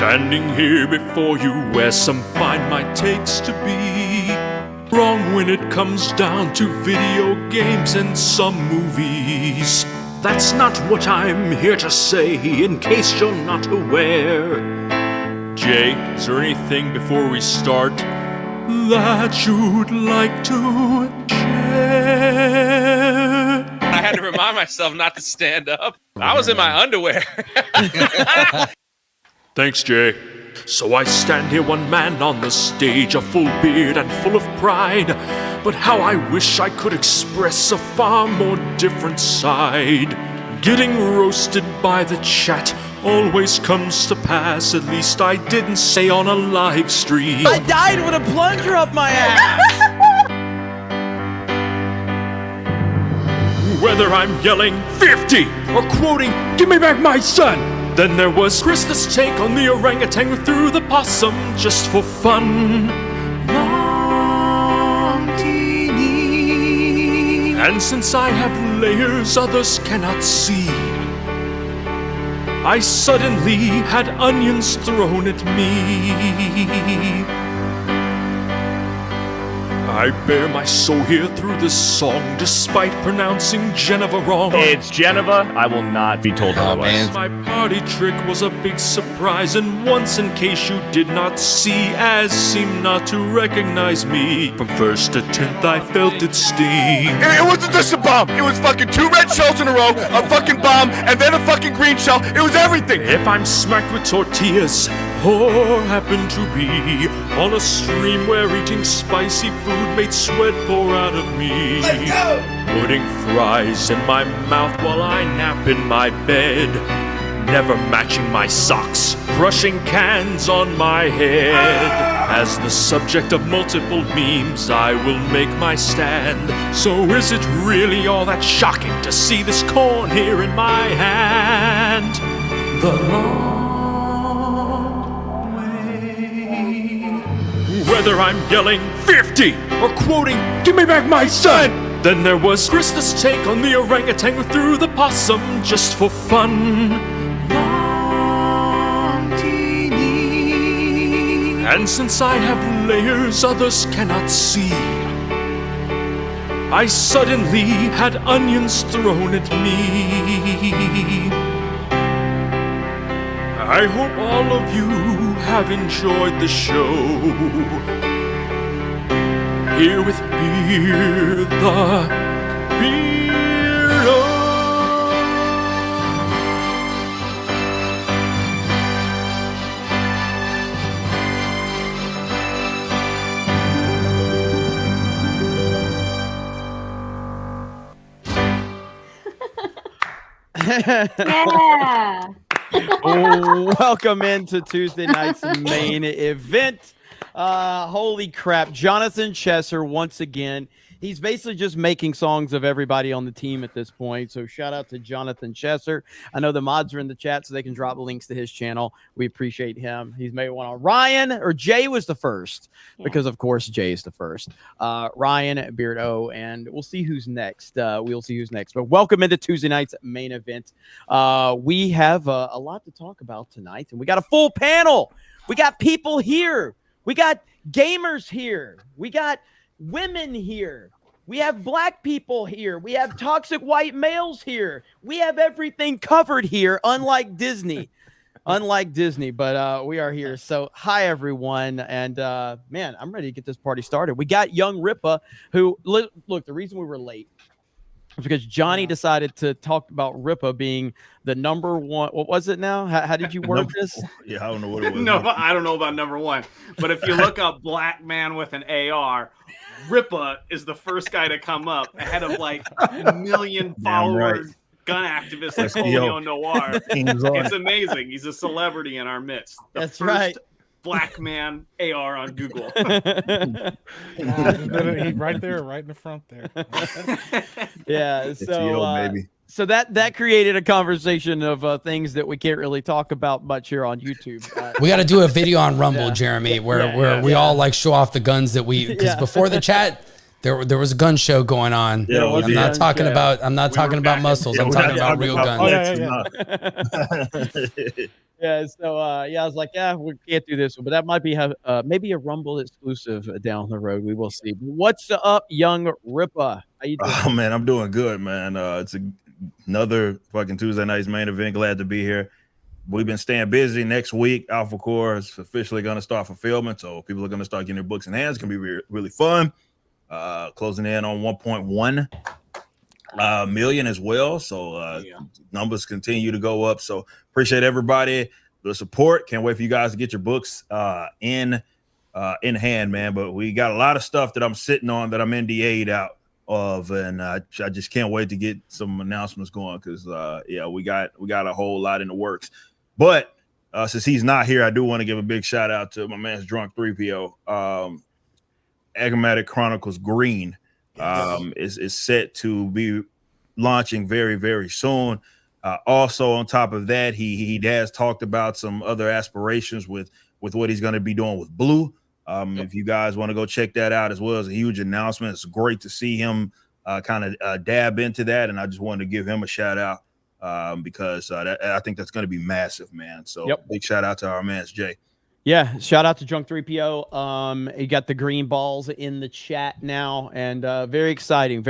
Standing here before you where some find my takes to be wrong when it comes down to video games and some movies. That's not what I'm here to say, in case you're not aware. Jay, is there anything before we start that you'd like to share? I had to remind myself not to stand up. I was in my underwear. Thanks, Jay. So I stand here one man on the stage, a full beard and full of pride. But how I wish I could express a far more different side. Getting roasted by the chat always comes to pass. At least I didn't say on a live stream. I died with a plunger up my ass. Whether I'm yelling 50 or quoting, "Give me back my son." Then there was Krista's take on the orangutan who threw the possum just for fun. Long TV. And since I have layers others cannot see, I suddenly had onions thrown at me. I bear my soul here through this song, despite pronouncing Geneva wrong. It's Geneva. I will not be told otherwise. My party trick was a big surprise, and once, in case you did not see, as seemed not to recognize me. From first to 10th, I felt it sting. It wasn't just a bomb. It was fucking 2 red shells in a row, a fucking bomb, and then a fucking green shell. It was everything. If I'm smacked with tortillas, or happen to be on a stream where eating spicy food made sweat pour out of me. Let's go! Putting fries in my mouth while I nap in my bed. Never matching my socks, crushing cans on my head. As the subject of multiple memes, I will make my stand. So is it really all that shocking to see this corn here in my hand? The whether I'm yelling 50 or quoting, "Give me back my son." Then there was Krista's take on the orangutan who threw the possum just for fun. Long TV. And since I have layers others cannot see, I suddenly had onions thrown at me. I hope all of you have enjoyed the show. Here with Beer the Beardo. Yeah. Welcome into Tuesday night's main event. Holy crap. Jonathan Chesser, once again, he's basically just making songs of everybody on the team at this point. So shout out to Jonathan Chesser. I know the mods are in the chat, so they can drop links to his channel. We appreciate him. He's made one on Ryan, or Jay was the first, because of course Jay is the first. Ryan, Beardo, and we'll see who's next. We'll see who's next. But welcome into Tuesday night's main event. We have a lot to talk about tonight, and we got a full panel. We got people here. We got gamers here. We got women here. We have black people here. We have toxic white males here. We have everything covered here, unlike Disney. Unlike Disney, but we are here. So hi, everyone. And man, I'm ready to get this party started. We got young Ripa, who, look, the reason we were late was because Johnny decided to talk about Ripa being the number one. What was it now? How did you word this? Yeah, I don't know what it was. No, I don't know about number one. But if you look up black man with an AR, Ripa is the first guy to come up ahead of like a million followers, right. Gun activists like Julio Noir. It's amazing. He's a celebrity in our midst. That's right. Black man AR on Google. Right there, right in the front there. Yeah. So that created a conversation of things that we can't really talk about much here on YouTube. We got to do a video on Rumble, Jeremy, where we all like show off the guns that we, because before the chat, there was a gun show going on. Yeah, I'm not talking about muscles. I'm talking about real guns. Yeah, so I was like, yeah, we can't do this one, but that might be maybe a Rumble exclusive down the road. We will see. What's up, young Rippa? How you doing? Oh man, I'm doing good, man. It's another fucking Tuesday night's main event. Glad to be here. We've been staying busy. Next week, Alpha Core is officially going to start fulfillment, so people are going to start getting their books in hands. It's going to be really fun. Closing in on 1.1 million as well. So numbers continue to go up. So appreciate everybody, the support. Can't wait for you guys to get your books in hand, man. But we got a lot of stuff that I'm sitting on that I'm NDA'd out of, and I just can't wait to get some announcements going because we got a whole lot in the works. But since he's not here, I do want to give a big shout out to my man's Drunk 3PO. Agamatic Chronicles Green is set to be launching very, very soon. Also, on top of that, he has talked about some other aspirations with what he's going to be doing with Blue. If you guys want to go check that out as well, as a huge announcement. It's great to see him kind of dab into that, and I just wanted to give him a shout out because I think that's going to be massive, man. So big shout out to our man's Jay. Yeah, shout out to Drunk 3PO. He got the green balls in the chat now, and very exciting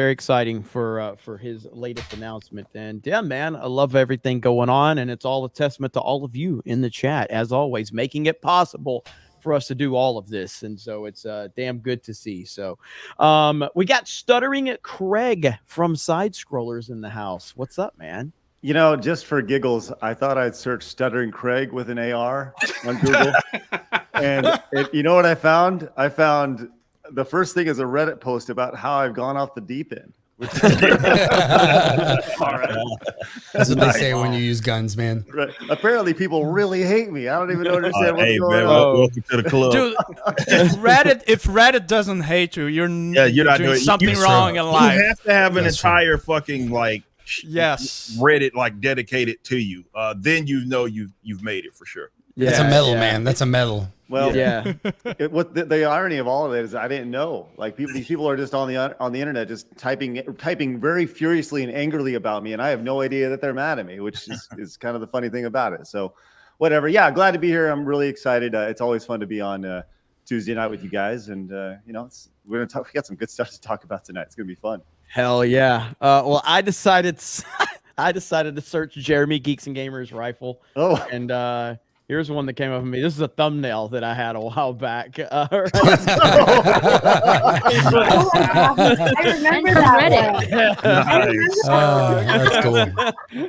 for his latest announcement. And yeah, man, I love everything going on, and it's all a testament to all of you in the chat, as always, making it possible for us to do all of this. And so it's damn good to see. So we got Stuttering Craig from Side Scrollers in the house. What's up, man? You know, just for giggles, I thought I'd search Stuttering Craig with an AR on Google. And you know what I found? I found the first thing is a Reddit post about how I've gone off the deep end. Which is all right. That's what they say when you use guns, man. Right. Apparently, people really hate me. I don't even understand what's going on. Welcome to the club. Dude, if Reddit doesn't hate you, you're not doing something wrong in life. You have to have an entire fucking yes Reddit dedicated to you. Then you know you've made it for sure. Yeah, that's a medal, man. That's a medal. Well, yeah. What the irony of all of it is, I didn't know. These people are just on the internet, just typing very furiously and angrily about me, and I have no idea that they're mad at me, which is kind of the funny thing about it. So, whatever. Yeah, glad to be here. I'm really excited. It's always fun to be on Tuesday night with you guys, and we got some good stuff to talk about tonight. It's gonna be fun. Hell yeah. Well, I decided to search Jeremy Geeks and Gamers rifle. Oh, and here's one that came up with me. This is a thumbnail that I had a while back. I remember that. That's cool.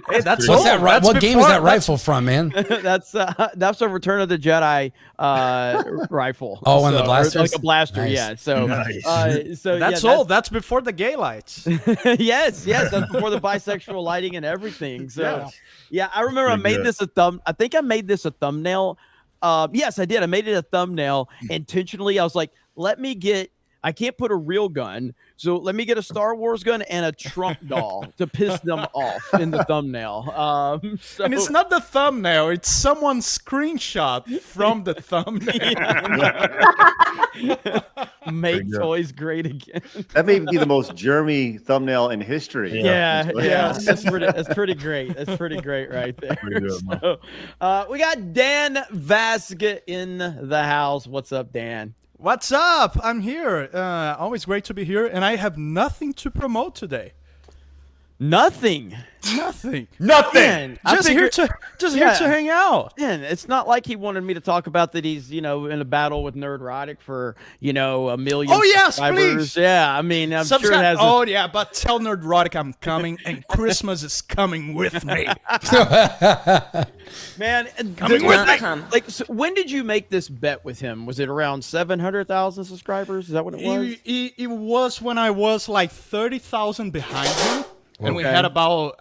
Hey, that's what's that? What game is that rifle from, man? That's a Return of the Jedi rifle. Oh, one of the blasters, like a blaster. Nice. Yeah. So, so that's old. That's before the gay lights. yes. That's before the bisexual lighting and everything. So, yeah, I remember I made this I think I made this a thumbnail. Yes, I did. I made it a thumbnail intentionally. I was like, I can't put a real gun, so let me get a Star Wars gun and a Trump doll to piss them off in the thumbnail. And it's not the thumbnail; it's someone's screenshot from the thumbnail. Make toys great again. That may be the most Jeremy thumbnail in history. Yeah. That's pretty great. That's pretty great right there. Pretty good, man. So, we got Dan Vasquez in the house. What's up, Dan? What's up? I'm here. Always great to be here, and I have nothing to promote today. Nothing. Man, just here to hang out. Man, it's not like he wanted me to talk about that he's in a battle with Nerdrotic for a million. Oh yes, subscribers. please. Yeah, I mean, I'm sure it has. But tell Nerdrotic I'm coming, and Christmas is coming with me. Man, so when did you make this bet with him? Was it around 700,000 subscribers? Is that what it was? It was when I was like 30,000 behind him. And we had about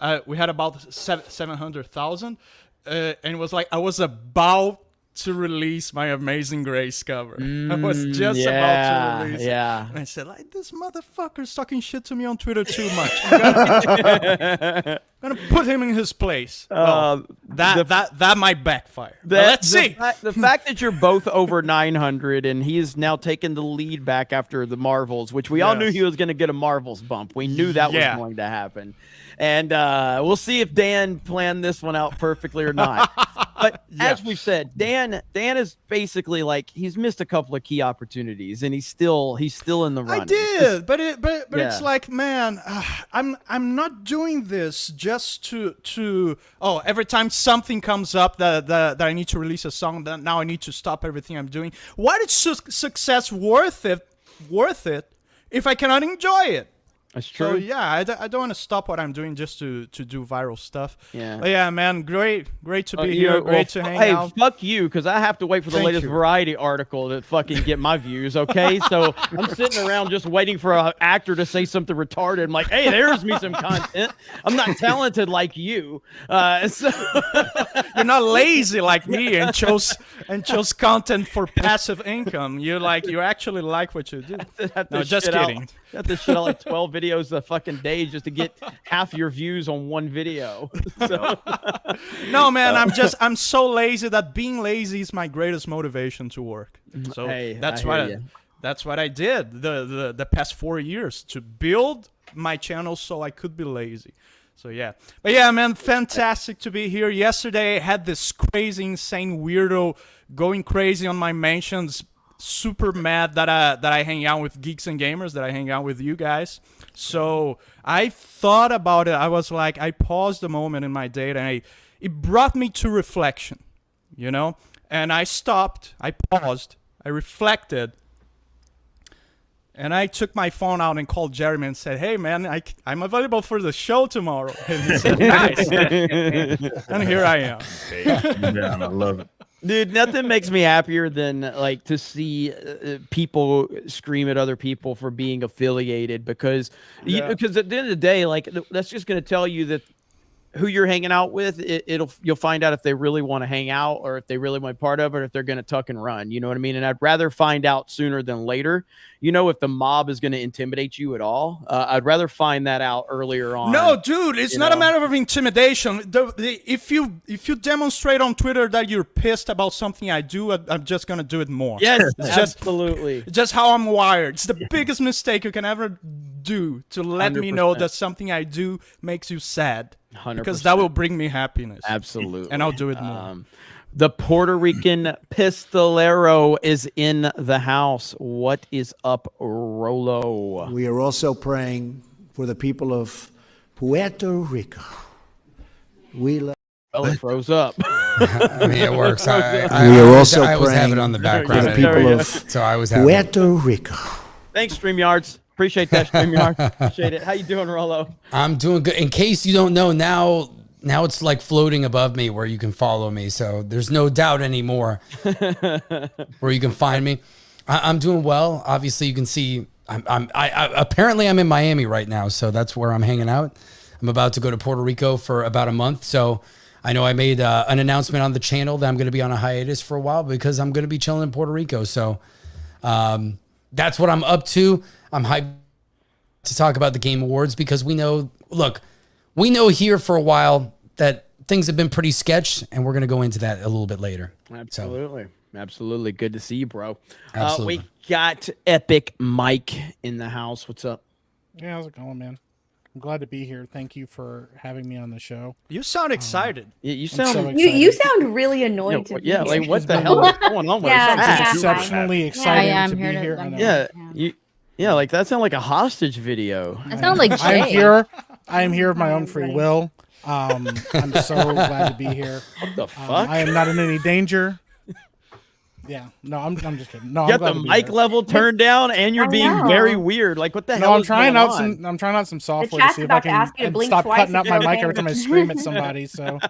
700,000, and it was like I was about to release my Amazing Grace cover. I was just about to release it. And I said, this motherfucker's talking shit to me on Twitter too much. I'm gonna put him in his place. Well, that might backfire. Let's see. The fact that you're both over 900 and he is now taking the lead back after the Marvels, which we all knew he was going to get a Marvels bump. We knew that was going to happen. And we'll see if Dan planned this one out perfectly or not. But as we've said, Dan is basically like he's missed a couple of key opportunities, and he's still in the running. I did, but it's like, man, I'm not doing this just to every time something comes up that I need to release a song, that now I need to stop everything I'm doing. Why is success worth it if I cannot enjoy it? That's true. So yeah, I don't want to stop what I'm doing just to do viral stuff. Yeah. But yeah, man, great to be here. Great to hang out. Hey, fuck you, because I have to wait for the latest Variety article to fucking get my views. Okay, so I'm sitting around just waiting for an actor to say something retarded. I'm like, hey, there's me some content. I'm not talented like you. So you're not lazy like me and chose content for passive income. You actually like what you do. No, just kidding. Got this shit out like 12 videos a fucking day just to get half your views on one video. So. No, man, I'm so lazy that being lazy is my greatest motivation to work. So that's what I did the past 4 years, to build my channel so I could be lazy. So yeah, but yeah, man, fantastic to be here. Yesterday I had this crazy, insane weirdo going crazy on my mentions. Super mad that I hang out with Geeks and Gamers, that I hang out with you guys. So I thought about it. I was like, I paused a moment in my day, and it brought me to reflection, and I stopped, I paused, I reflected, and I took my phone out and called Jeremy and said, hey man, I'm available for the show tomorrow. And he said, nice. And here I am. Yeah, I love it. Dude, nothing makes me happier than like to see people scream at other people for being affiliated, because at the end of the day, like that's just going to tell you that who you're hanging out with, you'll find out if they really want to hang out, or if they really want part of it, or if they're going to tuck and run. You know what I mean? And I'd rather find out sooner than later. If the mob is going to intimidate you at all, I'd rather find that out earlier on. No, dude, it's not a matter of intimidation. If you demonstrate on Twitter that you're pissed about something I do, I'm just going to do it more. Yes, absolutely. Just how I'm wired. It's the biggest mistake you can ever do, to let 100%. me know that something I do makes you sad. 100%. Because that will bring me happiness. Absolutely. And I'll do it more. The Puerto Rican Pistolero is in the house. What is up, Rolo? We are also praying for the people of Puerto Rico. Well, it froze up. I mean, it works. We are also I always have praying it on the background. for the people of so I was Puerto Rico. Thanks, StreamYards. Appreciate that, StreamYard. Appreciate it. How you doing, Rolo? I'm doing good. In case you don't know, now it's like floating above me where you can follow me. So there's no doubt anymore where you can find me. I'm doing well. Obviously, you can see. Apparently I'm in Miami right now, so that's where I'm hanging out. I'm about to go to Puerto Rico for about a month, so I know I made an announcement on the channel that I'm going to be on a hiatus for a while because I'm going to be chilling in Puerto Rico. So that's what I'm up to. I'm hyped to talk about the Game Awards because we know here for a while that things have been pretty sketch, and we're going to go into that a little bit later. Absolutely. Absolutely. Good to see you, bro. Absolutely. We got Epic Mike in the house. What's up? Yeah, how's it going, man? I'm glad to be here. Thank you for having me on the show. You sound excited. You sound so you sound really annoyed to be yeah, here. like what the hell is going on with I'm exceptionally excited to be here. Yeah, like that sounded like a hostage video. That sounds like Jay. I'm here of my own free will. I'm so glad to be here. What the fuck? I am not in any danger. Yeah, no, I'm just kidding. No, you got the mic level turned down, and you're being very weird. Like, what the hell? I'm trying out some software to see if I can stop cutting up my mic every time I scream at somebody. So,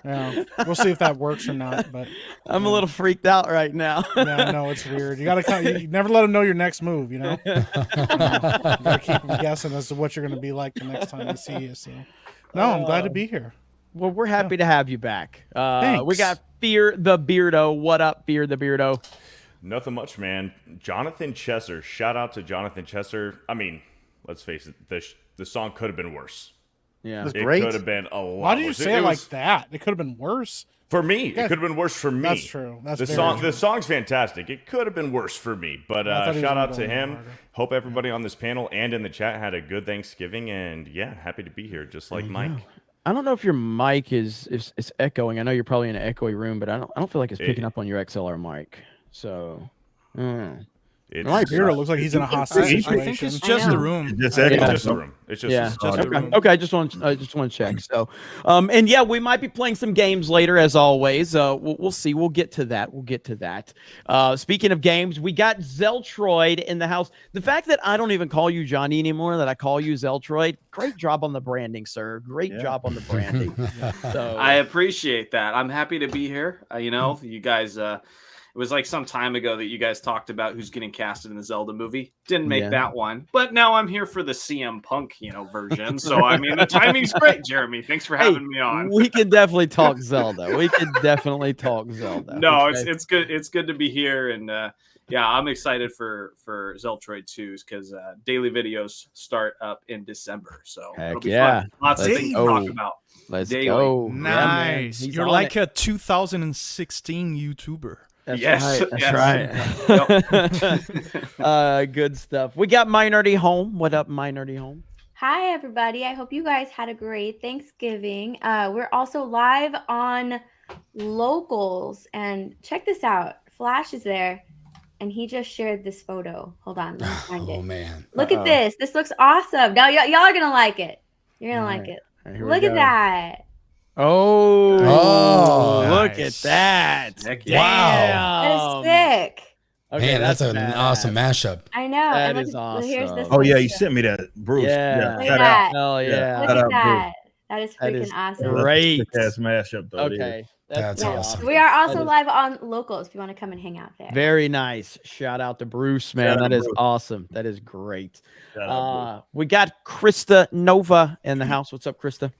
yeah, we'll see if that works or not. But I'm a little freaked out right now. Yeah, no, it's weird. You never let them know your next move. You know, you gotta keep them guessing as to what you're gonna be like the next time they see you. So, no, I'm glad to be here. Well, we're happy to have you back. Thanks. We got Fear the Beardo. What up, Fear the Beardo? Nothing much, man. Jonathan Chesser. Shout out to Jonathan Chesser. I mean, let's face it, the song could have been worse. Yeah, It was It great. could have been a lot. Why did you worse. say it like that? It could have been worse. For me, it could have been worse for me. That's true. That's the very song. true. The song's fantastic. It could have been worse for me, but I thought he was shout gonna out go to a little him. harder. Hope everybody on this panel and in the chat had a good Thanksgiving, and yeah, happy to be here, just like Mike. I don't know if your mic is echoing. I know you're probably in an echoey room, but I don't feel like it's picking up on your XLR mic. So. It's Beard looks like he's in a hostage I situation. think it's just the room. It's just a room. It's just Yeah. a Okay. room. Okay. I just want to check. So, and yeah, we might be playing some games later, as always. We'll see. We'll get to that. Speaking of games, we got Zeltroid in the house. The fact that I don't even call you Johnny anymore, that I call you Zeltroid, great job on the branding, sir. Great job on the branding. So I appreciate that. I'm happy to be here. You guys. It was like some time ago that you guys talked about who's getting casted in the Zelda movie. Didn't make that one, but now I'm here for the CM Punk, version. So I mean, the timing's great, Jeremy. Thanks for having me on. We can definitely talk Zelda. No, Okay. it's good. It's good to be here, and yeah, I'm excited for Zeltroid 2s because daily videos start up in December. So it'll be fun. Lots of things to talk about. Let's daily. go. Nice. Yeah, You're like a 2016 YouTuber. That's right. Good stuff. We got Minority Home. What up, Minority Home? Hi, everybody. I hope you guys had a great Thanksgiving. We're also live on Locals. And check this out. Flash is there. And he just shared this photo. Hold on. Let me find it. Oh, man. Look at this. This looks awesome. Now, y'all are going to like it. You're going to like it. Look at that. Oh, look nice. at that. Heck Damn. Wow. That is sick. Okay, Man, that's an badass. awesome mashup. I know. That and is Here's this Oh yeah, one. you sent me that, Bruce. Yeah. Look shout at out. that. Hell yeah. Look Shout at out, that. That is That freaking is awesome. great. Ass mashup though. Okay. That's awesome. We are also That is- live on Locals if you want to come and hang out there. Very nice. Shout out to Bruce, man. Shout out That is Bruce. awesome. That is great. Shout out, We got Krista Nova in the house. What's up, Krista?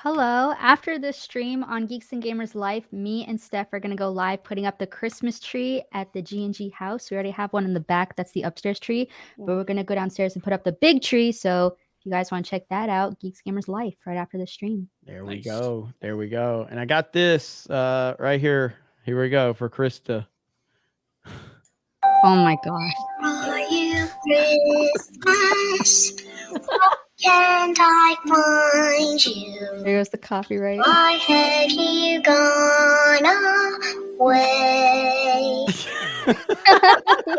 Hello. After this stream on Geeks and Gamers Live, me and Steph are going to go live putting up the Christmas tree at the G&G house. We already have one in the back. That's the upstairs tree. But we're going to go downstairs and put up the big tree. So if you guys want to check that out, Geeks Gamers Live right after the stream. There we go. There we go. And I got this right here. Here we go for Krista. Oh my gosh. Can't I find you? There goes the copyright. Why have you gone away?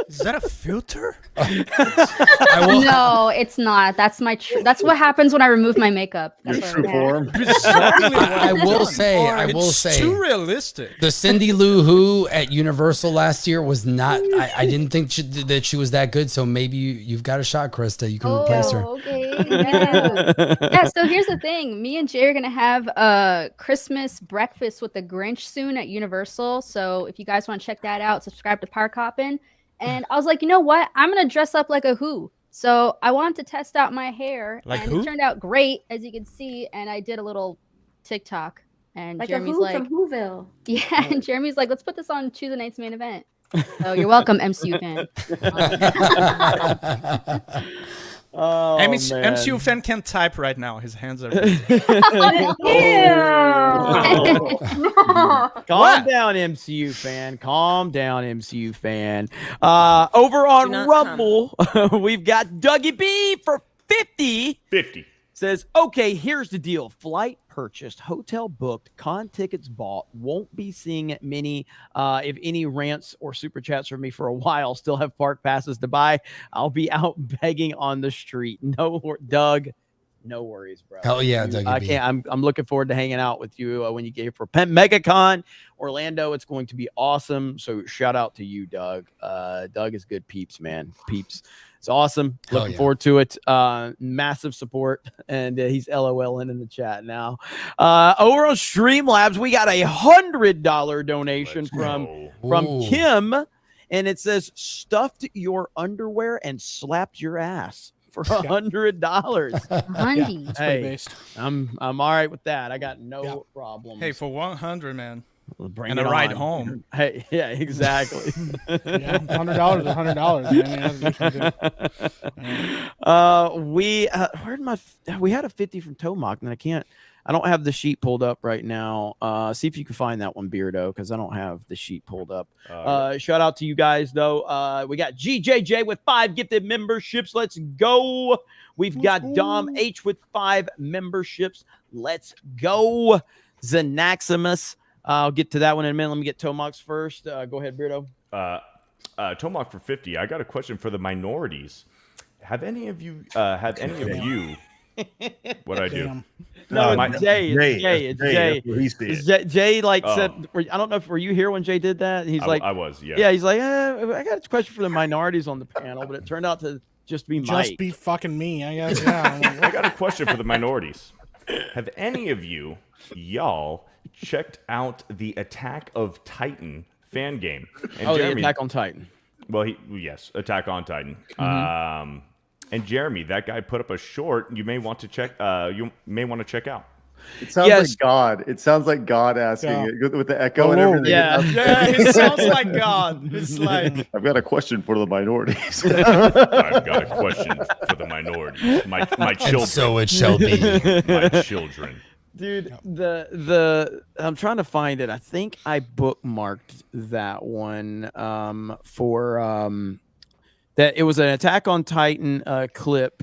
Is that a filter? No, it's not. That's my. That's what happens when I remove my makeup. That's what I will say, too realistic. The Cindy Lou Who at Universal last year was not. I didn't think that she was that good. So maybe you've got a shot, Krista. You can replace her. Okay. Yeah. So here's the thing. Me and Jay are gonna have a Christmas breakfast with the Grinch soon at Universal. So if you guys want to check that out, subscribe to Park Hoppin'. And I was like, you know what? I'm gonna dress up like a Who. So I wanted to test out my hair, like and who? it turned out great, as you can see. And I did a little TikTok, and Like Jeremy's a Who like, from Whoville. yeah, and Jeremy's like, let's put this on Tuesday night's main event. So you're welcome, MCU fan. Oh, man. MCU fan can't type right now. His hands are. Calm down, MCU fan. Calm down, MCU fan. Over on Rumble, we've got Dougie B for 50. 50. Says, okay, here's the deal. Flight purchased, hotel booked, con tickets bought. Won't be seeing many, if any, rants or super chats from me for a while. Still have park passes to buy. I'll be out begging on the street. No, Doug, no worries, bro. Hell yeah, Dougie I B. can't. I'm looking forward to hanging out with you when you get here for MegaCon Orlando. It's going to be awesome. So shout out to you, Doug. Doug is good peeps, man. Peeps. It's awesome. Hell Looking yeah. forward to it. Massive support. And he's LOLing in the chat now. Over on Streamlabs, we got $100 donation from Ooh. Kim. And it says, stuffed your underwear and slapped your ass for $100. Hundy. It's pretty Hey, based. I'm all right with that. I got no problem. Hey, for 100, man. Bring and it a ride on. home. Hey, yeah, exactly. Yeah, $100 is $100. We had a 50 from Tomok, and I don't have the sheet pulled up right now. See if you can find that one, Beardo, because I don't have the sheet pulled up. Shout out to you guys, though. We got GJJ with 5 gifted memberships. Let's go. We've got Dom H with 5 memberships. Let's go. Zanaximus. I'll get to that one in a minute. Let me get Tomok's first. Go ahead, Beardo. Tomok for 50. I got a question for the minorities. Have any of you what I do? No, it's Jay. It's Jay. Jay said, I don't know if were you here when Jay did that? He's like, I was, yeah. Yeah, he's like, I got a question for the minorities on the panel, but it turned out to just be Mike. Just be fucking me, I guess. Yeah. I got a question for the minorities. Have any of y'all checked out the Attack of Titan fan game? And Jeremy, the Attack on Titan. Well, yes, Attack on Titan. And Jeremy, that guy put up a short. You may want to check. You may want to check out. It sounds like God. It sounds like God asking it with the echo and everything. Yeah, it sounds like God. It's like I've got a question for the minorities. I've got a question for the minorities. My children. And so it shall be. My children. Dude, I'm trying to find it. I think I bookmarked that one for that it was an Attack on Titan clip,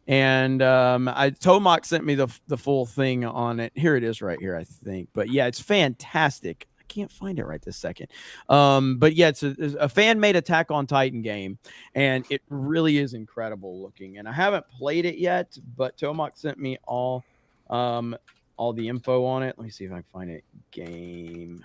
and Tomok sent me the full thing on it. Here it is right here, I think. But yeah, it's fantastic. I can't find it right this second. But yeah, it's a fan-made Attack on Titan game, and it really is incredible looking. And I haven't played it yet, but Tomok sent me all the info on it. Let me see if I can find it. Game.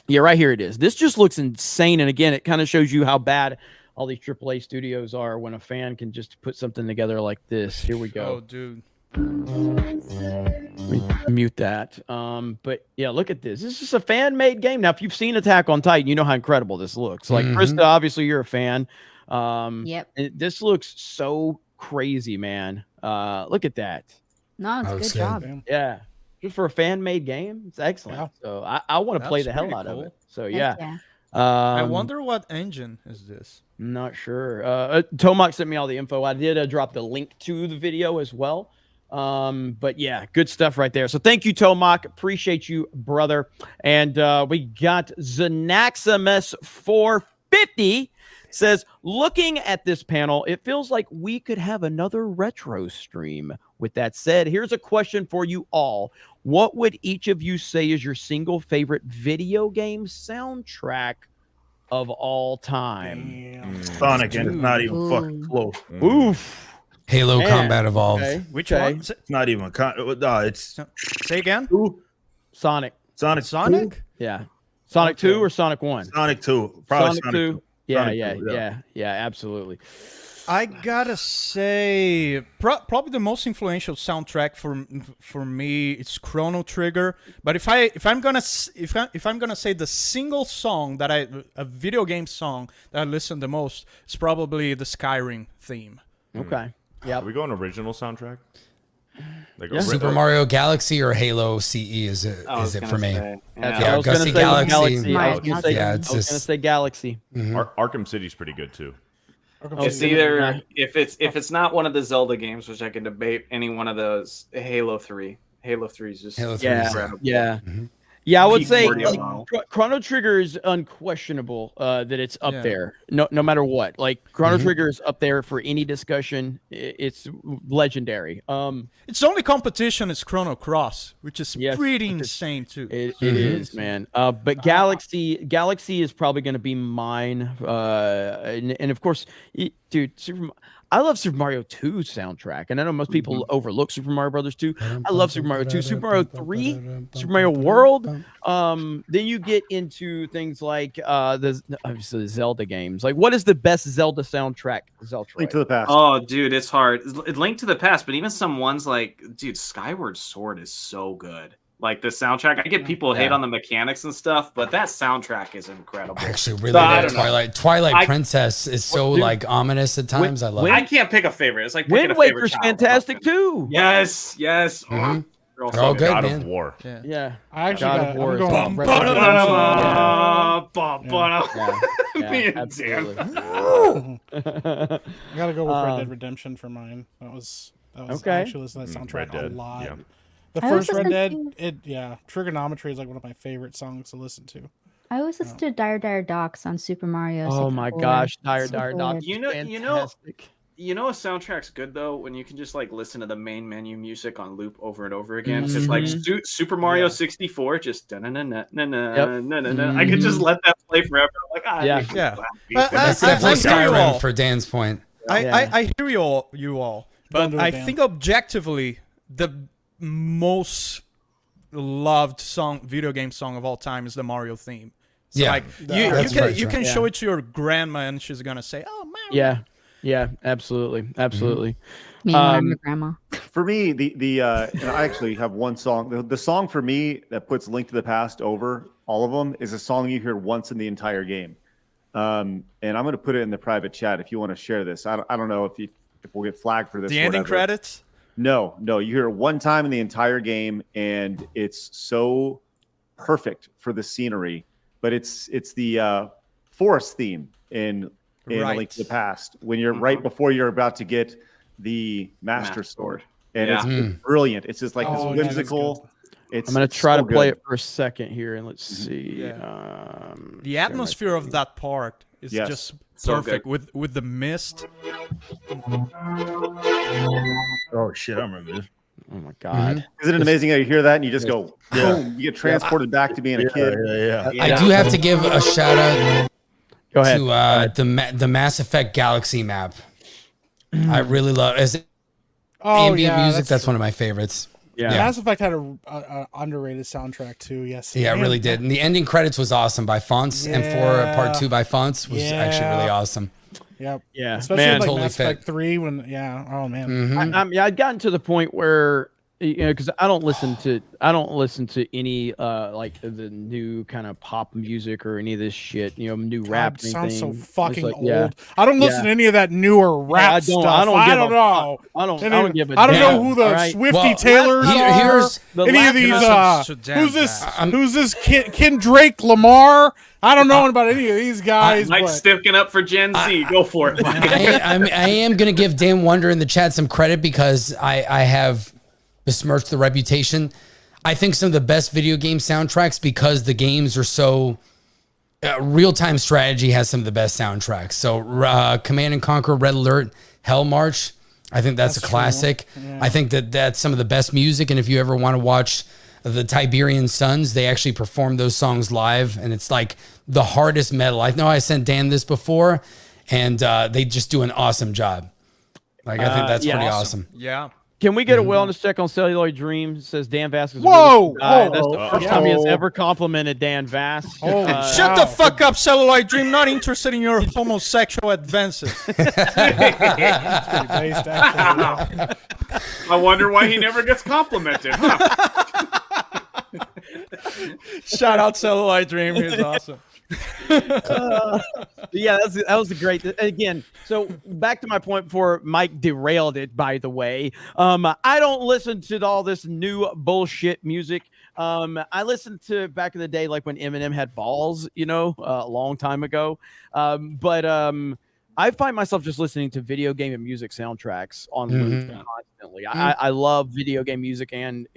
Yeah, right here it is. This just looks insane. And again, it kind of shows you how bad all these AAA studios are when a fan can just put something together like this. Here we go. Oh, dude. Let me mute that. But yeah, look at this. This is a fan-made game. Now, if you've seen Attack on Titan, you know how incredible this looks. Like, Krista, obviously you're a fan. Yep. This looks so crazy, man. Look at that. No, it's a good job. Yeah. Just for a fan-made game, it's excellent. Yeah. So I want to play the hell out of it. So yeah. I wonder what engine is this. Not sure. Tomok sent me all the info. I did drop the link to the video as well. But yeah, good stuff right there. So thank you, Tomok. Appreciate you, brother. And we got Zanaximus 450. Says, looking at this panel, it feels like we could have another retro stream. With that said, here's a question for you all. What would each of you say is your single favorite video game soundtrack of all time? Sonic, and it's not even fucking close. Oof. Halo Combat Evolved. Okay. Which one? It's not even. It's Say again. Sonic. Sonic? Yeah. Sonic 2 or Sonic 1? Sonic 2. Probably Sonic 2. Yeah, absolutely. I gotta say, probably the most influential soundtrack for me it's Chrono Trigger. But if I'm gonna say the single song that a video game song that I listen the most, it's probably the Skyrim theme. Okay. Yeah. Are we going original soundtrack? Like Super Mario Galaxy or Halo CE is it for me? I was gonna say Galaxy. I was gonna say Galaxy. Arkham City's pretty good too. It's either if it's not one of the Zelda games, which I can debate any one of those. Halo 3. Halo 3 is just incredible. Yeah. Yeah, I would say like, Chrono Trigger is unquestionable that it's up there. No matter what. Like Chrono Trigger is up there for any discussion. It's legendary. Its only competition is Chrono Cross, which is pretty insane too. It is, man. But Galaxy is probably going to be mine. And of course, dude, I love Super Mario 2 soundtrack, and I know most people overlook Super Mario Brothers 2. I love Super Mario 2, Super Mario 3, Super Mario World. Then you get into things like obviously the Zelda games. Like, what is the best Zelda soundtrack? Link to the Past. Oh, dude, it's hard. It's Link to the Past, but even some ones like, dude, Skyward Sword is so good. Like the soundtrack, I get people hate on the mechanics and stuff, but that soundtrack is incredible. I actually really like Twilight Princess is so like ominous at times. I love it. I can't pick a favorite. It's like Wind Waker's fantastic too. Yes. They're all Oh, good, God man. of War. Yeah. I actually God got of War I'm is going awesome. Red Dead Yeah, Redemption. absolutely. I gotta go with Red Dead Redemption for mine. That was Okay. I actually listened to that soundtrack Red Dead, a lot. yeah. The I first Red listened Dead, Trigonometry is like one of my favorite songs to listen to. I always listen to Dire Dire Docks on Super Mario. Oh my 64. gosh, Dire So Dire good. Docks. You know, Fantastic. you know, a soundtrack's good though when you can just like listen to the main menu music on loop over and over again. Because like Super Mario 64, just na na na na na na na. I could just let that play forever. Like, Yeah. That's definitely Skyrim for Dan's point. I hear you all, but do it, I Dan. think objectively the most loved video game song of all time is the Mario theme. So Yeah, like you can show it to your grandma and she's gonna say, "Oh, Mario." Yeah, absolutely, absolutely. Me and my grandma. For me, and I actually have one song. The song for me that puts Link to the Past over all of them is a song you hear once in the entire game. And I'm going to put it in the private chat if you want to share this. I don't know if we'll get flagged for this. The or ending whatever. credits? No, you hear it one time in the entire game, and it's so perfect for the scenery. But it's the forest theme in Right. A Link to the Past when you're right before you're about to get the Master Sword, and it's brilliant. It's just like this whimsical. I'm gonna try so to play good. it for a second here, and let's see. The atmosphere of that part is Yes. just So perfect with the mist. Oh shit, I remember this. Oh my god! Isn't it amazing how you hear that and you just go, boom, you get transported back to being a kid. I do have to give a shout out Go ahead. to the Mass Effect Galaxy map. I really love ambient music. That's one of my favorites. Mass Effect had a underrated soundtrack too. Yes. Yeah, it really did. And the ending credits was awesome by Fonts, and for part 2 by Fonts was actually really awesome. Yep. Yeah. Especially Man, with, like totally Mass fit. Effect 3 when oh man. I'd gotten to the point where because I don't listen to any like the new kind of pop music or any of this shit. New rap. God, sounds so anything. fucking It's like, old. I don't listen to any of that newer rap stuff. I don't know. I don't give a I don't damn, know who the all right? Swifty Taylors are. here's any of these. Who's Who's this? Kendrick Lamar? I don't know about any of these guys. Mike's sticking up for Gen Z. Go for it, Mike. I am going to give Dan Wonder in the chat some credit because I have besmirched the reputation. I think some of the best video game soundtracks, because the games are so real-time strategy, has some of the best soundtracks. So Command and Conquer, Red Alert, Hell March, I think that's a classic. Yeah. I think that's some of the best music. And if you ever want to watch the Tiberian Suns, they actually perform those songs live, and it's like the hardest metal. I know I sent Dan this before, and they just do an awesome job. Like, I think that's pretty awesome. Yeah. Can we get a wellness check on Celluloid Dream? Says Dan Vasquez. Whoa! That's the first time he has ever complimented Dan Vass. Shut the fuck up, Celluloid Dream. Not interested in your homosexual advances. I wonder why he never gets complimented. Huh? Shout out Celluloid Dream. He was awesome. Yeah, that was a great. Again, so back to my point before Mike derailed it. By the way, I don't listen to all this new bullshit music. I listened to back in the day, like when Eminem had balls, a long time ago. But I find myself just listening to video game and music soundtracks on loop constantly. I love video game music, and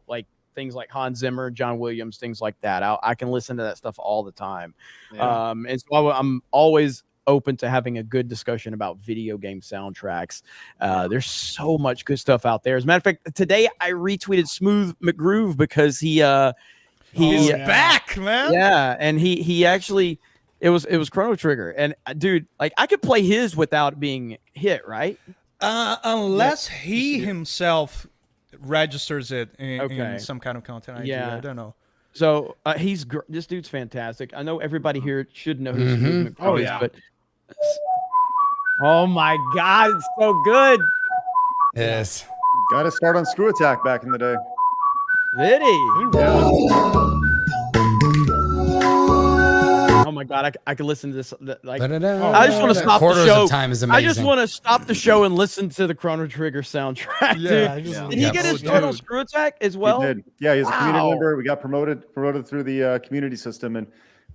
like things like Hans Zimmer, John Williams, things like that. I can listen to that stuff all the time. Yeah. And so I'm always open to having a good discussion about video game soundtracks. There's so much good stuff out there. As a matter of fact, today I retweeted Smooth McGroove because he's back, man. Yeah, and he actually it was Chrono Trigger, and dude, like I could play his without being hit, right? Unless he himself registers it in some kind of content ID. I don't know. So this dude's fantastic. I know everybody here should know who Smooth McGroove is, but oh my god, it's so good. Yes. Got to start on Screw Attack back in the day. Did he? Oh my god, I could listen to this. Like, Da-da-da. I just want to stop the Quarters show. of Time is I just amazing. want to stop the show and listen to the Chrono Trigger soundtrack. Yeah, dude. yeah. Did he get his start on Screw Attack as well? He did. Yeah, he's a community Wow. member. We got promoted through the community system and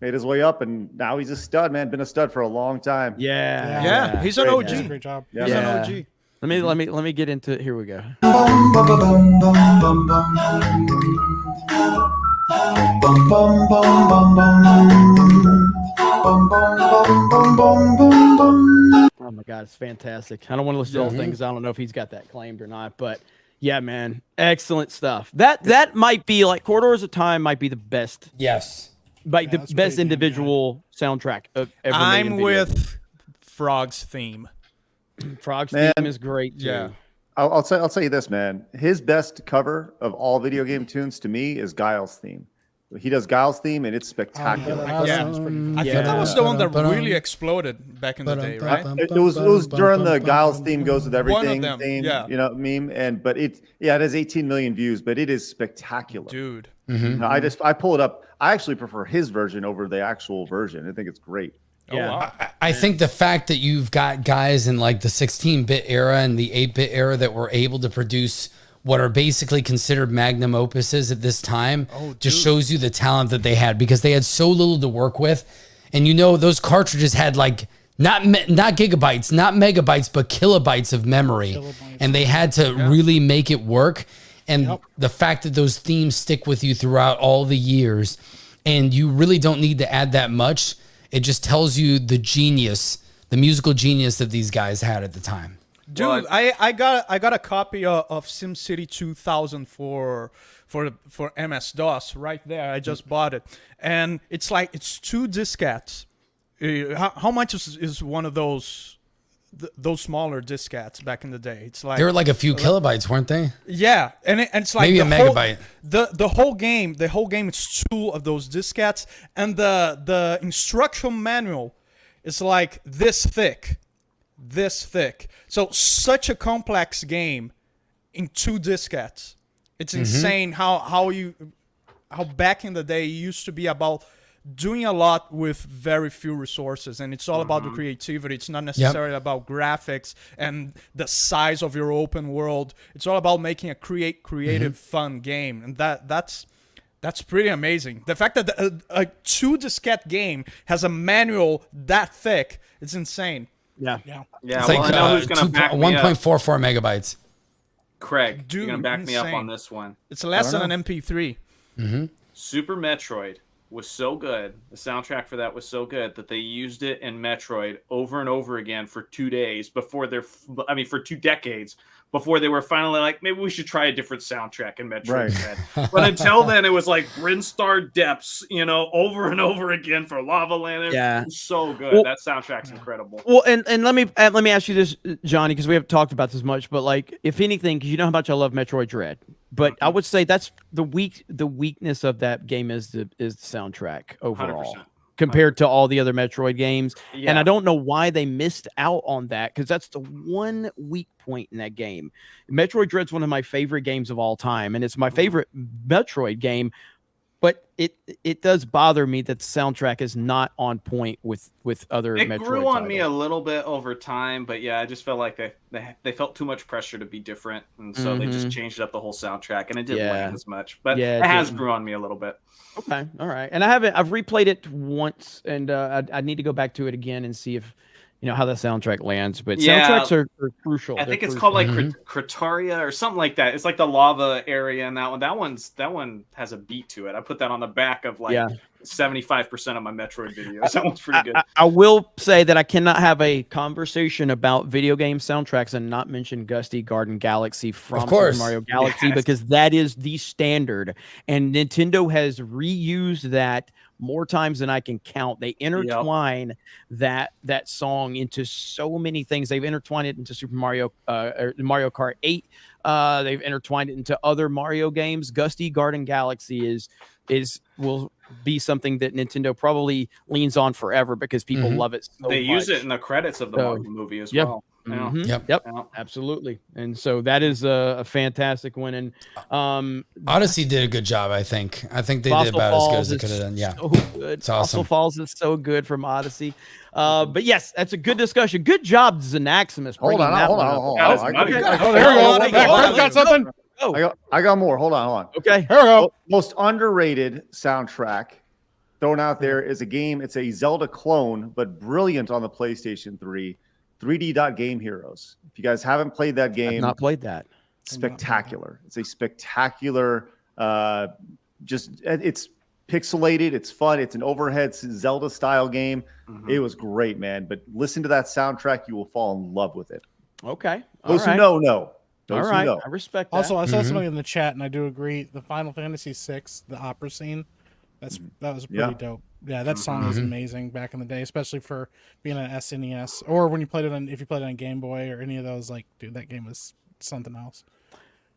made his way up, and now he's a stud, man. Been a stud for a long time. Yeah. He's an Great, OG. man. Great job. Yeah. He's an OG. Let me get into it. Here we go. Oh my god, it's fantastic. I don't want to listen to all things. I don't know if he's got that claimed or not, but yeah, man, excellent stuff. That might be like Corridors of Time might be the best. Yes. Like the best individual soundtrack ever made in I'm video. with Frog's theme. Frog's Man. theme is great too. Yeah. I'll tell you this, man. His best cover of all video game tunes to me is Guile's theme. He does Guile's theme, and it's spectacular. I think that was the one that really exploded back in the day, right? It was during the Guile's theme goes with everything them, theme, yeah. you know, meme, but it has 18 million views, but it is spectacular. Dude. Mm-hmm. No, I pull it up. I actually prefer his version over the actual version. I think it's great. Yeah. I think the fact that you've got guys in like the 16-bit era and the 8-bit era that were able to produce what are basically considered magnum opuses at this time just shows you the talent that they had, because they had so little to work with. And you know, those cartridges had like not gigabytes, not megabytes, but kilobytes of memory. And they had to really make it work. And the fact that those themes stick with you throughout all the years, and you really don't need to add that much, it just tells you the genius, the musical genius that these guys had at the time. Dude, I got a copy of SimCity 2000 for MS-DOS right there. I just bought it, and it's 2 diskettes. How much is one of those smaller diskettes back in the day? It's like They were like a few kilobytes, weren't they? Yeah, and it's like Maybe a whole- megabyte. The whole game is 2 of those diskettes, and the instruction manual is like this thick. So such a complex game in 2 diskettes. It's insane how back in the day it used to be about doing a lot with very few resources, and it's all about the creativity. It's not necessarily about graphics and the size of your open world. It's all about making a creative, fun game, and that's pretty amazing. The fact that a 2 diskette game has a manual that thick, it's insane. Yeah. It's like I know who's gonna back me up. 1.44 megabytes. Craig, Dude, you're gonna back me up insane. on this one. It's less than an MP3. Super Metroid was so good. The soundtrack for that was so good that they used it in Metroid over and over again for 2 days for 2 decades before they were finally like, maybe we should try a different soundtrack in Metroid instead. But until then, it was like Brinstar Depths, over and over again for Lava Land. Yeah. It was so good. Well- That soundtrack's incredible. Well, and let me ask you this, Johnny, because we haven't talked about this much, but like, if anything, because you know how much I love Metroid Dread, but I would say that's the weakness of that game is the soundtrack overall. 100%. Compared to all the other Metroid games. Yeah. And I don't know why they missed out on that, because that's the one weak point in that game. Metroid Dread's one of my favorite games of all time, and it's my favorite Metroid game, but it does bother me that the soundtrack is not on point with other It Metroid grew on titles. me a little bit over time, but yeah, I just felt like they felt too much pressure to be different, and so they just changed up the whole soundtrack, and it didn't land as much. But Yeah, it has didn't. grew on me a little bit. Okay, all right. And I've replayed it once, and I need to go back to it again and see if how the soundtrack lands. But soundtracks are crucial. I They're think it's crucial. called like Cretaria or something like that. It's like the lava area in that one. That one has a beat to it. I put that on the back of 75% of my Metroid videos. That one's pretty good. I will say that I cannot have a conversation about video game soundtracks and not mention Gusty Garden Galaxy from Super Mario Galaxy, because that is the standard. And Nintendo has reused that more times than I can count. They intertwine that song into so many things. They've intertwined it into Super Mario Mario Kart 8. They've intertwined it into other Mario games. Gusty Garden Galaxy will be something that Nintendo probably leans on forever because people love it so They much. use it in the credits of the Mario movie as well. Mhm. Yep. Yep. Absolutely. And so that is a fantastic win. And Odyssey did a good job, I think. I think they did Fossil about Falls as good as they is could have done. Yeah. so good. It's awesome. Fossil Falls is so good from Odyssey. But yes, that's a good discussion. Good job, Xanaximus. Hold on. Oh, there we go. Chris got something. I got more. Hold on. Okay. Here we go. Most underrated soundtrack thrown out there is a game. It's a Zelda clone, but brilliant on the PlayStation 3. 3D Game Heroes. If you guys haven't played that game, I've not played that. Spectacular. It's a spectacular. It's pixelated. It's fun. It's an overhead Zelda style game. It was great, man. But listen to that soundtrack, you will fall in love with it. Okay. Those who know. All right. I respect that. Also, I saw something in the chat, and I do agree. The Final Fantasy VI, the opera scene, that was pretty dope. Yeah, that song was amazing back in the day, especially for being an SNES or when you played it on, if you played it on Game Boy or any of those. Like, dude, that game was something else.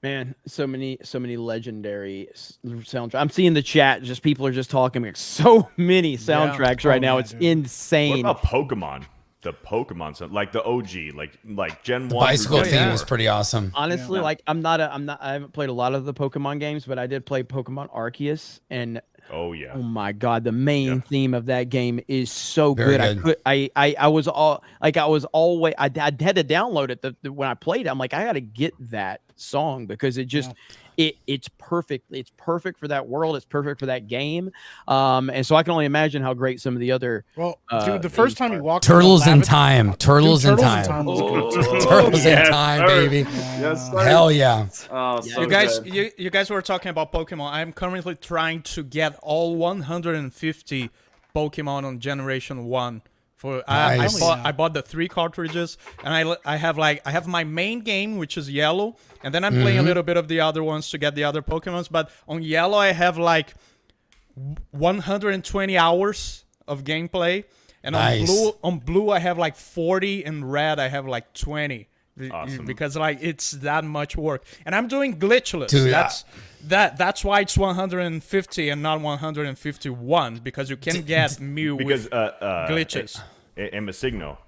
Man, so many legendary soundtracks. I'm seeing the chat. Just people are just talking. Like, so many soundtracks right now. It's insane. What about Pokemon? The Pokemon stuff, like the OG, like Gen 1. The bicycle theme was pretty awesome. Honestly, like I haven't played a lot of the Pokemon games, but I did play Pokemon Arceus, and oh my god, the main theme of that game is so Very good. I was always I had to download it when I played it. I'm like, I got to get that song because it just it's perfect. It's perfect for that world. It's perfect for that game. And so I can only imagine how great some of the other. Well, dude, the first time you walked Turtles in Time. Turtles in Time. Turtles in Time, baby. Yes, sir. Hell yeah. Oh, so you guys were talking about Pokemon. I'm currently trying to get all 150 Pokemon on Generation 1. I bought the 3 cartridges, and I have my main game, which is Yellow, and then I'm playing a little bit of the other ones to get the other Pokemons. But on Yellow, I have like 120 hours of gameplay, and on Blue I have like 40, and Red I have like 20. Awesome. Because like it's that much work, and I'm doing glitchless. Dude, That's why it's 150 and not 151, because you can get Mew with glitches. And Masigno.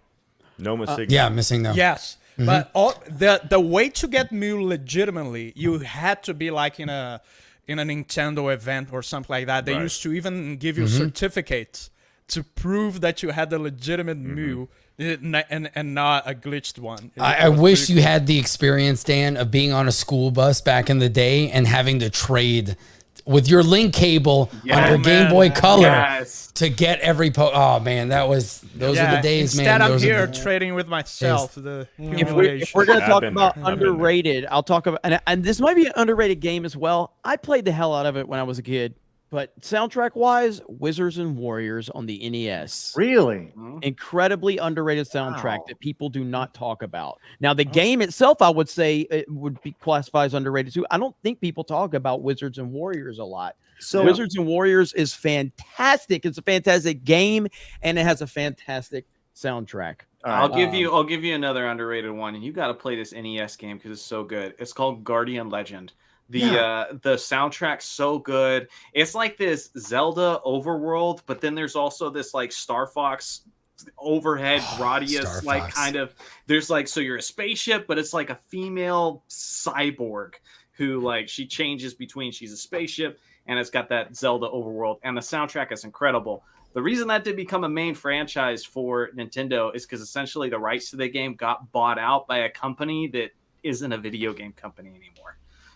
No Masigno. Yeah, Masigno. Yes. But the way to get Mew legitimately, you had to be like in a Nintendo event or something like that. They used to even give you certificates to prove that you had the legitimate Mew and not a glitched one. I wish you had the experience, Dan, of being on a school bus back in the day and having to trade with your link cable on your Game Boy Color to get every oh man, those are the days, man. Instead, I'm those here trading with myself. If we're gonna talk about underrated, I'll talk about and this might be an underrated game as well. I played the hell out of it when I was a kid. But soundtrack wise, Wizards and Warriors on the NES. Really? Incredibly underrated soundtrack that people do not talk about. Now, the game itself, I would say it would be classified as underrated too. I don't think people talk about Wizards and Warriors a lot. So Wizards and Warriors is fantastic. It's a fantastic game, and it has a fantastic soundtrack. I'll give you another underrated one, and you got to play this NES game because it's so good. It's called Guardian Legend. The soundtrack's so good. It's like this Zelda overworld, but then there's also this like Star Fox overhead Gradius kind of. There's like, so you're a spaceship, but it's like a female cyborg who like she changes between she's a spaceship and it's got that Zelda overworld, and the soundtrack is incredible. The reason that did become a main franchise for Nintendo is because essentially the rights to the game got bought out by a company that isn't a video game company anymore.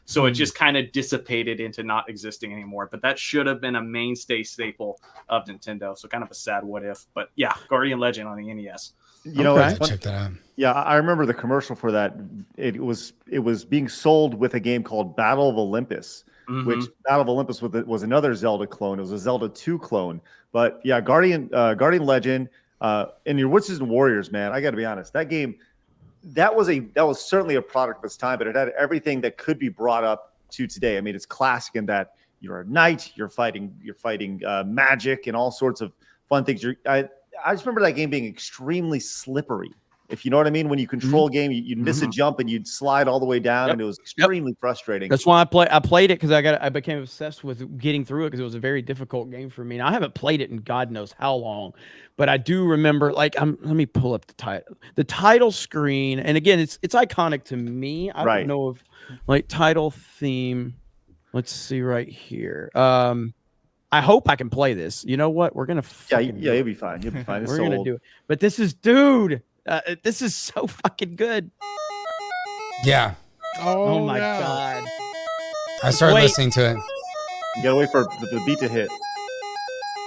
So it just kind of dissipated into not existing anymore. But that should have been a mainstay staple of Nintendo. So kind of a sad what if. But yeah, Guardian Legend on the NES. You know, check that out. Yeah, I remember the commercial for that. It was being sold with a game called Battle of Olympus, which Battle of Olympus was another Zelda clone. It was a Zelda 2 clone. But yeah, Guardian Legend and your Wizards and Warriors, man. I got to be honest, that game. That was certainly a product of its time, but it had everything that could be brought up to today. I mean, it's classic in that you're a knight, you're fighting magic and all sorts of fun things. I just remember that game being extremely slippery. If you know what I mean, when you control game, you'd miss a jump and you'd slide all the way down, and it was extremely frustrating. That's why I played it, because I became obsessed with getting through it, because it was a very difficult game for me. And I haven't played it in God knows how long, but I do remember. Like, let me pull up the title screen, and again, it's iconic to me. I don't know if like title theme. Let's see right here. I hope I can play this. You know what? We're gonna. Yeah, you'll be fine. You'll be fine. We're gonna do it. But this is, dude. This is so fucking good. Yeah. Oh my god. I started listening to it. You gotta wait for the beat to hit.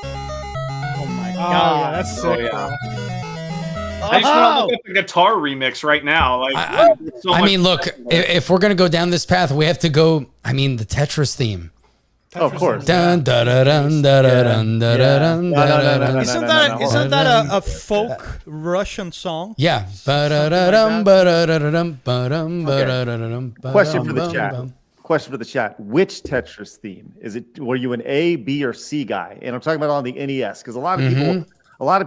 Oh my god. Yeah, that's sick. I just want to look at the guitar remix right now. Like, I mean, look, if we're gonna go down this path, we have to go. I mean, the Tetris theme. Oh, of course. Dun, dun, dun, dun, dun, dun, dun, dun. Isn't that a folk Russian song? Yeah. Question for the chat. Question for the chat. Which Tetris theme is it? Were you an A, B, or C guy? And I'm talking about on the NES, because a lot of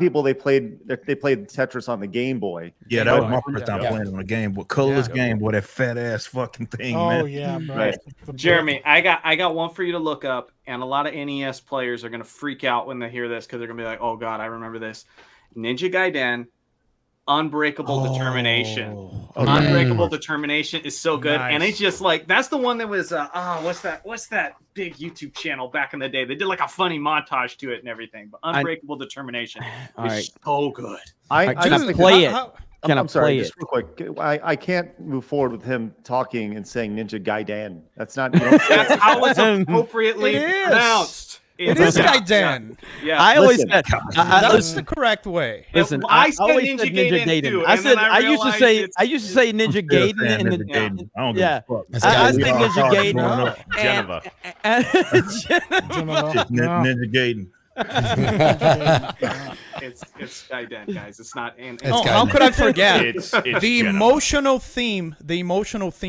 people they played Tetris on the Game Boy. Yeah, that was my first time playing on the Game Boy. Colorless Game Boy, that fat ass fucking thing, man. Oh yeah, bro. Right. Jeremy, I got one for you to look up, and a lot of NES players are gonna freak out when they hear this, because they're gonna be like, "Oh God, I remember this." Ninja Gaiden, Unbreakable Determination. Unbreakable Determination is so good, and it's just like that's the one that was what's that big YouTube channel back in the day? They did like a funny montage to it and everything. But Unbreakable Determination is so good. I just play it. I'm sorry, just real quick. I can't move forward with him talking and saying Ninja Gaiden. That's not. That's how it's appropriately pronounced. It is Gaiden. Yeah, I always said that's the correct way. Listen, I always Ninja said Ninja Gaiden Gaiden. too, I and said then I used to say Ninja Gaiden, I don't give a fuck. I say Ninja Gaiden. Geneva. Ninja Gaiden. It's Gaiden, guys. It's not. How could I forget? It's the Geneva. emotional theme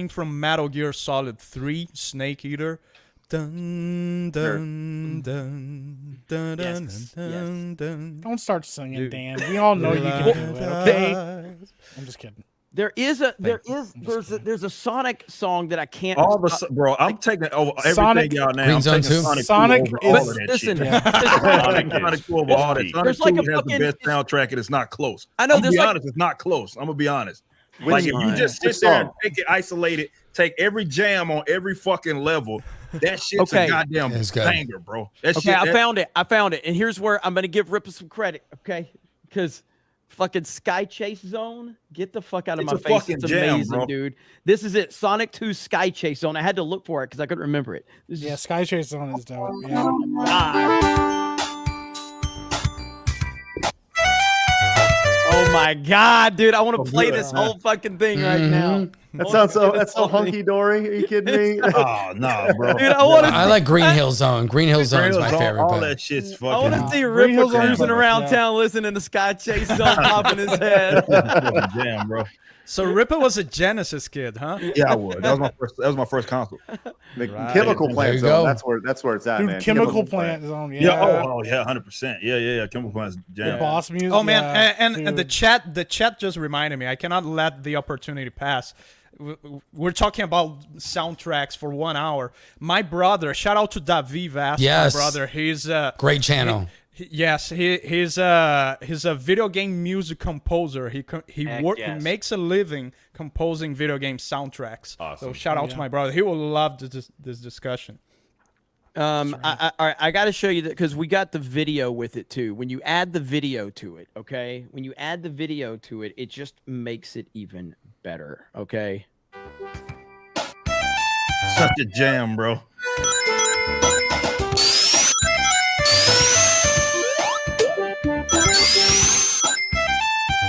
from Metal Gear Solid 3, Snake Eater. Dun, dun, dun, dun, dun, dun, dun. Don't start singing, Dan. We all know you can do it. Okay. I'm just kidding. There's a Sonic song that I can't. Bro, I'm taking over everything Sonic, y'all now. Green I'm Zone taking 2? Sonic 2 over all of that listen, shit. Sonic Sonic 2 over all that. Sonic There's 2 like a has fucking- the best soundtrack, and it's not close. I know, I'm gonna there's be like- honest, it's not close. I'm gonna be honest. Which Like if you song? just Which sit there and song? take it isolated, take every jam on every fucking level, that shit's Okay. a goddamn It's good. banger, bro. That Okay, shit. I found it, and here's where I'm gonna give Ripper some credit, okay? Because fucking Sky Chase Zone, get the fuck out of It's my a face. fucking It's jam, amazing, bro. dude. This is it, Sonic 2 Sky Chase Zone. I had to look for it because I couldn't remember it. This Yeah, is- Sky Chase Zone is dope. Yeah. Oh my god, dude! I want to play this whole fucking thing right now. That sounds so hunky dory. Are you kidding me? Oh no, bro. Dude, I want to. I like Green Hill Zone. Green Hill Zone is my favorite. All but- that shit's I want fucking to see Green Hill's Ripper on cruising the- around yeah. town listening to Sky Chase Zone popping his head. jam, bro. So Ripper was a Genesis kid, huh? Yeah, I would. That was my first console. The Right. Chemical There Plant you Zone. go. That's where it's at, Dude, man. Chemical Plant Zone. Yeah. Yeah. Oh, yeah. 100%. Yeah. Chemical Plant's The jam. boss music. Oh man, yeah, and the dude. chat just reminded me. I cannot let the opportunity pass. We're talking about soundtracks for 1 hour. My brother, shout out to Davi Vast, Yes. my brother. He's Great channel. Yes, he's a video game music composer. He makes a living composing video game soundtracks. Awesome. So shout out to my brother. He will love this discussion. I got to show you that because we got the video with it too. When you add the video to it, okay, when you add the video to it, it just makes it even better. Okay. Such a jam, bro.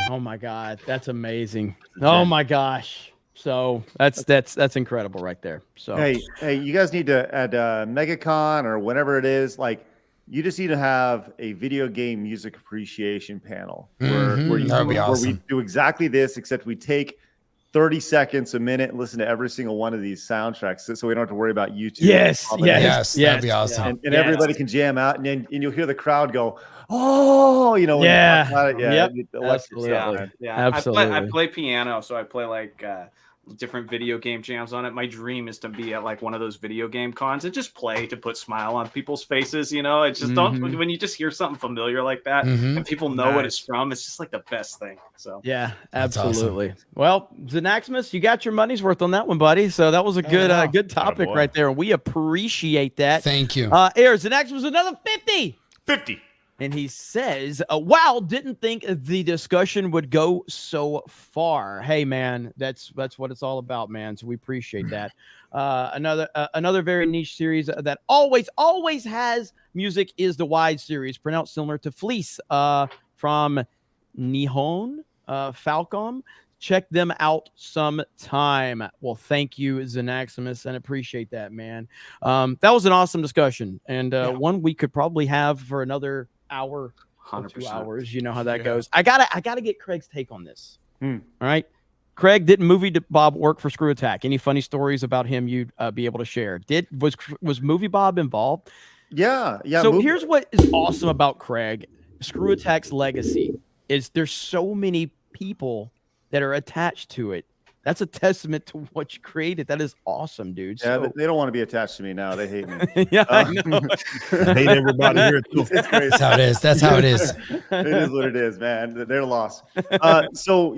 Oh my god, that's amazing. Oh my gosh. So that's incredible right there. So Hey, you guys need to at MegaCon or whenever it is, like you just need to have a video game music appreciation panel where That would be we awesome. do exactly this, except we take 30 seconds, a minute, and listen to every single one of these soundtracks, so we don't have to worry about YouTube. Yes, that'd be awesome. And everybody can jam out, and you'll hear the crowd go, "Oh," when you talk about it. Yep. Absolutely. Absolutely. I play piano, so I play like different video game jams on it. My dream is to be at like one of those video game cons and just play to put smile on people's faces. It's just when you just hear something familiar like that and people know what it's from, it's just like the best thing. So yeah, absolutely. Awesome. Well, Xanaximus, you got your money's worth on that one, buddy. So that was a good good topic right there. We appreciate that. Thank you. Xanaximus, another 50. 50. And he says, wow, didn't think the discussion would go so far. Hey, man, that's what it's all about, man. So we appreciate that. Another very niche series that always has music is the Wide series, pronounced similar to Fleece from Nihon Falcom. Check them out sometime. Well, thank you, Xanaximus, and appreciate that, man. That was an awesome discussion, and one we could probably have for another hour, 2 hours. You know how that goes. I gotta get Craig's take on this. All right, Craig, didn't Movie Bob work for Screw Attack? Any funny stories about him you'd be able to share? Was Movie Bob involved? Yeah. So here's what is awesome about Craig. Screw Attack's legacy is there's so many people that are attached to it. That's a testament to what you created. That is awesome, dude. Yeah, so, they don't want to be attached to me now. They hate me. Yeah, I know. I hate everybody here too. It's crazy. That's how it is. That's how it is. It is what it is, man. They're lost. So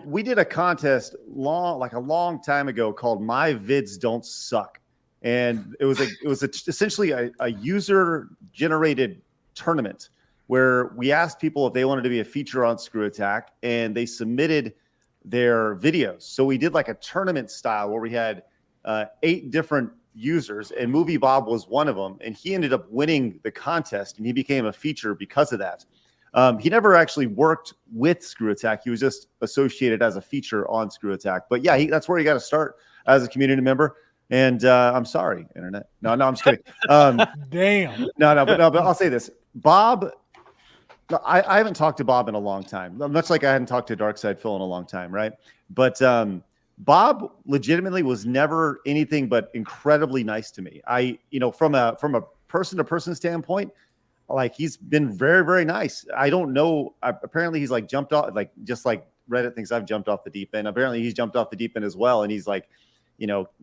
we did a contest a long time ago called My Vids Don't Suck, and it was essentially a user generated tournament where we asked people if they wanted to be a feature on Screw Attack, and they submitted their videos. So we did like a tournament style where we had 8 different users, and Movie Bob was one of them, and he ended up winning the contest, and he became a feature because of that. He never actually worked with Screw Attack. He was just associated as a feature on Screw Attack. But yeah, that's where you got to start as a community member. And I'm sorry, internet. No, I'm just kidding. Damn. But I'll say this, Bob. I haven't talked to Bob in a long time, much like I hadn't talked to Darkside Phil in a long time, right? But Bob legitimately was never anything but incredibly nice to me. From a person-to-person standpoint, like he's been very, very nice. I don't know. Apparently, he's like jumped off, like just like Reddit thinks I've jumped off the deep end. Apparently, he's jumped off the deep end as well, and he's like,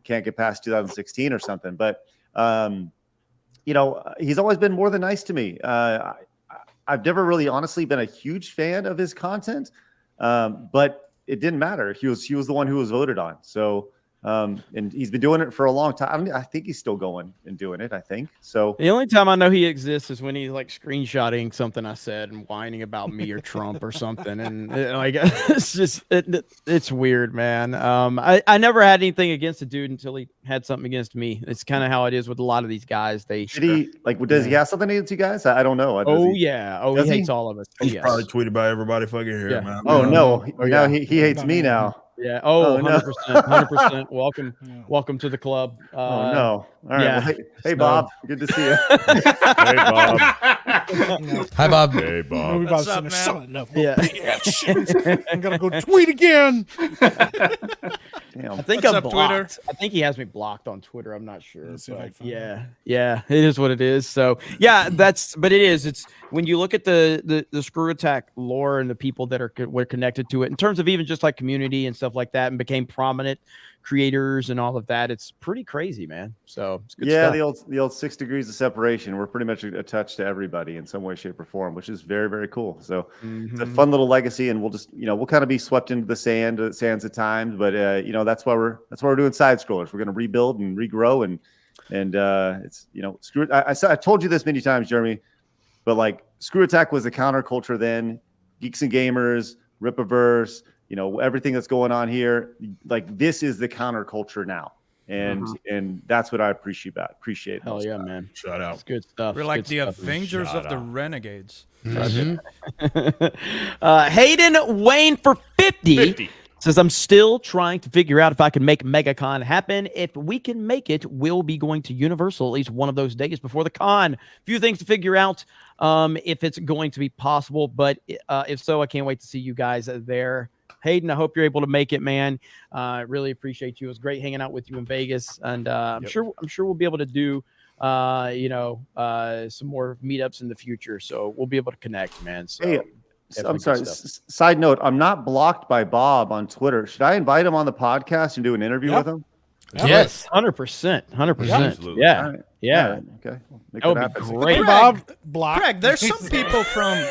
can't get past 2016 or something. But he's always been more than nice to me. I've never really honestly been a huge fan of his content, but it didn't matter. He was the one who was voted on. So, and he's been doing it for a long time. I think he's still going and doing it, I think. So the only time I know he exists is when he's like screenshotting something I said and whining about me or Trump or something. And it's just, it's weird, man. I never had anything against the dude until he had something against me. It's kind of how it is with a lot of these guys. Does he have something against you guys? I don't know. He hates all of us. He's probably tweeted about everybody fucking here, man. Oh no. Now he hates me now. Yeah. 100%. Welcome to the club. No. All right. Yeah. Well, hey, Bob. Good to see you. Hey, Bob. Hi, Bob. Hey, Bob. What's up, man? Yeah. I'm gonna go tweet again. Damn. I think What's I'm up, blocked. Twitter? I think he has me blocked on Twitter. I'm not sure. Let's see if I But can find yeah, it is what it is. So yeah, but it is. It's when you look at the Screw Attack lore and the people that were connected to it in terms of even just like community and stuff like that, and became prominent creators and all of that. It's pretty crazy, man. So it's good stuff. the old 6 degrees of separation. We're pretty much attached to everybody in some way, shape, or form, which is very, very cool. So it's a fun little legacy, and we'll just we'll kind of be swept into the sands at times, but that's why we're doing side scrollers. We're going to rebuild and regrow, and it's screw it. I told you this many times, Jeremy, but like Screw Attack was the counterculture then. Geeks and Gamers, Ripaverse, everything that's going on here, like this is the counterculture now. And that's what I appreciate it. Hell yeah, man. Shout out. It's good stuff. We're It's like good the stuff. Avengers of the Renegades. Hayden Wayne for 50 says, I'm still trying to figure out if I can make MegaCon happen. If we can make it, we'll be going to Universal at least one of those days before the con. Few things to figure out if it's going to be possible, but if so, I can't wait to see you guys there. Hayden, I hope you're able to make it, man. Really appreciate you. It was great hanging out with you in Vegas, and I'm sure we'll be able to do some more meetups in the future. So we'll be able to connect, man. So hey, I'm sorry. Side note: I'm not blocked by Bob on Twitter. Should I invite him on the podcast and do an interview with him? Yes, 100%, 100%. Yeah, Right. yeah. Okay, that would be great. Bob, block. Craig, there's some people from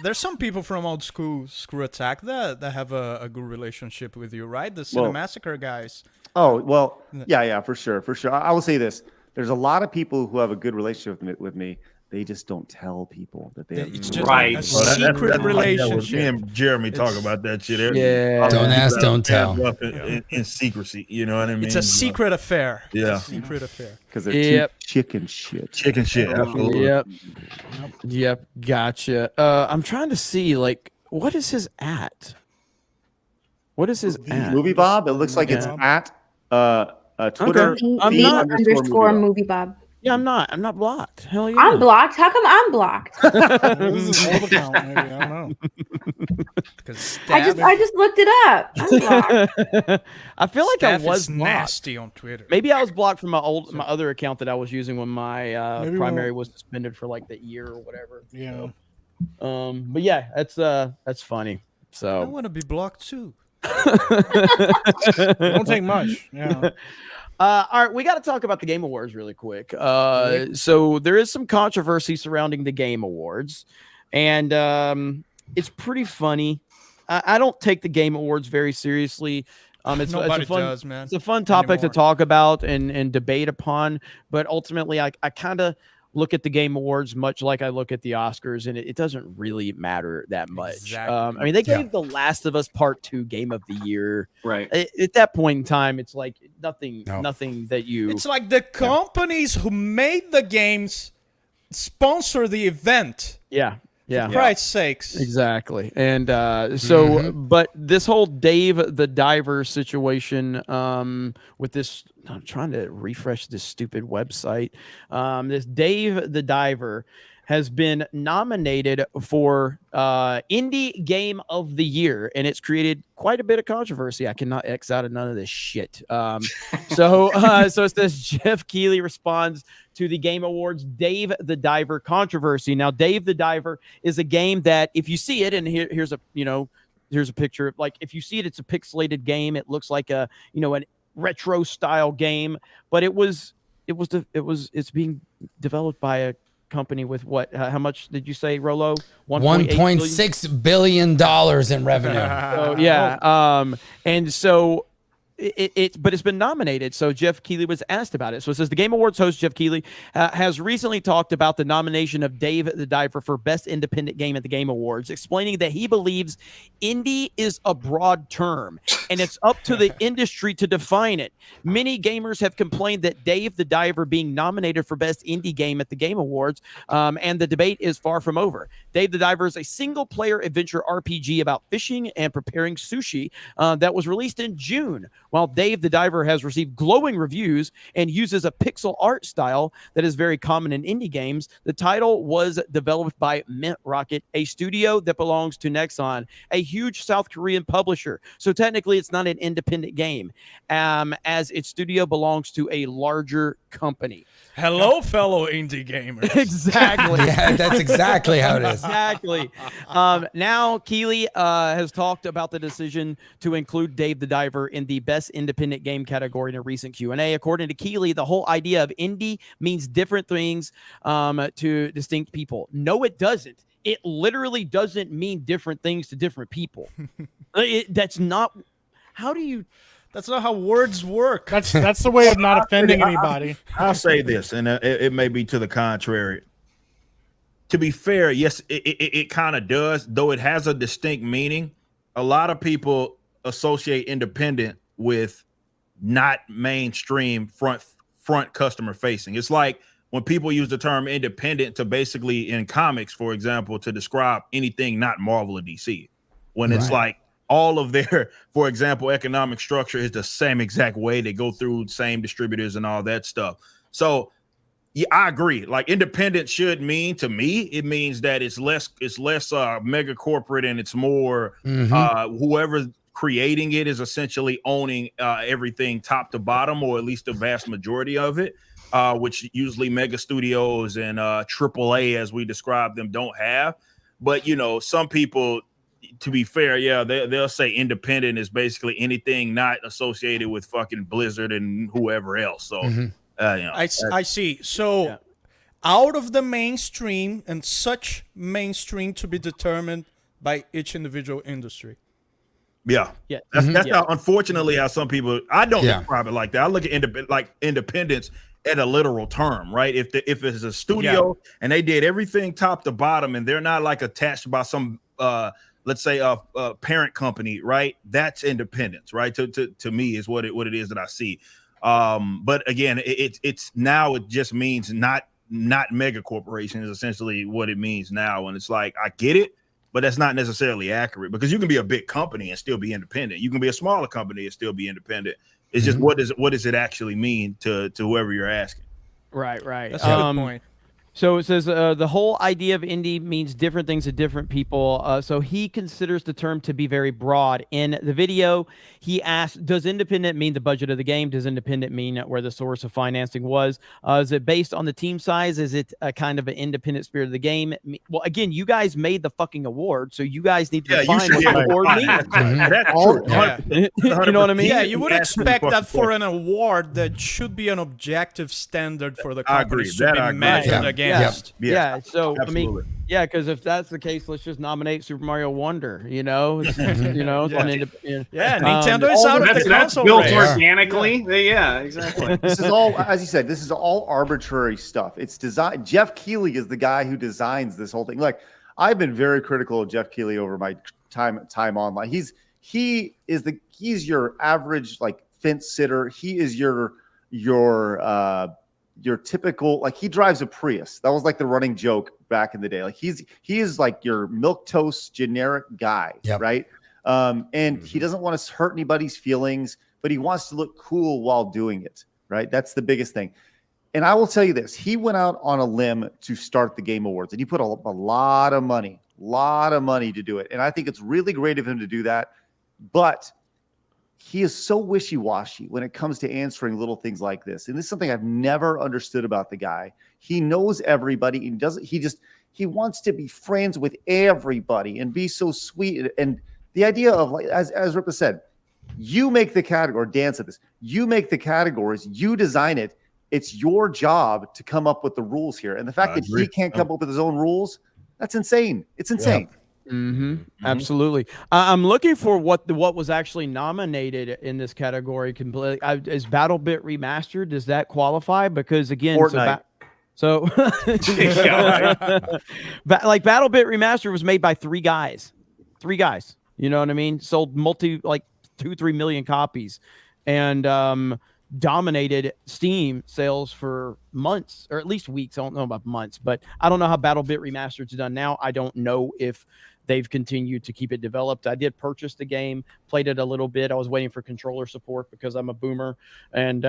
there's some people from old school Screw Attack that have a good relationship with you, right? The Cinemassacre guys. Oh well, yeah, for sure. I will say this: there's a lot of people who have a good relationship with me. They just don't tell people that they have. It's just Right. a secret relationship. Me and Jeremy talk about that shit. Yeah. Don't ask, don't tell. In secrecy, you know what I mean? It's a secret affair. Yeah. It's a secret affair. Because they're chicken shit. Chicken shit. Absolutely. Yep. Gotcha. I'm trying to see, like, what is his at? What is his at? Movie Bob. It looks like it's at Twitter. Okay. I'm The not underscore movie Bob. Yeah, I'm not blocked. Hell yeah. I'm blocked. How come I'm blocked? This is an old account, maybe. I don't know. I just looked it up. I'm blocked. I feel like Steph I was is blocked. nasty on Twitter. Maybe I was blocked from my other account that I was using when my primary was suspended for like the year or whatever. Yeah. So, but yeah, that's funny. So I want to be blocked too. Don't take much. Yeah. All right, we got to talk about the Game Awards really quick. So there is some controversy surrounding the Game Awards, and it's pretty funny. I don't take the Game Awards very seriously. Nobody does, man. It's a fun topic to talk about and debate upon, but ultimately, I kind of look at the Game Awards much like I look at the Oscars, and it doesn't really matter that much. Exactly. I mean, they gave The Last of Us Part 2 Game of the Year. Right. At that point in time, it's like nothing that you... It's like the companies who made the games sponsor the event. Yeah. For Christ's sakes. Exactly. And but this whole Dave the Diver situation with this, I'm trying to refresh this stupid website. This Dave the Diver has been nominated for Indie Game of the Year, and it's created quite a bit of controversy. I cannot X out of none of this shit. So it says Jeff Keighley responds to the Game Awards Dave the Diver controversy. Now, Dave the Diver is a game that, if you see it, and here's a picture. Like, if you see it, it's a pixelated game. It looks like an retro style game, but it's being developed by a company with what? How much did you say, Rolo? $1.6 billion in revenue. So, yeah. And so but it's been nominated. So Jeff Keighley was asked about it. So it says the Game Awards host Jeff Keighley has recently talked about the nomination of Dave the Diver for Best Independent Game at the Game Awards, explaining that he believes indie is a broad term and it's up to the industry to define it. Many gamers have complained that Dave the Diver being nominated for Best Indie Game at the Game Awards, and the debate is far from over. Dave the Diver is a single-player adventure RPG about fishing and preparing sushi that was released in June. While Dave the Diver has received glowing reviews and uses a pixel art style that is very common in indie games, the title was developed by Mint Rocket, a studio that belongs to Nexon, a huge South Korean publisher. So technically, it's not an independent game, as its studio belongs to a larger company. Hello, fellow indie gamers. Exactly. Yeah, that's exactly how it is. Exactly. Now, Keighley has talked about the decision to include Dave the Diver in the Best Independent Game category in a recent Q&A. According to Keighley, the whole idea of indie means different things to distinct people. No, it doesn't. It literally doesn't mean different things to different people. That's not... How do you... That's not how words work. That's the way of not offending anybody. I'll say this, and it may be to the contrary. To be fair, yes, it kind of does, though it has a distinct meaning. A lot of people associate independent with not mainstream front customer facing. It's like when people use the term independent to basically, in comics, for example, to describe anything not Marvel or DC, when it's like all of their, for example, economic structure is the same exact way. They go through the same distributors and all that stuff. So Yeah, I agree. Like independent should mean to me, it means that it's less mega corporate and it's more whoever creating it is essentially owning everything top to bottom, or at least the vast majority of it, which usually mega studios and AAA, as we describe them, don't have. But some people, to be fair, yeah, they'll say independent is basically anything not associated with fucking Blizzard and whoever else. So I see. So out of the mainstream, and such mainstream to be determined by each individual industry. Yeah. That's how, unfortunately, how some people, I don't describe it like that. I look at independence at a literal term, right? If it's a studio and they did everything top to bottom and they're not like attached by some let's say a parent company, right? That's independence, right? To me is what it is that I see. But again, it's now it just means not mega corporation is essentially what it means now. And it's like, I get it, but that's not necessarily accurate, because you can be a big company and still be independent. You can be a smaller company and still be independent. It's just what does it actually mean to whoever you're asking? Right. That's a good point. So it says the whole idea of indie means different things to different people. So he considers the term to be very broad. In the video, he asked, does independent mean the budget of the game? Does independent mean where the source of financing was? Is it based on the team size? Is it a kind of an independent spirit of the game? Well, again, you guys made the fucking award, so you guys need to define what the award means. That's true. You know what I mean? Yeah, you would expect that for an award, that should be an objective standard for the company to be measured against. Yeah. So absolutely. I mean, because if that's the case, let's just nominate Super Mario Wonder. Nintendo is out of the that's console built race. organically. Yeah, exactly. This is all, as you said, this is all arbitrary stuff. It's designed. Jeff Keighley is the guy who designs this whole thing. Like, I've been very critical of Jeff Keighley over my time online. He's your average like fence sitter. He is your typical, like, he drives a Prius. That was like the running joke back in the day. Like he is like your milquetoast generic guy, right? And he doesn't want to hurt anybody's feelings, but he wants to look cool while doing it, right? That's the biggest thing. And I will tell you this: he went out on a limb to start the Game Awards, and he put a lot of money to do it. And I think it's really great of him to do that, but he is so wishy-washy when it comes to answering little things like this. And this is something I've never understood about the guy. He knows everybody. He wants to be friends with everybody and be so sweet. And the idea of, like, as Ripa said, you make the category, Dan said this, you make the categories, you design it. It's your job to come up with the rules here. And the fact that he can't come up with his own rules, that's insane. It's insane. Absolutely. I'm looking for what was actually nominated in this category. Completely, is BattleBit Remastered? Does that qualify? Because again, Fortnite. like BattleBit Remastered was made by three guys. You know what I mean? Sold 2-3 million copies, and dominated Steam sales for months, or at least weeks. I don't know about months, but I don't know how BattleBit Remastered's done now. I don't know if they've continued to keep it developed. I did purchase the game, played it a little bit. I was waiting for controller support because I'm a boomer, and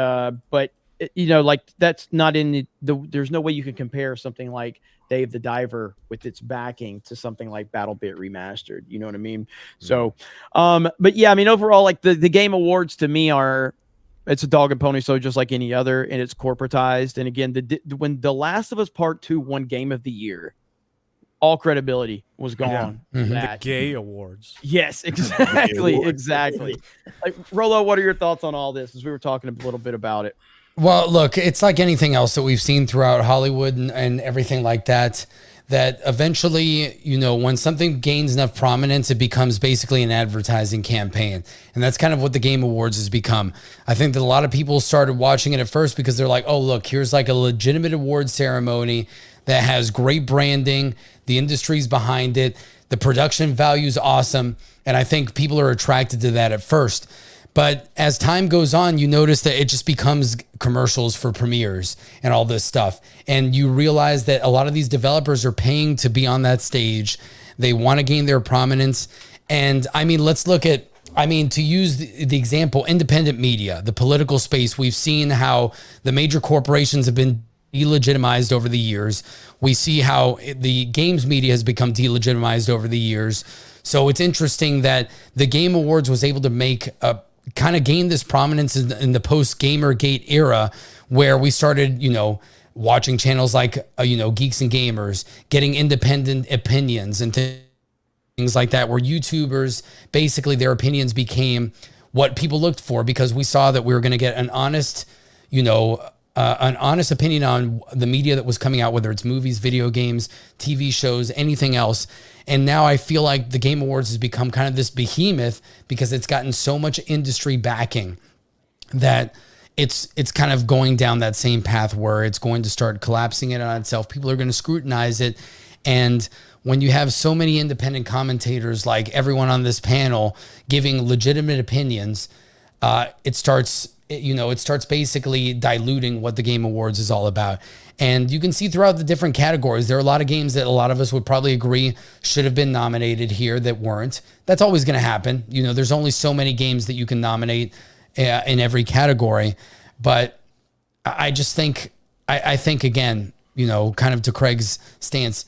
but like, that's not in there's no way you can compare something like Dave the Diver with its backing to something like BattleBit Remastered. You know what I mean? So, but yeah, I mean, overall, like the Game Awards to me it's a dog and pony show just like any other, and it's corporatized. And again, when The Last of Us Part 2 won Game of the Year, all credibility was gone. The gay awards. Yes, exactly. Like, Rolo, what are your thoughts on all this, as we were talking a little bit about it? Well, look, it's like anything else that we've seen throughout Hollywood and everything like that, that eventually, when something gains enough prominence, it becomes basically an advertising campaign. And that's kind of what the Game Awards has become. I think that a lot of people started watching it at first because they're like, oh, look, here's like a legitimate award ceremony that has great branding. The industry's behind it. The production value is awesome. And I think people are attracted to that at first. But as time goes on, you notice that it just becomes commercials for premieres and all this stuff. And you realize that a lot of these developers are paying to be on that stage. They want to gain their prominence. And I mean, let's look at, to use the example, independent media, the political space. We've seen how the major corporations have been delegitimized over the years. We see how the games media has become delegitimized over the years. So it's interesting that the Game Awards was able to make a kind of gain this prominence in the post-Gamergate era, where we started, watching channels like, Geeks and Gamers, getting independent opinions and things like that, where YouTubers, basically their opinions became what people looked for, because we saw that we were going to get an honest, an honest opinion on the media that was coming out, whether it's movies, video games, TV shows, anything else. And now I feel like the Game Awards has become kind of this behemoth because it's gotten so much industry backing that it's kind of going down that same path where it's going to start collapsing it on itself. People are going to scrutinize it. And when you have so many independent commentators, like everyone on this panel, giving legitimate opinions, it starts basically diluting what the Game Awards is all about. And you can see throughout the different categories, there are a lot of games that a lot of us would probably agree should have been nominated here that weren't. That's always going to happen. There's only so many games that you can nominate in every category. But I just think, I think again, kind of to Craig's stance,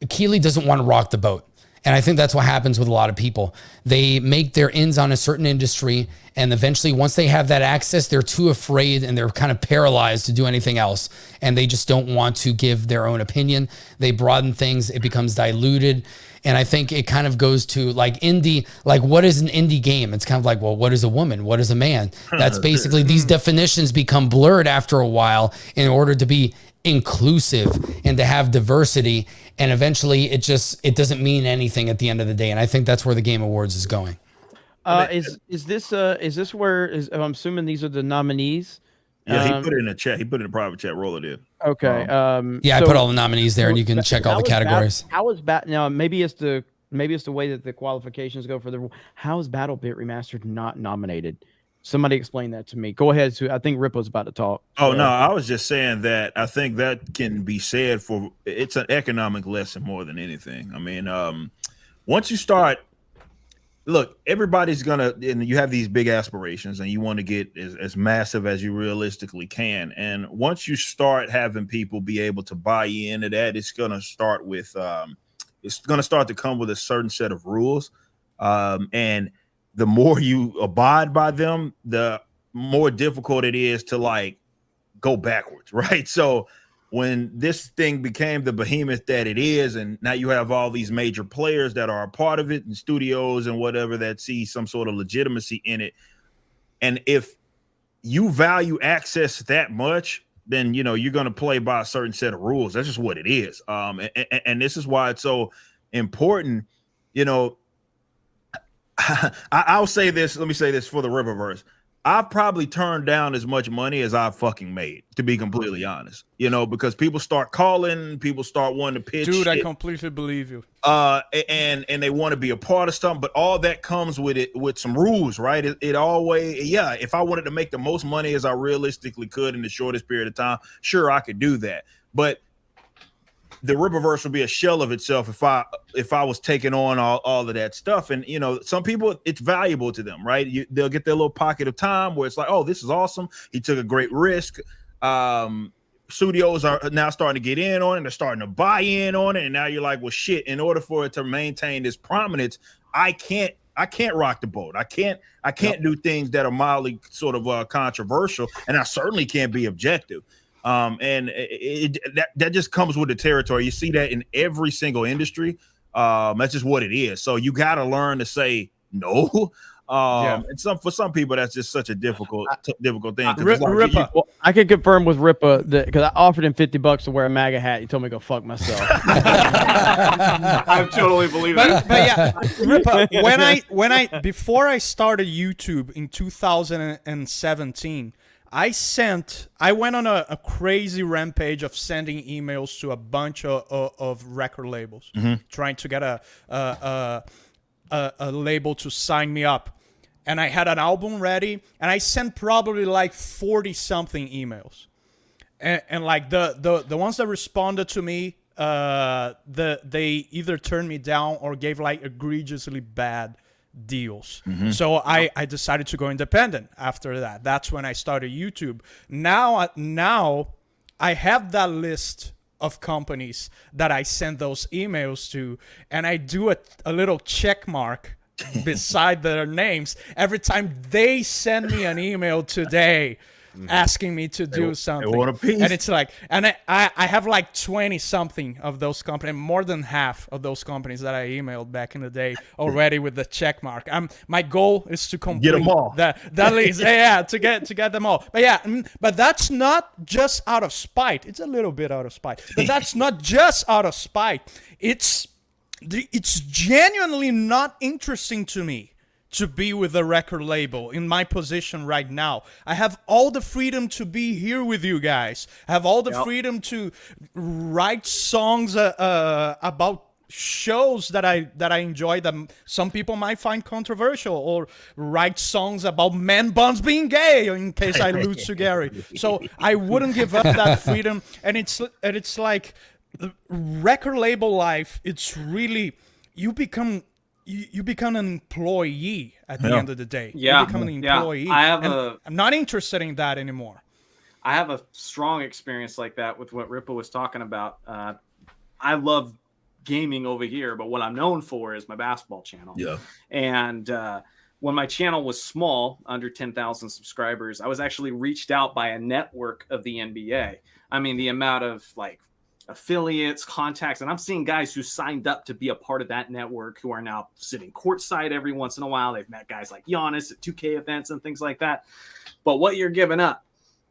Keeley doesn't want to rock the boat. And I think that's what happens with a lot of people. They make their ends on a certain industry, and eventually once they have that access, they're too afraid and they're kind of paralyzed to do anything else. And they just don't want to give their own opinion. They broaden things. It becomes diluted. And I think it kind of goes to like indie, like what is an indie game? It's kind of like, well, what is a woman? What is a man? That's basically, these definitions become blurred after a while in order to be inclusive and to have diversity. And eventually it doesn't mean anything at the end of the day. And I think that's where the Game Awards is going. Is this where I'm assuming these are the nominees? Yeah, he put it in the chat. He put it in a private chat. Roller did. Okay. I put all the nominees there, and you can check all the categories. How is now? Maybe it's the way that the qualifications go for the. How is BattleBit Remastered not nominated? Somebody explain that to me. Go ahead. So I think Rippo's about to talk. Oh, no, I was just saying that I think that can be said for, it's an economic lesson more than anything. I mean, once you start, look, everybody's gonna, and you have these big aspirations and you want to get as massive as you realistically can. And once you start having people be able to buy into that, it's gonna start with, it's gonna start to come with a certain set of rules. And the more you abide by them, the more difficult it is to like go backwards, right? So when this thing became the behemoth that it is, and now you have all these major players that are a part of it, and studios and whatever that see some sort of legitimacy in it. And if you value access that much, then you're going to play by a certain set of rules. That's just what it is. And this is why it's so important. I'll say this. Let me say this for the Riververse. I've probably turned down as much money as I've fucking made, to be completely honest. Because people start calling, people start wanting to pitch. Dude, I completely believe you. And they want to be a part of something, but all that comes with it, with some rules, right? It always, if I wanted to make the most money as I realistically could in the shortest period of time, sure, I could do that. But the Riververse will be a shell of itself if I was taking on all of that stuff. And some people, it's valuable to them, right? They'll get their little pocket of time where it's like, oh, this is awesome. He took a great risk. Studios are now starting to get in on it. They're starting to buy in on it. And now you're like, well, shit, in order for it to maintain this prominence, I can't rock the boat. I can't do things that are mildly sort of controversial. And I certainly can't be objective. And that just comes with the territory. You see that in every single industry. That's just what it is. So you got to learn to say no. And for some people, that's just such a difficult thing. I can confirm with Rippa that because I offered him $50 to wear a MAGA hat. He told me to go fuck myself. I totally believe it. But yeah, Rippa, before I started YouTube in 2017, I went on a crazy rampage of sending emails to a bunch of record labels, trying to get a label to sign me up. And I had an album ready, and I sent probably like 40 something emails. And like the ones that responded to me, they either turned me down or gave like egregiously bad deals. So I decided to go independent after that. That's when I started YouTube. Now I have that list of companies that I send those emails to, and I do a little check mark beside their names every time they send me an email today asking me to do something. They want a piece. And it's like, and I have like 20 something of those companies, more than half of those companies that I emailed back in the day already with the check mark. My goal is to complete them all. that list. To get them all. But that's not just out of spite. It's a little bit out of spite, but that's not just out of spite. It's genuinely not interesting to me to be with a record label in my position right now. I have all the freedom to be here with you guys. I have all the freedom to write songs about shows that I enjoy that some people might find controversial, or write songs about man buns being gay in case I lose to Gary. So I wouldn't give up that freedom. And it's like the record label life. It's really, you become an employee at the end of the day. Yeah. You become an employee. I'm not interested in that anymore. I have a strong experience like that with what Ripa was talking about. I love gaming over here, but what I'm known for is my basketball channel. Yeah. And when my channel was small, under 10,000 subscribers, I was actually reached out by a network of the NBA. I mean, the amount of like affiliates, contacts, and I'm seeing guys who signed up to be a part of that network who are now sitting courtside every once in a while. They've met guys like Giannis at 2K events and things like that. But what you're giving up,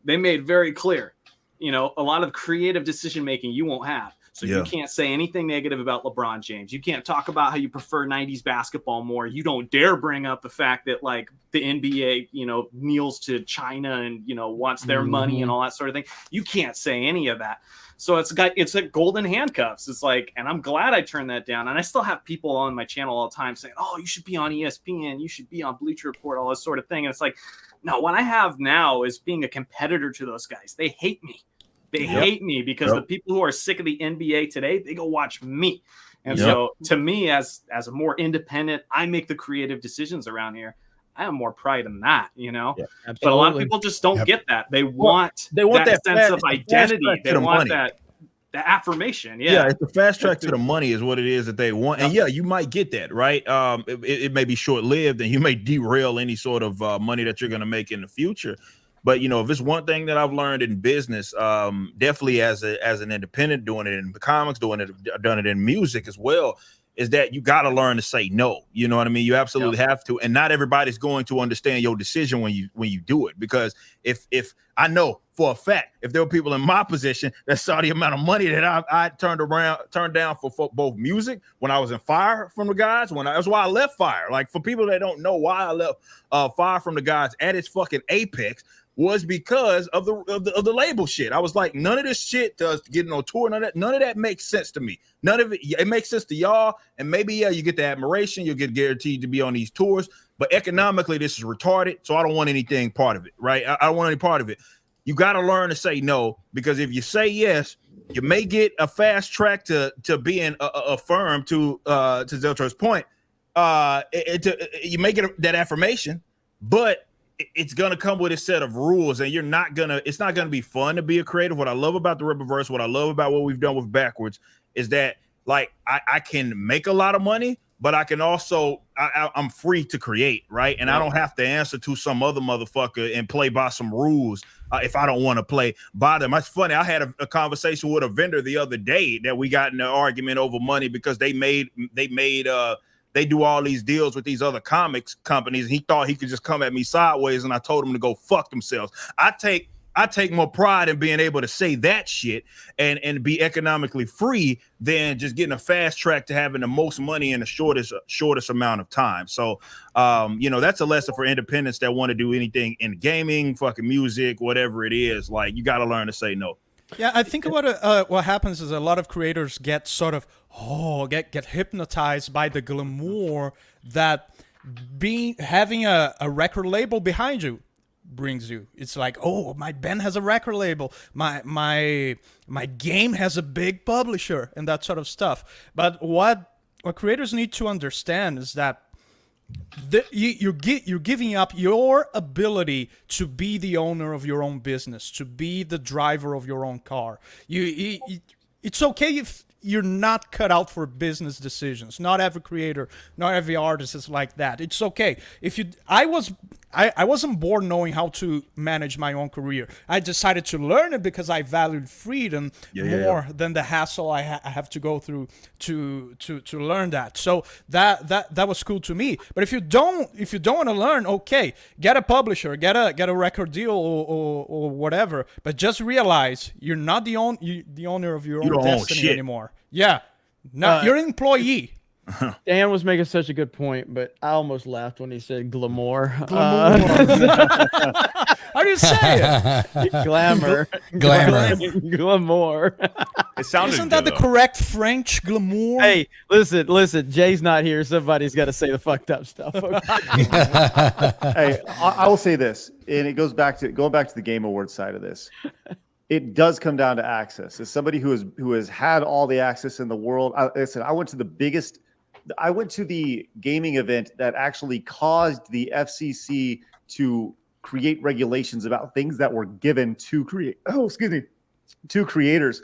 they made very clear, a lot of creative decision making you won't have. So you can't say anything negative about LeBron James. You can't talk about how you prefer 90s basketball more. You don't dare bring up the fact that like the NBA, kneels to China and, wants their money and all that sort of thing. You can't say any of that. So it's like golden handcuffs. It's like, and I'm glad I turned that down. And I still have people on my channel all the time saying, oh, you should be on ESPN. You should be on Bleacher Report, all this sort of thing. And it's like, no, what I have now is being a competitor to those guys. They hate me. They hate me because the people who are sick of the NBA today, they go watch me. And so to me, as a more independent, I make the creative decisions around here. I have more pride in that, but a lot of people just don't get that. They want that sense of identity. They want that affirmation. Yeah. It's the fast track to the money is what it is that they want. And you might get that, right? It may be short-lived and you may derail any sort of money that you're going to make in the future. But, if it's one thing that I've learned in business, definitely as an independent, doing it in the comics, done it in music as well, is that you got to learn to say no. You know what I mean? You absolutely have to. And not everybody's going to understand your decision when you do it. Because if I know for a fact, if there were people in my position that saw the amount of money that I turned down for both music when I was in Fire from the Gods, that's why I left Fire. Like, for people that don't know why I left Fire from the Gods at its fucking apex, was because of the label shit. I was like, none of this shit does getting on tour. None of that makes sense to me. None of it. It makes sense to y'all, and maybe you get the admiration. You'll get guaranteed to be on these tours, but economically, this is retarded. So I don't want anything part of it. Right? I don't want any part of it. You got to learn to say no, because if you say yes, you may get a fast track to being a firm. To Zeltro's point, you may get that affirmation, but it's going to come with a set of rules, and it's not going to be fun to be a creative. What I love about the Rippaverse, what I love about what we've done with Backwards, is that like I can make a lot of money, but I can also, I'm free to create, right? And I don't have to answer to some other motherfucker and play by some rules if I don't want to play by them. It's funny. I had a conversation with a vendor the other day that we got in an argument over money because they do all these deals with these other comics companies, and he thought he could just come at me sideways, and I told him to go fuck themselves. I take more pride in being able to say that shit and be economically free than just getting a fast track to having the most money in the shortest amount of time. So that's a lesson for independents that want to do anything in gaming, fucking music, whatever it is. Like, you got to learn to say no. Yeah, I think what happens is a lot of creators get sort of get hypnotized by the glamour that having a record label behind you brings you. It's like, oh, my band has a record label, my game has a big publisher, and that sort of stuff. But what creators need to understand is that you're giving up your ability to be the owner of your own business, to be the driver of your own car. It's okay if you're not cut out for business decisions. Not every creator, not every artist is like that. It's okay. I wasn't born knowing how to manage my own career. I decided to learn it because I valued freedom more than the hassle I have to go through to learn that. So that was cool to me. But if you don't want to learn, okay, get a publisher, get a record deal or whatever. But just realize you're not the owner of your own destiny anymore. Yeah, no, you're an employee. Dan was making such a good point, but I almost laughed when he said glamour. How do you say it? Glamour. Glamour. It sounded Isn't that good, the correct French glamour? Hey, listen. Jay's not here. Somebody's got to say the fucked up stuff. Okay? Hey, I will say this, and it goes back to the Game Awards side of this. It does come down to access. As somebody who has had all the access in the world, I went to the gaming event that actually caused the FCC to create regulations about things that were given to creators. To creators.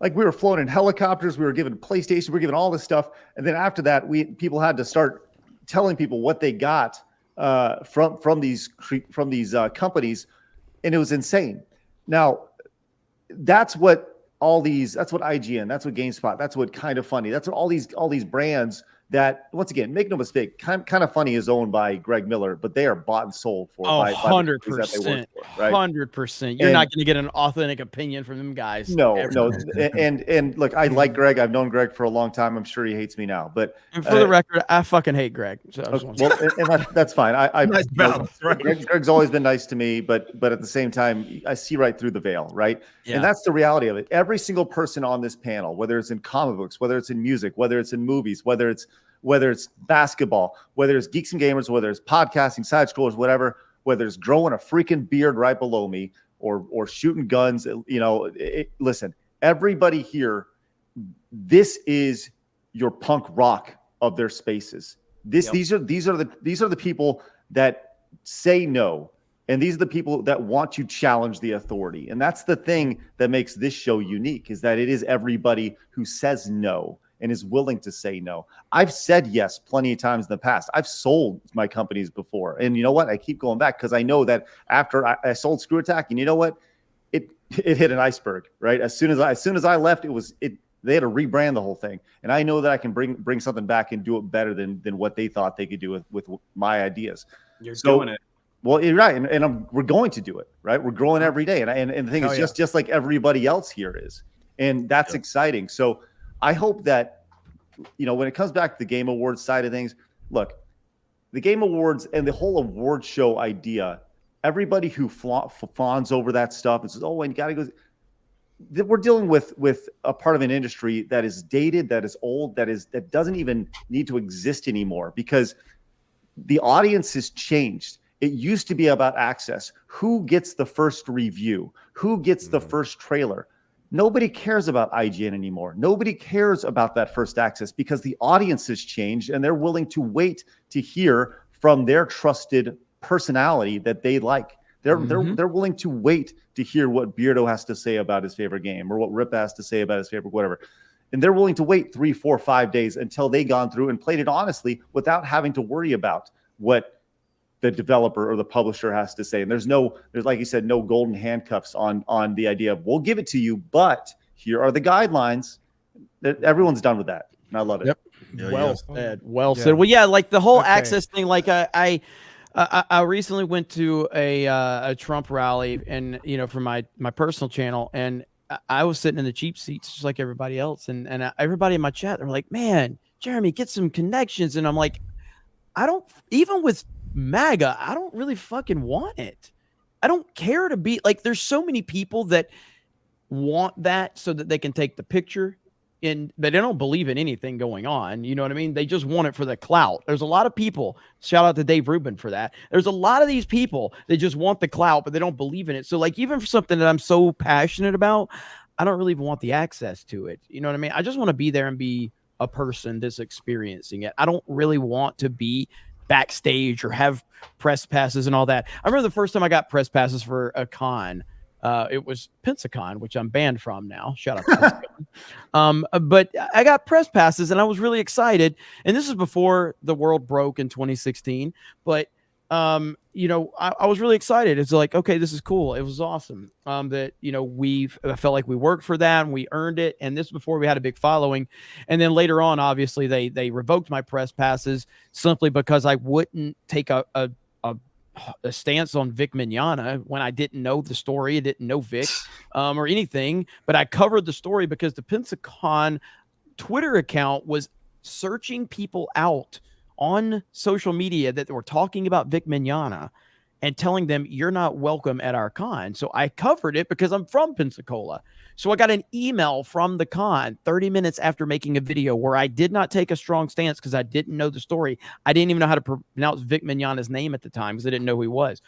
Like, we were flown in helicopters, we were given PlayStation, we were given all this stuff, and then after that, people had to start telling people what they got from these companies, and it was insane. Now, that's what IGN, that's what GameSpot, that's what Kind of Funny, that's what all these brands that, once again, make no mistake, Kind of Funny is owned by Greg Miller, but they are bought and sold for by 100%, right? 100%. You're not going to get an authentic opinion from them guys. No. And look, I like Greg. I've known Greg for a long time. I'm sure he hates me now, but for the record, I fucking hate Greg. So that's fine. Nice balance, right? Greg's always been nice to me, but at the same time, I see right through the veil, right? Yeah. And that's the reality of it. Every single person on this panel, whether it's in comic books, whether it's in music, whether it's in movies, whether it's basketball, whether it's Geeks and Gamers, whether it's podcasting, side scrollers, whatever, whether it's growing a freaking beard right below me or shooting guns, listen, everybody here, this is your punk rock of their spaces. These are the people that say no, and these are the people that want to challenge the authority. And that's the thing that makes this show unique, is that it is everybody who says no and is willing to say no. I've said yes plenty of times in the past. I've sold my companies before. And you know what? I keep going back because I know that after I sold Screw Attack, and you know what? It hit an iceberg, right? As soon as I left, they had to rebrand the whole thing. And I know that I can bring something back and do it better than what they thought they could do with my ideas. You're doing it. Well, you're right. And we're going to do it, right? We're growing every day. And the thing is just like everybody else here is. And that's exciting. So I hope that, when it comes back to the Game Awards side of things, look, the Game Awards and the whole award show idea, everybody who fawns over that stuff and says, oh, and you got to go. We're dealing with a part of an industry that is dated, that is old, that doesn't even need to exist anymore, because the audience has changed. It used to be about access. Who gets the first review? Who gets the first trailer? Nobody cares about IGN anymore. Nobody cares about that first access, because the audience has changed and they're willing to wait to hear from their trusted personality that they like. They're willing to wait to hear what Beardo has to say about his favorite game, or what Rip has to say about his favorite whatever. And they're willing to wait 3, 4, 5 days until they've gone through and played it honestly without having to worry about what the developer or the publisher has to say. And there's like you said, no golden handcuffs on the idea of, we'll give it to you, but here are the guidelines. Everyone's done with that, and I love it. Yep. Well said. Well, yeah, like the whole access thing. Like I recently went to a Trump rally, and for my personal channel, and I was sitting in the cheap seats just like everybody else, and everybody in my chat, they're like, man, Jeremy, get some connections. And I'm like, I don't, even with MAGA, I don't really fucking want it. I don't care to be like, there's so many people that want that so that they can take the picture, but they don't believe in anything going on. You know what I mean? They just want it for the clout. There's a lot of people, shout out to Dave Rubin for that. There's a lot of these people that just want the clout, but they don't believe in it. So like, even for something that I'm so passionate about, I don't really even want the access to it. You know what I mean? I just want to be there and be a person that's experiencing it. I don't really want to be backstage or have press passes and all that. I remember the first time I got press passes for a con. It was Pensacola, which I'm banned from now. Shout out to Pensacola. But I got press passes and I was really excited. And this is before the world broke in 2016. But you know, I was really excited. It's like, okay, this is cool. It was awesome. That, you know, I felt like we worked for that and we earned it. And this before we had a big following. And then later on, obviously they revoked my press passes simply because I wouldn't take a stance on Vic Mignogna when I didn't know the story. I didn't know Vic or anything, but I covered the story because the Pensacola Twitter account was searching people out on social media that were talking about Vic Mignogna and telling them you're not welcome at our con. So I covered it because I'm from Pensacola. So I got an email from the con 30 minutes after making a video where I did not take a strong stance because I didn't know the story. I didn't even know how to pronounce Vic Mignogna's name at the time because I didn't know who he was.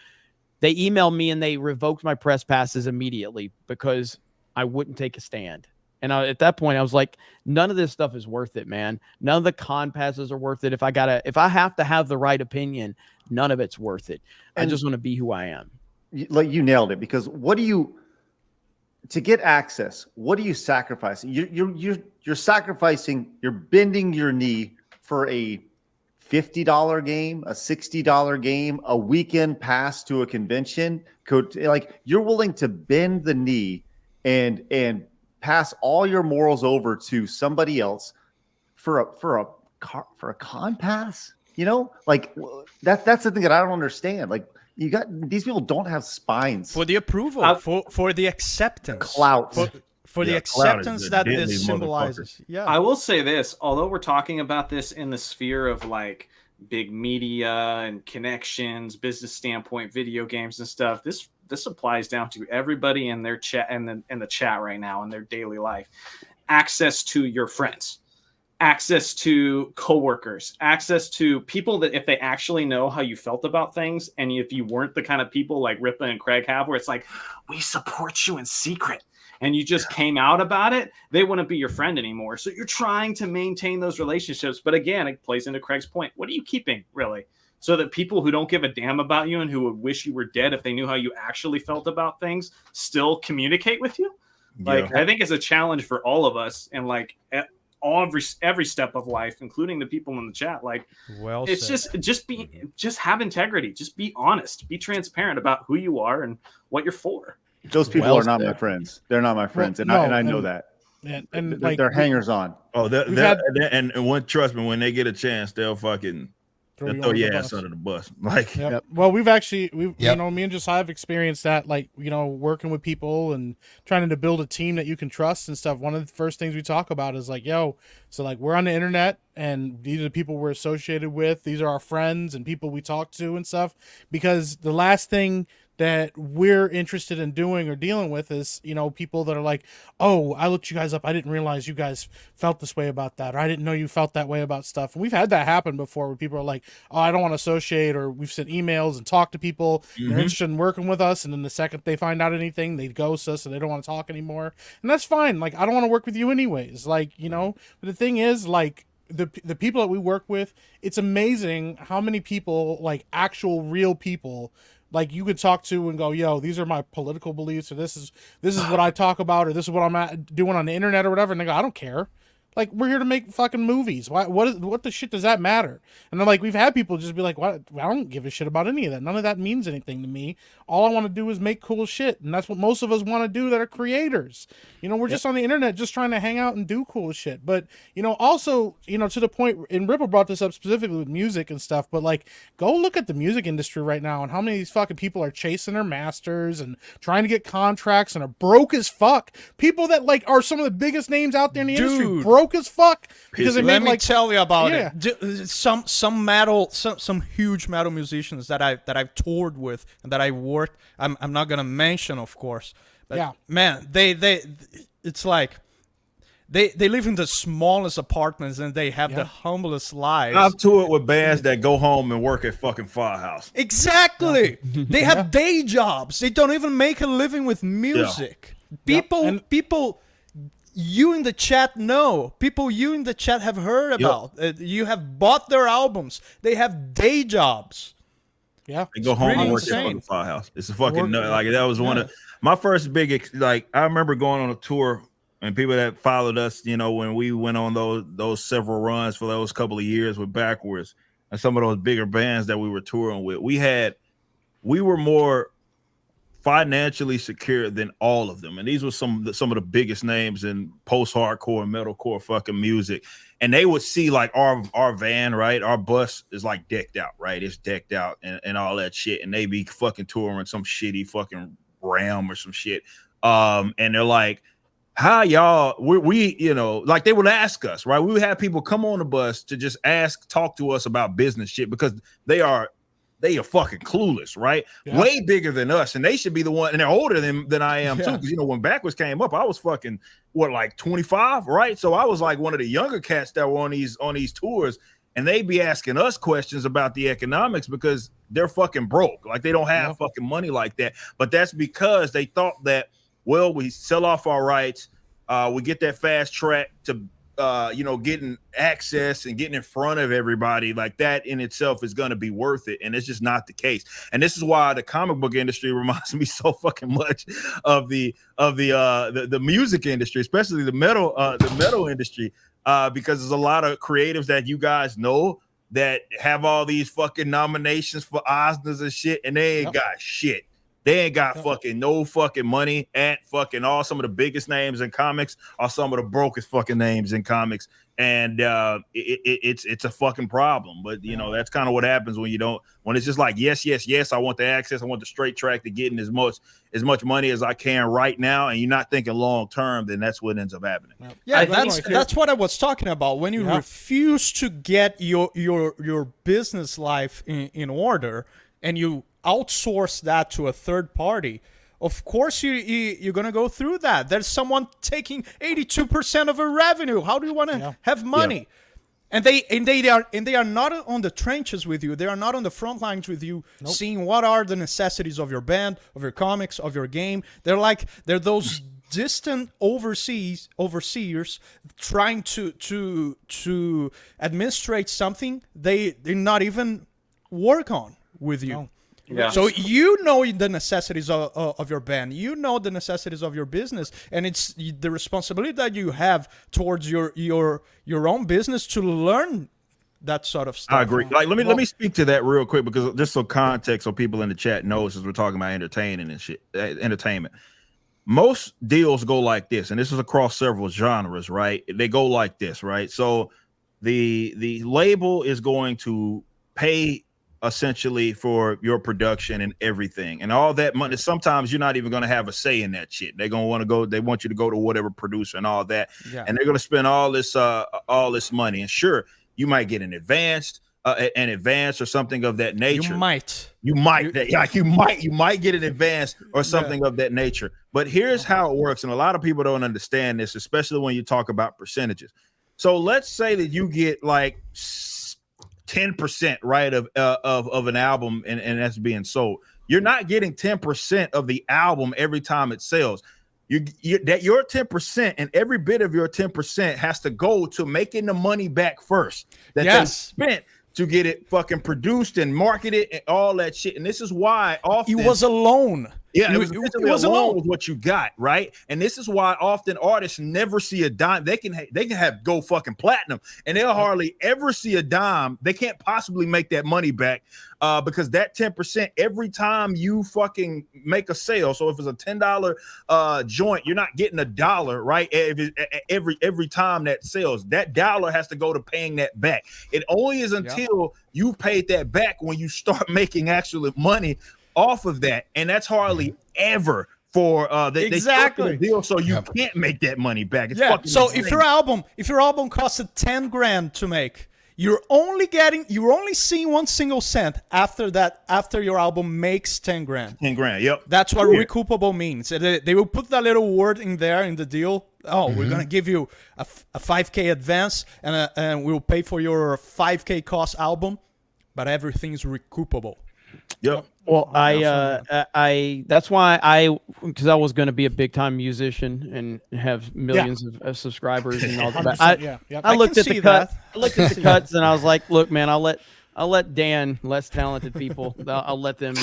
They emailed me and they revoked my press passes immediately because I wouldn't take a stand. And at that point, I was like, none of this stuff is worth it, man. None of the con passes are worth it. If I have to have the right opinion, none of it's worth it. And I just want to be who I am. Like you nailed it, because to get access, what are you sacrificing? You're sacrificing, you're bending your knee for a $50 game, a $60 game, a weekend pass to a convention. Like, you're willing to bend the knee and pass all your morals over to somebody else for a con pass, you know? Like, that's the thing that I don't understand. Like, these people don't have spines for the approval, for the acceptance, clout, for the acceptance that this symbolizes. Yeah, I will say this: although we're talking about this in the sphere of like big media and connections, business standpoint, video games and stuff, this applies down to everybody in their chat and in the chat right now in their daily life. Access to your friends, access to coworkers, access to people that if they actually know how you felt about things, and if you weren't the kind of people like Ripa and Craig have, where it's like, we support you in secret, and you just came out about it, they wouldn't be your friend anymore. So you're trying to maintain those relationships. But again, it plays into Craig's point. What are you keeping, really? So that people who don't give a damn about you and who would wish you were dead if they knew how you actually felt about things still communicate with you? Like, I think it's a challenge for all of us, and like every step of life, including the people in the chat. Like, well, it's just have integrity, just be honest, be transparent about who you are and what you're for. Those people are not my friends. They're not my friends, and I know that. And like, they're hangers on. Oh, and trust me, when they get a chance, they'll fucking throw your ass under the bus. Like, well, you know, me and Josiah have experienced that, like, you know, working with people and trying to build a team that you can trust and stuff. One of the first things we talk about is like, so like, we're on the internet and these are the people we're associated with. These are our friends and people we talk to and stuff, because the last thing that we're interested in doing or dealing with is, you know, people that are like, oh, I looked you guys up, I didn't realize you guys felt this way about that, or I didn't know you felt that way about stuff. And we've had that happen before, where people are like, oh, I don't want to associate, or we've sent emails and talked to people, they're interested in working with us, and then the second they find out anything, they ghost us and they don't want to talk anymore. And that's fine. Like, I don't want to work with you anyways, like, you know. But the thing is, like, the people that we work with, it's amazing how many people, like actual real people, like, you could talk to and go, yo, these are my political beliefs, or this is what I talk about, or this is what I'm doing on the internet or whatever. And they go, I don't care. Like, we're here to make fucking movies. What the shit does that matter? And then, like, we've had people just be like, what? I don't give a shit about any of that. None of that means anything to me. All I want to do is make cool shit. And that's what most of us want to do that are creators. You know, we're just on the internet just trying to hang out and do cool shit. But, you know, also, you know, to the point, and Ripple brought this up specifically with music and stuff, but, like, go look at the music industry right now and how many of these fucking people are chasing their masters and trying to get contracts and are broke as fuck. People that, like, are some of the biggest names out there in the industry, broke as fuck, because let me tell you about it. Some huge metal musicians that I've toured with and that I worked. I'm not gonna mention, of course, but man, they it's like they live in the smallest apartments and they have the humblest lives. I've toured with bands that go home and work at fucking Firehouse. Exactly. They have day jobs. They don't even make a living with music. People you in the chat know. People you in the chat have heard about. You have bought their albums. They have day jobs. Yeah, They go home and work at fucking Firehouse. It's a fucking nut. Like that was one of my first big like. I remember going on a tour and people that followed us, you know, when we went on those several runs for those couple of years with Backwards and some of those bigger bands that we were touring with. We were more financially secure than all of them, and these were some of the biggest names in post-hardcore and metalcore fucking music. And they would see like our van, right? Our bus is like decked out, right? It's decked out and all that shit, and they be fucking touring some shitty fucking Ram or some shit. And they're like, how y'all we you know, like they would ask us, right? We would have people come on the bus to just talk to us about business shit because they are fucking clueless, right? Yeah. Way bigger than us, and they should be the one, and they're older than I am too. Because you know, when Backwards came up, I was fucking like 25, right? So I was like one of the younger cats that were on these tours, and they be asking us questions about the economics because they're fucking broke, like they don't have fucking money like that. But that's because they thought that, well, we sell off our rights, we get that fast track to you know, getting access and getting in front of everybody, like that in itself is going to be worth it. And it's just not the case. And this is why the comic book industry reminds me so fucking much of the music industry, especially the metal industry, because there's a lot of creatives that you guys know that have all these fucking nominations for Oscars and shit, and they ain't got shit. They ain't got fucking no fucking money, and fucking all some of the biggest names in comics are some of the brokest fucking names in comics. And it's a fucking problem. But you know, that's kind of what happens when it's just like, yes, I want the access, I want the straight track to getting as much money as I can right now, and you're not thinking long term, then that's what ends up happening. Yeah, that's what I was talking about. When you refuse to get your business life in order, and you outsource that to a third party, of course you're going to go through that. There's someone taking 82% of a revenue. How do you want to have money? And they are not on the trenches with you. They are not on the front lines with you, seeing what are the necessities of your band, of your comics, of your game. They're those distant overseers trying to administrate something they not even work on with you. Yeah. So you know the necessities of your band, you know the necessities of your business, and it's the responsibility that you have towards your own business to learn that sort of stuff. I agree. Like let me speak to that real quick, because just so context, so people in the chat know, since we're talking about entertaining and shit, entertainment. Most deals go like this, and this is across several genres, right? They go like this, right? So the label is going to pay essentially for your production and everything and all that money. Sometimes you're not even going to have a say in that shit. They're going to want to go, they want you to go to whatever producer and all that. Yeah. And they're going to spend all this money. And sure, you might get an advance or something of that nature. You might get an advance or something of that nature. But here's how it works. And a lot of people don't understand this, especially when you talk about percentages. So let's say that you get like 10%, right, of an album, and that's being sold. You're not getting 10% of the album every time it sells. That your 10% and every bit of your 10% has to go to making the money back first that they spent to get it fucking produced and marketed and all that shit. And this is why often it was a loan. Yeah, it was a loan with what you got, right? And this is why often artists never see a dime. They can go fucking platinum, and they'll hardly ever see a dime. They can't possibly make that money back because that 10% every time you fucking make a sale. So if it's a $10 joint, you're not getting $1, right? Every time that sells, that dollar has to go to paying that back. It only is until you paid that back when you start making actual money off of that, and that's hardly ever for they the deal, so you can't make that money back. It's fucking so insane. if your album costed 10 grand to make, you're only seeing 1 single cent after your album makes 10 grand. 10 grand, yep. That's what recoupable means. They will put that little word in there in the deal. We're gonna give you a 5K advance, and we'll pay for your 5K cost album, but everything's recoupable. Yep. Well, that's why because I was going to be a big time musician and have millions of subscribers and all that. I looked at the cuts. I looked at the cuts and I was like, look, man, I'll let Dan, less talented people, I'll let them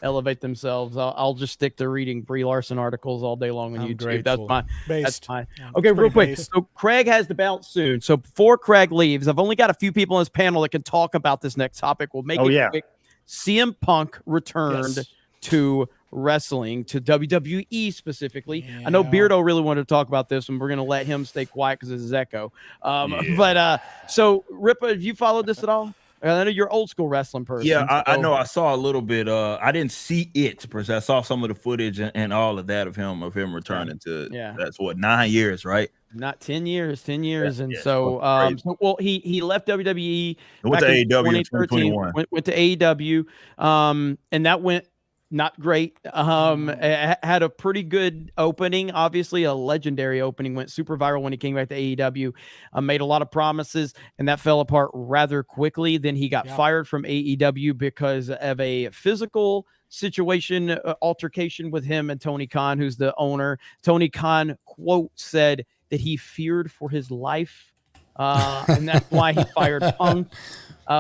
elevate themselves. I'll just stick to reading Brie Larson articles all day long on YouTube. Grateful. That's fine. Okay, real quick. So Craig has to bounce soon. So before Craig leaves, I've only got a few people on this panel that can talk about this next topic. We'll make it quick. CM Punk returned to wrestling, to WWE specifically. I know Beardo really wanted to talk about this, and we're going to let him stay quiet because it's his echo. But so, Ripa, have you followed this at all? I know you're old school wrestling person. Yeah, I know. I saw a little bit. I didn't see it per se. I saw some of the footage and all of that of him returning to. That's what, 9 years, right? Not 10 years, 10 years. Well, he left WWE. Went to AEW in 2021. Went to AEW. And that went not great. Had a pretty good opening, obviously a legendary opening, went super viral when he came back to AEW. Made a lot of promises, and that fell apart rather quickly. Then he got fired from AEW because of a physical situation, altercation with him and Tony Khan, who's the owner. Tony Khan, quote, said that he feared for his life, and that's why he fired Punk.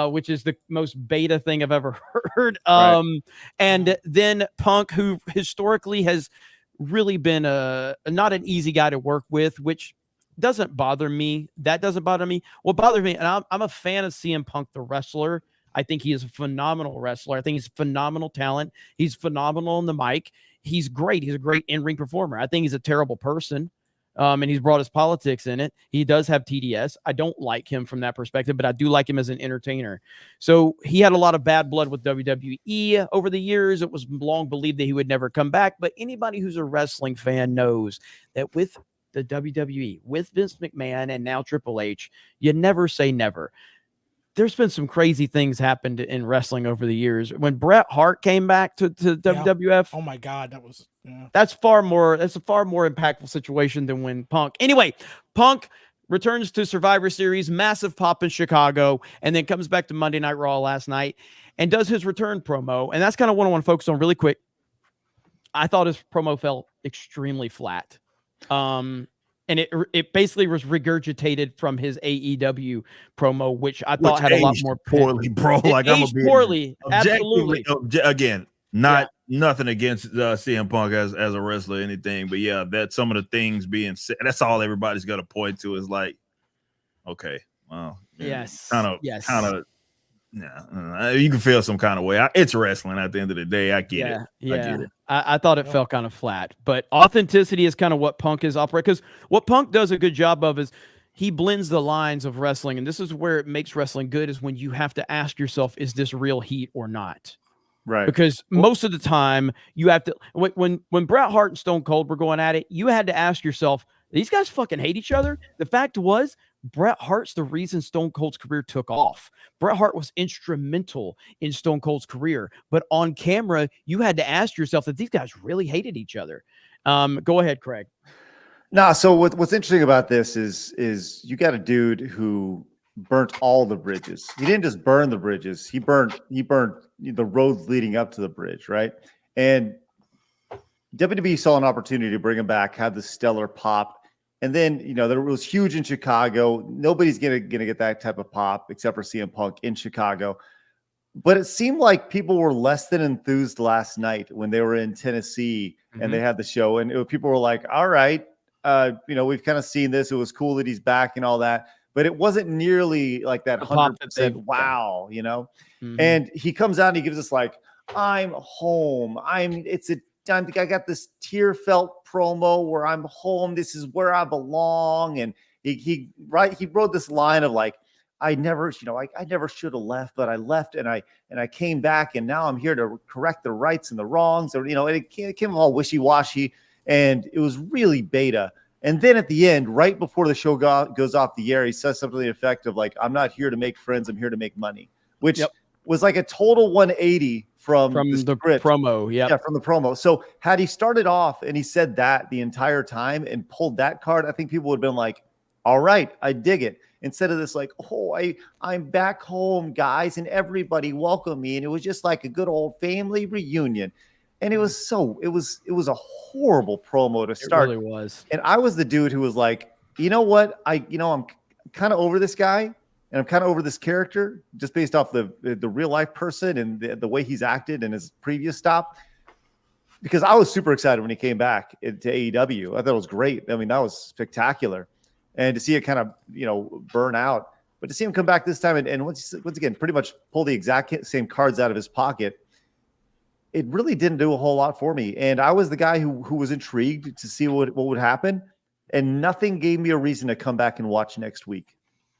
Which is the most beta thing I've ever heard. And then Punk, who historically has really been not an easy guy to work with, which doesn't bother me. That doesn't bother me. What bothers me, and I'm a fan of CM Punk, the wrestler. I think he is a phenomenal wrestler. I think he's phenomenal talent. He's phenomenal on the mic. He's great. He's a great in-ring performer. I think he's a terrible person. And he's brought his politics in it. He does have TDS. I don't like him from that perspective, but I do like him as an entertainer. So he had a lot of bad blood with WWE over the years. It was long believed that he would never come back. But anybody who's a wrestling fan knows that with the WWE, with Vince McMahon and now Triple H, you never say never. There's been some crazy things happened in wrestling over the years. When Bret Hart came back to WWF, oh my God, that's a far more impactful situation than when Punk. Anyway, Punk returns to Survivor Series, massive pop in Chicago, and then comes back to Monday Night Raw last night and does his return promo. And that's kind of what I want to focus on really quick. I thought his promo felt extremely flat. And it basically was regurgitated from his AEW promo, which I thought had a lot more poorly, bro. Like I'm poorly, absolutely. Again, nothing against CM Punk as a wrestler or anything, but yeah, that some of the things being said, that's all everybody's got to point to is like, okay, well, kind of. Yeah, you can feel some kind of way. It's wrestling at the end of the day. I get it. I get it. I thought it felt kind of flat, but authenticity is kind of what Punk is operating. Because what Punk does a good job of is he blends the lines of wrestling, and this is where it makes wrestling good. Is when you have to ask yourself, is this real heat or not? Right. Because most of the time you have to. When Bret Hart and Stone Cold were going at it, you had to ask yourself, these guys fucking hate each other. The fact was, Bret Hart's the reason Stone Cold's career took off. Bret Hart was instrumental in Stone Cold's career, but on camera, you had to ask yourself that these guys really hated each other. Go ahead, Craig. Nah, so what's interesting about this is you got a dude who burnt all the bridges. He didn't just burn the bridges. He burnt the roads leading up to the bridge, right? And WWE saw an opportunity to bring him back, have the stellar pop. And then, there was huge in Chicago. Nobody's gonna get that type of pop except for CM Punk in Chicago. But it seemed like people were less than enthused last night when they were in Tennessee and they had the show. And people were like, all right, we've kind of seen this. It was cool that he's back and all that. But it wasn't nearly like that 100% wow, And he comes out and he gives us like, I'm home. I got this tear-felt promo where I'm home. This is where I belong. And he wrote this line of like, I never should have left, but I left and I came back and now I'm here to correct the rights and the wrongs. Or it came all wishy-washy and it was really beta. And then at the end, right before the show goes off the air, he says something to the effect of like, I'm not here to make friends, I'm here to make money, which was like a total 180 from the promo. Yeah, from the promo. So had he started off and he said that the entire time and pulled that card, I think people would have been like, All right, I dig it. Instead of this, like, oh, I'm back home, guys, and everybody welcomed me, and it was just like a good old family reunion. And it was a horrible promo to start. It really was. And I was the dude who was like, you know what? I'm kind of over this guy, and I'm kind of over this character just based off the real life person and the way he's acted in his previous stop. Because I was super excited when he came back to AEW. I thought it was great. I mean, that was spectacular. And to see it kind of, burn out, but to see him come back this time and once again, pretty much pull the exact same cards out of his pocket, it really didn't do a whole lot for me. And I was the guy who was intrigued to see what would happen, and nothing gave me a reason to come back and watch next week.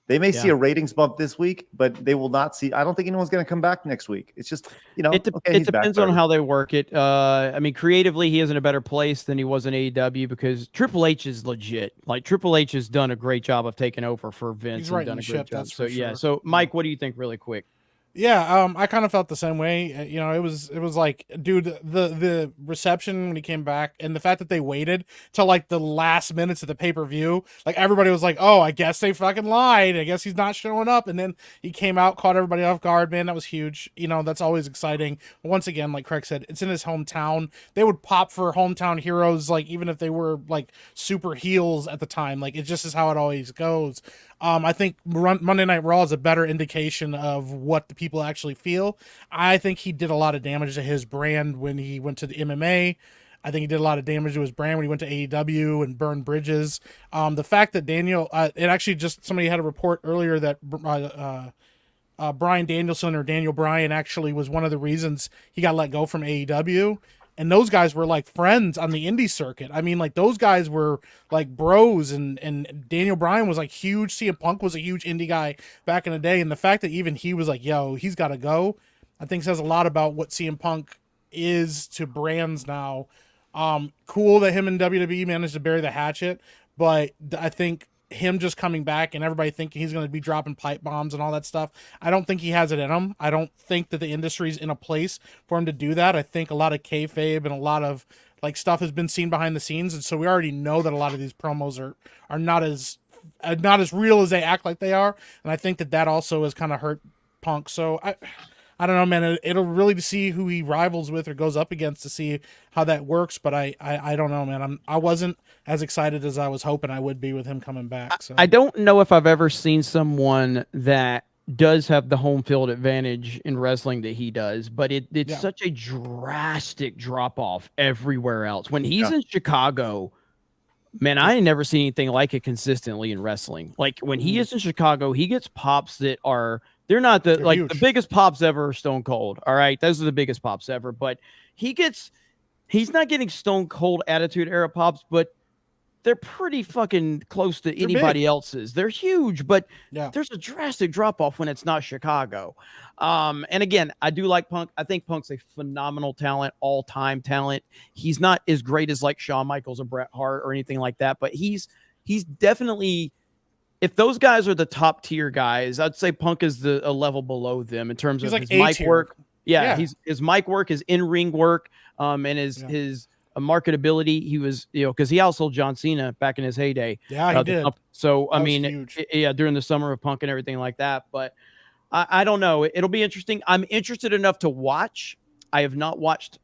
They may see a ratings bump this week, but they will not see. I don't think anyone's going to come back next week. It's just, it depends on how they work it. I mean, creatively, he is in a better place than he was in AEW because Triple H is legit. Like, Triple H has done a great job of taking over for Vince. He's right done in a the great ship, job. that's So for yeah. sure. So Mike, what do you think, really quick? Yeah, I kind of felt the same way. It was like, dude, the reception when he came back, and the fact that they waited till like the last minutes of the pay-per-view, like everybody was like, "Oh, I guess they fucking lied. I guess he's not showing up." And then he came out, caught everybody off guard. Man, that was huge. That's always exciting. Once again, like Craig said, it's in his hometown. They would pop for hometown heroes, like even if they were like super heels at the time. Like, it just is how it always goes. I think Monday Night Raw is a better indication of what the people actually feel. I think he did a lot of damage to his brand when he went to the MMA. I think he did a lot of damage to his brand when he went to AEW and burned bridges. The fact that Daniel, it actually just, somebody had a report earlier that Bryan Danielson or Daniel Bryan actually was one of the reasons he got let go from AEW. And those guys were like friends on the indie circuit. I mean, like, those guys were like bros, and Daniel Bryan was like huge. CM Punk was a huge indie guy back in the day. And the fact that even he was like, yo, he's got to go, I think says a lot about what CM Punk is to brands now. Cool that him and WWE managed to bury the hatchet, but I think him just coming back and everybody thinking he's going to be dropping pipe bombs and all that stuff, I don't think he has it in him. I don't think that the industry's in a place for him to do that. I think a lot of kayfabe and a lot of like stuff has been seen behind the scenes, and so we already know that a lot of these promos are not as real as they act like they are, and I think that also has kind of hurt Punk. So I don't know, man. It'll really see who he rivals with or goes up against to see how that works. But I don't know, man. I wasn't as excited as I was hoping I would be with him coming back. So I don't know if I've ever seen someone that does have the home field advantage in wrestling that he does, but it's such a drastic drop off everywhere else. When he's in Chicago, man, I ain't never seen anything like it consistently in wrestling. Like, when he is in Chicago, he gets pops that are. They're not they're huge. The biggest pops ever are Stone Cold. All right. Those are the biggest pops ever. But he's not getting Stone Cold Attitude Era pops, but they're pretty fucking close to anybody else's. They're huge, but there's a drastic drop off when it's not Chicago. And again, I do like Punk. I think Punk's a phenomenal talent, all-time talent. He's not as great as like Shawn Michaels or Bret Hart or anything like that, but he's definitely. If those guys are the top tier guys, I'd say Punk is a level below them in terms of his mic work. Yeah, his mic work, his in-ring work, and his marketability. He was, because he outsold John Cena back in his heyday. Yeah, he did. So I mean, during the summer of Punk and everything like that. But I don't know. It'll be interesting. I'm interested enough to watch. I have not watched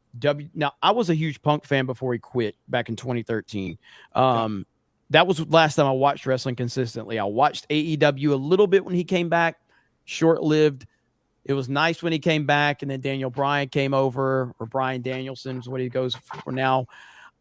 Now, I was a huge Punk fan before he quit back in 2013. That was the last time I watched wrestling consistently. I watched AEW a little bit when he came back, short-lived. It was nice when he came back, and then Daniel Bryan came over, or Bryan Danielson is what he goes for now.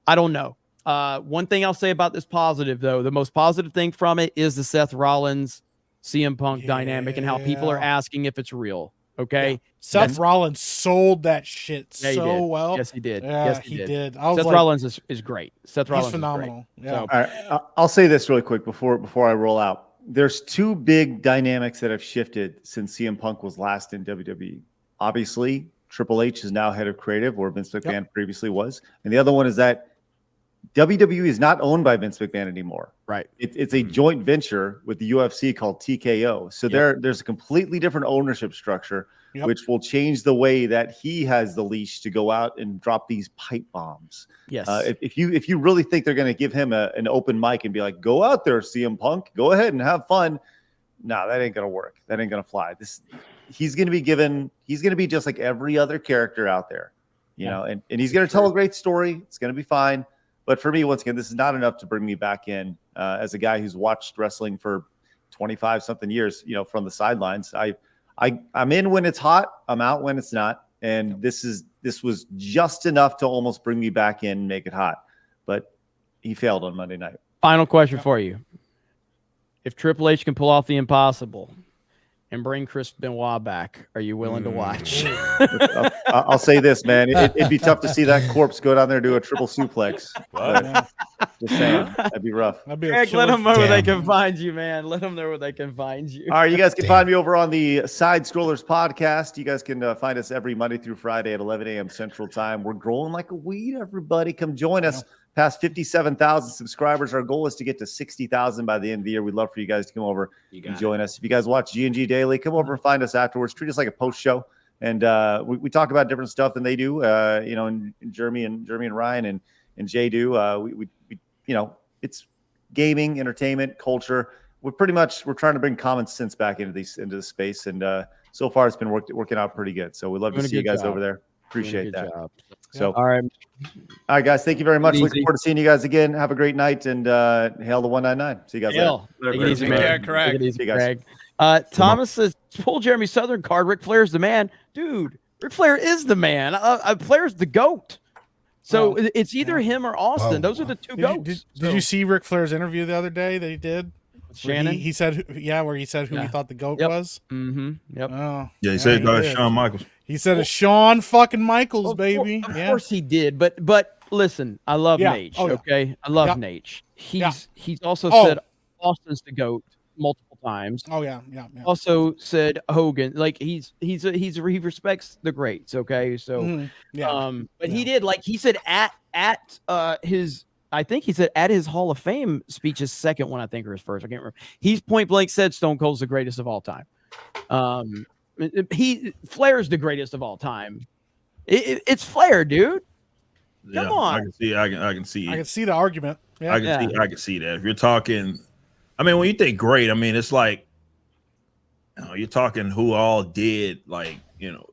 I don't know. One thing I'll say about this positive, though, the most positive thing from it is the Seth Rollins CM Punk dynamic and how people are asking if it's real. Okay. Seth Rollins sold that shit so well. Yes, he did. Yeah, yes, he did. Seth Rollins is great. Seth Rollins is phenomenal. Is great. Yeah. So, all right, I'll say this really quick before I roll out. There's two big dynamics that have shifted since CM Punk was last in WWE. Obviously, Triple H is now head of creative, where Vince McMahon previously was. And the other one is that WWE is not owned by Vince McMahon anymore. Right. It's a joint venture with the UFC called TKO. So there's a completely different ownership structure. which will change the way that he has the leash to go out and drop these pipe bombs. Yes. If you really think they're going to give him an open mic and be like, go out there, CM Punk, go ahead and have fun. No, that ain't going to work. That ain't going to fly. He's going to be just like every other character out there, you know, and he's going to tell a great story. It's going to be fine. But for me, once again, this is not enough to bring me back in as a guy who's watched wrestling for 25 something years, you know, from the sidelines. I'm in when it's hot. I'm out when it's not. And this was just enough to almost bring me back in and make it hot. But he failed on Monday night. Final question for you. If Triple H can pull off the impossible and bring Chris Benoit back, are you willing to watch? I'll say this, man. It'd be tough to see that corpse go down there and do a triple suplex. Just saying. That'd be rough. Greg, let them know where they can find you, man. Let them know where they can find you. All right, you guys can find me over on the Side Scrollers podcast. You guys can find us every Monday through Friday at 11 a.m. Central Time. We're growing like a weed, everybody. Come join us. Past 57,000 subscribers. Our goal is to get to 60,000 by the end of the year. We'd love for you guys to come over and join us. If you guys watch G&G Daily, come over and find us afterwards. Treat us like a post show. And we talk about different stuff than they do. You know, and Jeremy and Ryan and Jay do. We you know, it's gaming, entertainment, culture. We're trying to bring common sense back into this space. And so far it's been working out pretty good. So we'd love to see you guys over there. Appreciate that. So all right, guys. Thank you very much. Looking forward to seeing you guys again. Have a great night and hail the 199. See you guys later. Take it easy, man. Take it easy, Greg. Thomas says, pull Jeremy Southern card. Ric Flair's the man, dude. Ric Flair is the man. Flair's the GOAT. So it's either him or Austin. Those are the two GOATs. Did you see Ric Flair's interview the other day that he did? Shannon? He said, where he said who he thought the GOAT was. Mm-hmm. Yep. Oh, he said Shawn Michaels. He said it's Shawn fucking Michaels, baby. Of course he did, but listen, I love Nate. Okay, I love Nate. He's also said Austin's the GOAT multiple times. Yeah. Also said Hogan. Like he respects the greats. Okay, so but he did, like he said at his. I think he said at his Hall of Fame speech, his second one, I think, or his first. I can't remember. He's point blank said Stone Cold's the greatest of all time. Flair's the greatest of all time. It's Flair, dude. Come on. I can see. I can see the argument. Yeah. I can see that. If you're talking, I mean, when you think great, I mean, it's like, you know, you're talking who all did, like, you know,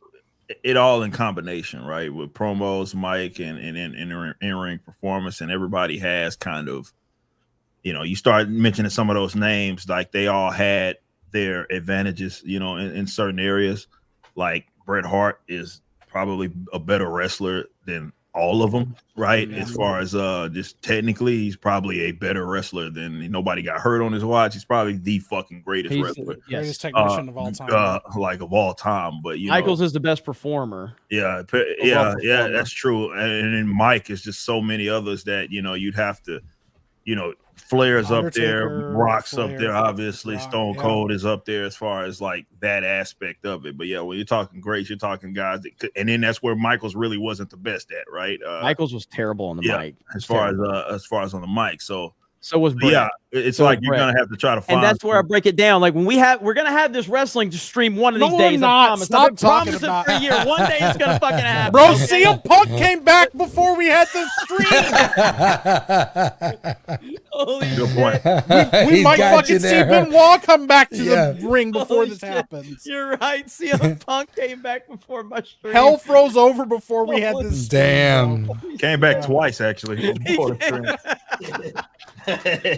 it all in combination, right? With promos, mic, and in-ring performance, and everybody has kind of, you know, you start mentioning some of those names, like they all had their advantages, you know, in certain areas. Like Bret Hart is probably a better wrestler than all of them, right? As far as just technically, he's probably a better wrestler than nobody got hurt on his watch. He's probably the fucking greatest wrestler, greatest technician of all time, like of all time. But Michaels is the best performer. Yeah, that's true. And then Mike is just so many others that you'd have to, Flair's up there, Rock's up there, obviously. Stone Cold is up there as far as like that aspect of it. But yeah, when you're talking greats, you're talking guys that could, and then that's where Michaels really wasn't the best at, right? Michaels was terrible on the mic. As far as on the mic. So was Brett. Yeah, it's like you're gonna have to try to find. And that's where I break it down. Like when we're gonna have this wrestling to stream one of these days. I promise. Stop talking about for a year. One day it's gonna fucking happen. Bro, CM Punk came back before we had the stream. Good point. We might fucking see Benoit come back to the ring before this happens. You're right. CM Punk came back before my stream. Hell froze over before we had this. Damn. Came back twice actually before the stream.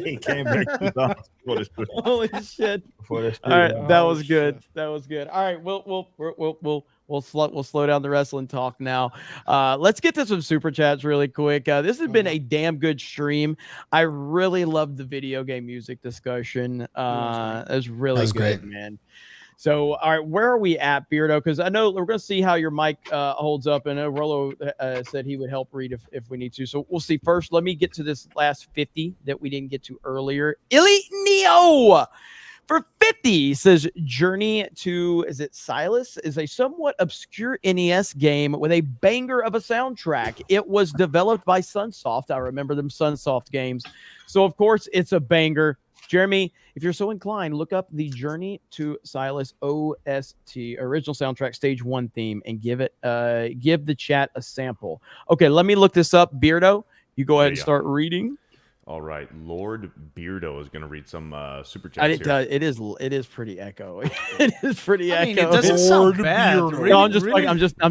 He came back before the stream. Holy shit! All right, that was good. That was good. All right, we'll slow down the wrestling talk now. Let's get to some super chats really quick. This has been a damn good stream. I really loved the video game music discussion. It was really good, great, man. So, all right, where are we at, Beardo? Because I know we're going to see how your mic holds up. And Rolo said he would help read if we need to. So we'll see. First, let me get to this last 50 that we didn't get to earlier. Elite Neo for 50 says Journey to, is it Silas? Is a somewhat obscure NES game with a banger of a soundtrack. It was developed by Sunsoft. I remember them Sunsoft games. So, of course, it's a banger. Jeremy, if you're so inclined, look up the Journey to Silas OST original soundtrack stage 1 theme and give the chat a sample. Okay, let me look this up. Beardo, you go ahead and start reading. All right, Lord Beardo is going to read some super chats here. It is pretty echo. It is pretty echo. I mean, it doesn't sound bad. Really, no, I'm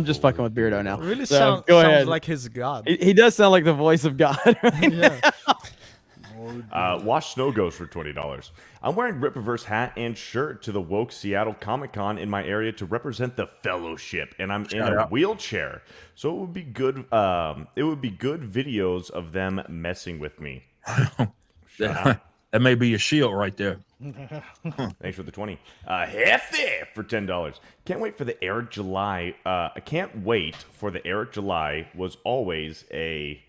just fucking with Beardo now. Really so, sounds like his god. He does sound like the voice of God. Right Wash Snow Ghost for $20. I'm wearing Rippaverse hat and shirt to the Woke Seattle Comic Con in my area to represent the Fellowship, and I'm in a wheelchair, so it would be good. It would be good videos of them messing with me. That may be your shield right there. Thanks for the 20. Hefty for $10. Can't wait for the Eric July. I can't wait for the Eric July was always a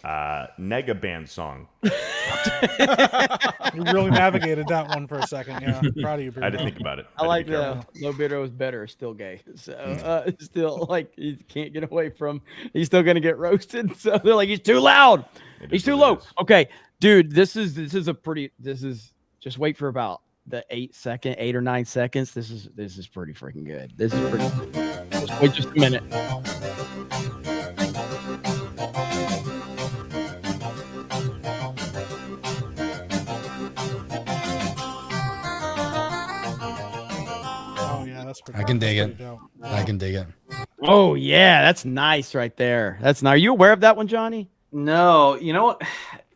Nega Band song. You really navigated that one for a second. Yeah, proud of you. I didn't think about it. I like the No Beardo is better, still gay. So still like he can't get away from. He's still gonna get roasted. So they're like, he's too loud. He's too low. Okay, dude, this is just wait for about the 8 or 9 seconds. This is pretty freaking good. This is pretty. Just wait just a minute. I can dig it. I can dig it. Oh yeah, that's nice right there. That's nice. Are you aware of that one, Johnny? No, you know what?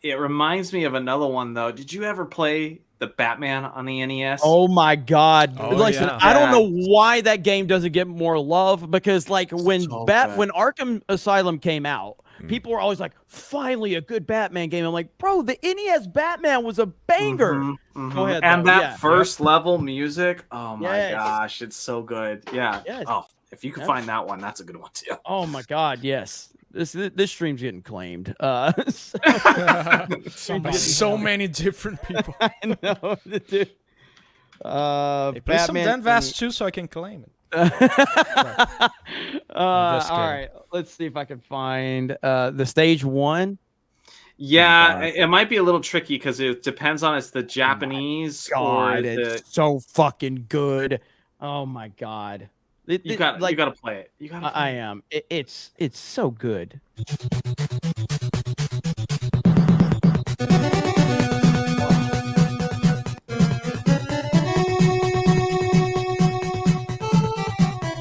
It reminds me of another one though. Did you ever play the Batman on the NES? Oh my God! Oh, Listen, yeah. I don't know why that game doesn't get more love because, like, when good. when Arkham Asylum came out, people were always like, "Finally, a good Batman game." I'm like, "Bro, the NES Batman was a banger." Go ahead, and though. that first level music, oh my Yes. gosh, it's so good. Yeah. Yes. Oh, if you can Yes. find that one, that's a good one too. Oh my God, yes. This stream's getting claimed. So many different people. I know, dude. Hey, play some Dan Vast too, so I can claim it. All right, let's see if I can find the stage 1. Yeah, it might be a little tricky because it depends on it's the Japanese God, or it's so fucking good. Oh my God. you got to play it. You got to. I am. It's so good.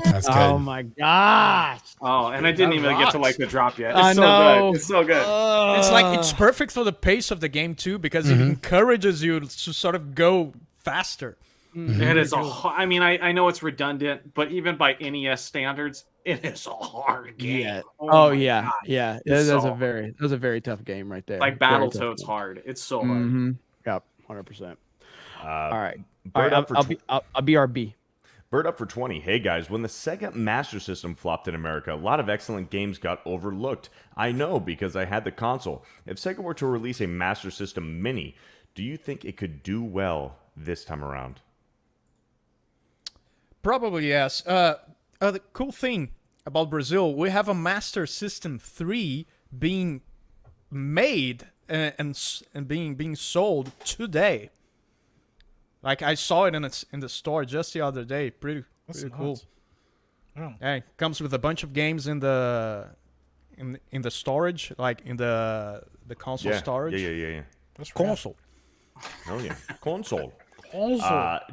That's good. Oh my gosh. Oh, and I didn't even get to like the drop yet. It's I so know. good. It's so good. It's like it's perfect for the pace of the game too because it encourages you to sort of go faster. It is I mean, I know it's redundant, but even by NES standards, it is a hard game. Yeah. Oh, my yeah. God. Yeah. It's That's so a very tough game right there. like Very tough Battletoads game. hard. It's so hard. Mm-hmm. Yep. 100%. All right. Bird up for I'll be RB. Bird up for 20. Hey guys, when the Sega Master System flopped in America, a lot of excellent games got overlooked. I know because I had the console. If Sega were to release a Master System Mini, do you think it could do well this time around? Probably yes. The cool thing about Brazil, we have a Master System 3 being made and being sold today. Like I saw it in the store just the other day. Pretty cool. Oh. Hey, comes with a bunch of games in the storage, like in the console storage. Yeah. That's Console. Oh yeah, console.